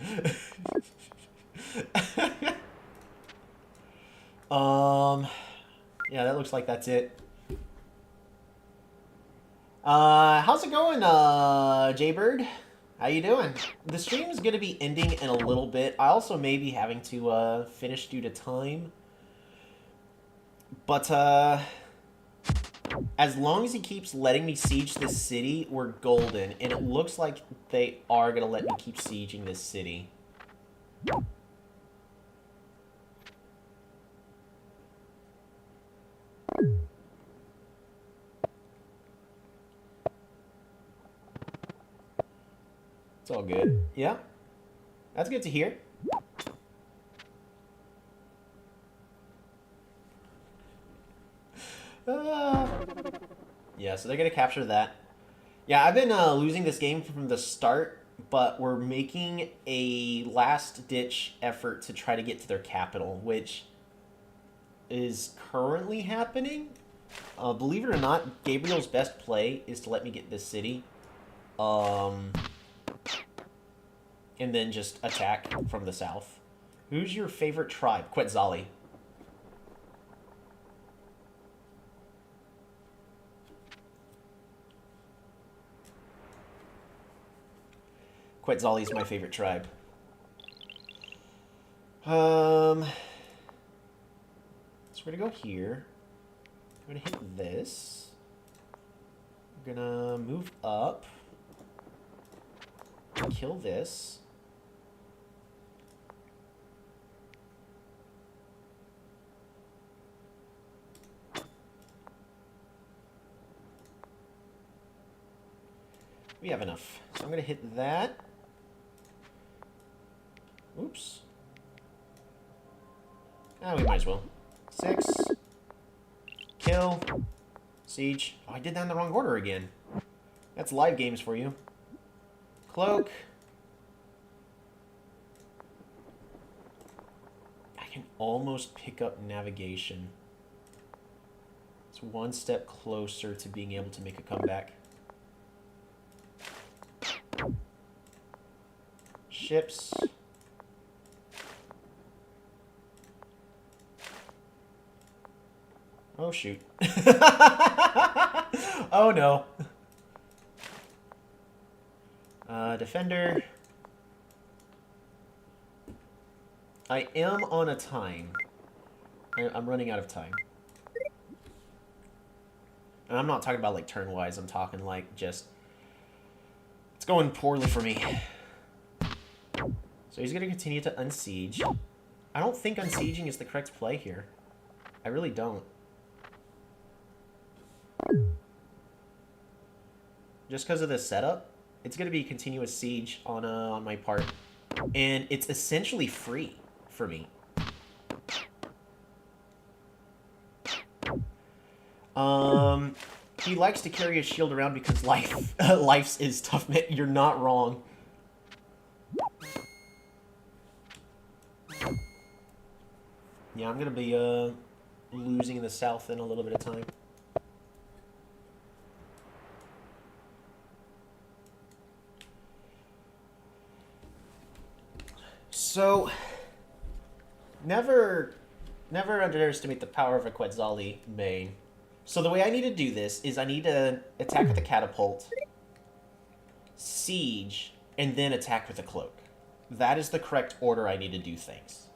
Yeah, that looks like that's it. How's it going, Jaybird? How you doing? The stream is going to be ending in a little bit. I also may be having to finish due to time. But as long as he keeps letting me siege this city, we're golden. And it looks like they are going to let me keep sieging this city. It's all good. Yeah. That's good to hear. Yeah, so they're going to capture that. Yeah, I've been losing this game from the start, but we're making a last-ditch effort to try to get to their capital, which is currently happening. Believe it or not, Gabriel's best play is to let me get this city. And then just attack from the south. Who's your favorite tribe? Quetzali. Quetzali is my favorite tribe. So we're gonna go here. I'm gonna hit this. We're gonna move up. Kill this. We have enough. So I'm gonna hit that. Oops. Ah, we might as well. 6. Kill. Siege. Oh, I did that in the wrong order again. That's live games for you. Cloak. I can almost pick up navigation. It's one step closer to being able to make a comeback. Ships. Oh, shoot. Oh, no. Defender. I am on a time. I'm running out of time. And I'm not talking about, like, turn-wise. I'm talking, like, just... It's going poorly for me. So he's going to continue to unsiege. I don't think unsieging is the correct play here. I really don't. Just because of the setup, it's going to be continuous siege on my part. And it's essentially free for me. He likes to carry his shield around because life's is tough. You're not wrong. Yeah, I'm going to be losing in the south in a little bit of time. So, never underestimate the power of a Quetzali main. So the way I need to do this is I need to attack with a catapult, siege, and then attack with a cloak. That is the correct order I need to do things.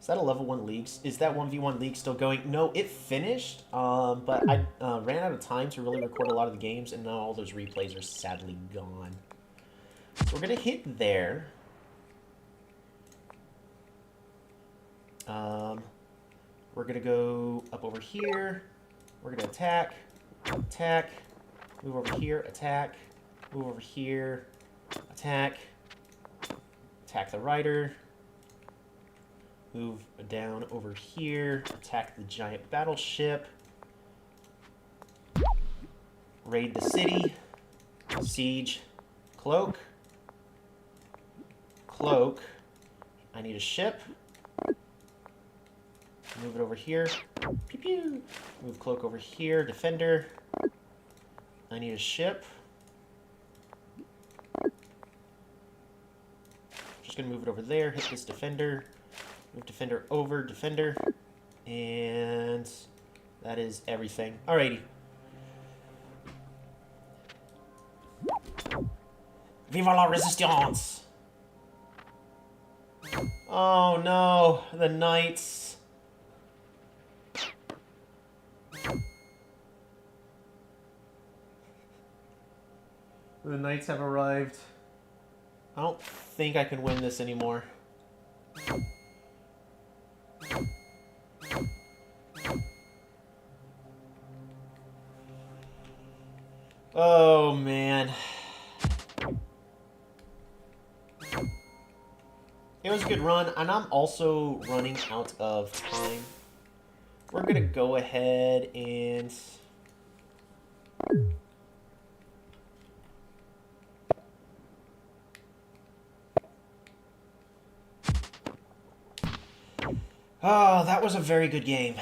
Is that a level 1 league? Is that 1v1 league still going? No, it finished, but I ran out of time to really record a lot of the games, and now all those replays are sadly gone. So we're going to hit there. We're going to go up over here. We're going to attack, attack, move over here, attack, move over here, attack, attack the rider. Move down over here, attack the giant battleship, raid the city, siege, cloak, cloak, I need a ship, move it over here, pew pew, move cloak over here, defender, I need a ship, just gonna move it over there, hit this defender, move defender over, defender, and that is everything. Alrighty. Viva la resistance! Oh no, the knights. The knights have arrived. I don't think I can win this anymore. Oh, man. It was a good run, and I'm also running out of time. We're going to go ahead and... Oh, that was a very good game.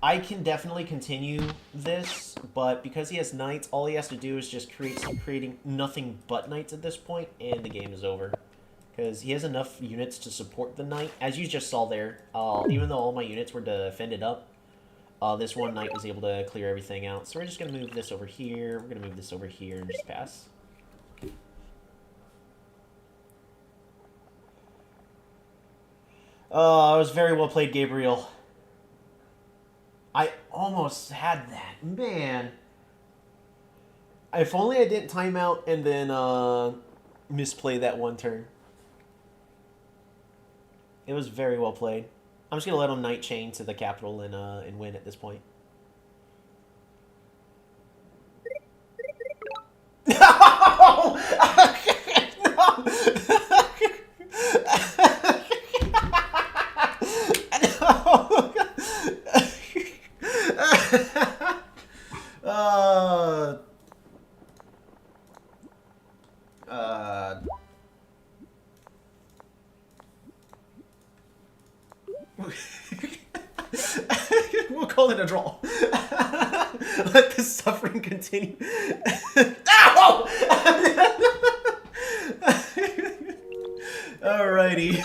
I can definitely continue this, but because he has knights, all he has to do is just creating nothing but knights at this point, and the game is over. Because he has enough units to support the knight. As you just saw there, even though all my units were defended up, this one knight was able to clear everything out. So we're just going to move this over here, we're going to move this over here, and just pass. Oh, it was very well played, Gabriel. I almost had that. Man. If only I didn't time out and then misplay that one turn. It was very well played. I'm just going to let him knight chain to the capital and win at this point. No! We'll call it a draw. Let the suffering continue. Ow! Alrighty.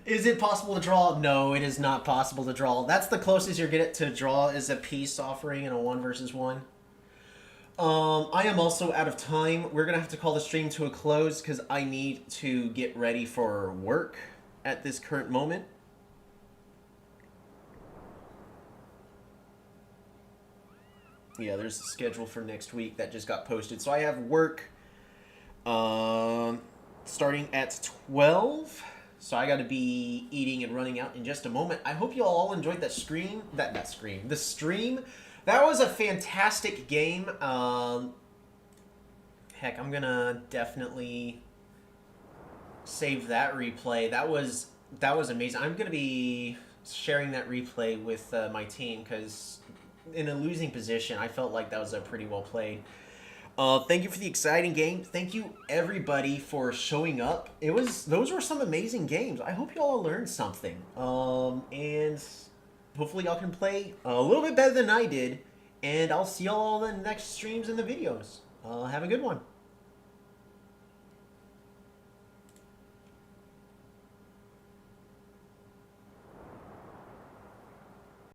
Is it possible to draw? No, it is not possible to draw. That's the closest you're get to draw is a peace offering in a 1 versus 1. I am also out of time. We're going to have to call the stream to a close because I need to get ready for work at this current moment. Yeah, there's a schedule for next week that just got posted. So I have work starting at 12. So I got to be eating and running out in just a moment. I hope you all enjoyed that stream. The stream. That was a fantastic game. Heck, I'm gonna definitely save that replay. That was amazing. I'm gonna be sharing that replay with my team because in a losing position, I felt like that was a pretty well played. Thank you for the exciting game. Thank you everybody for showing up. Those were some amazing games. I hope you all learned something. And hopefully y'all can play a little bit better than I did. And I'll see y'all in the next streams and the videos. Have a good one.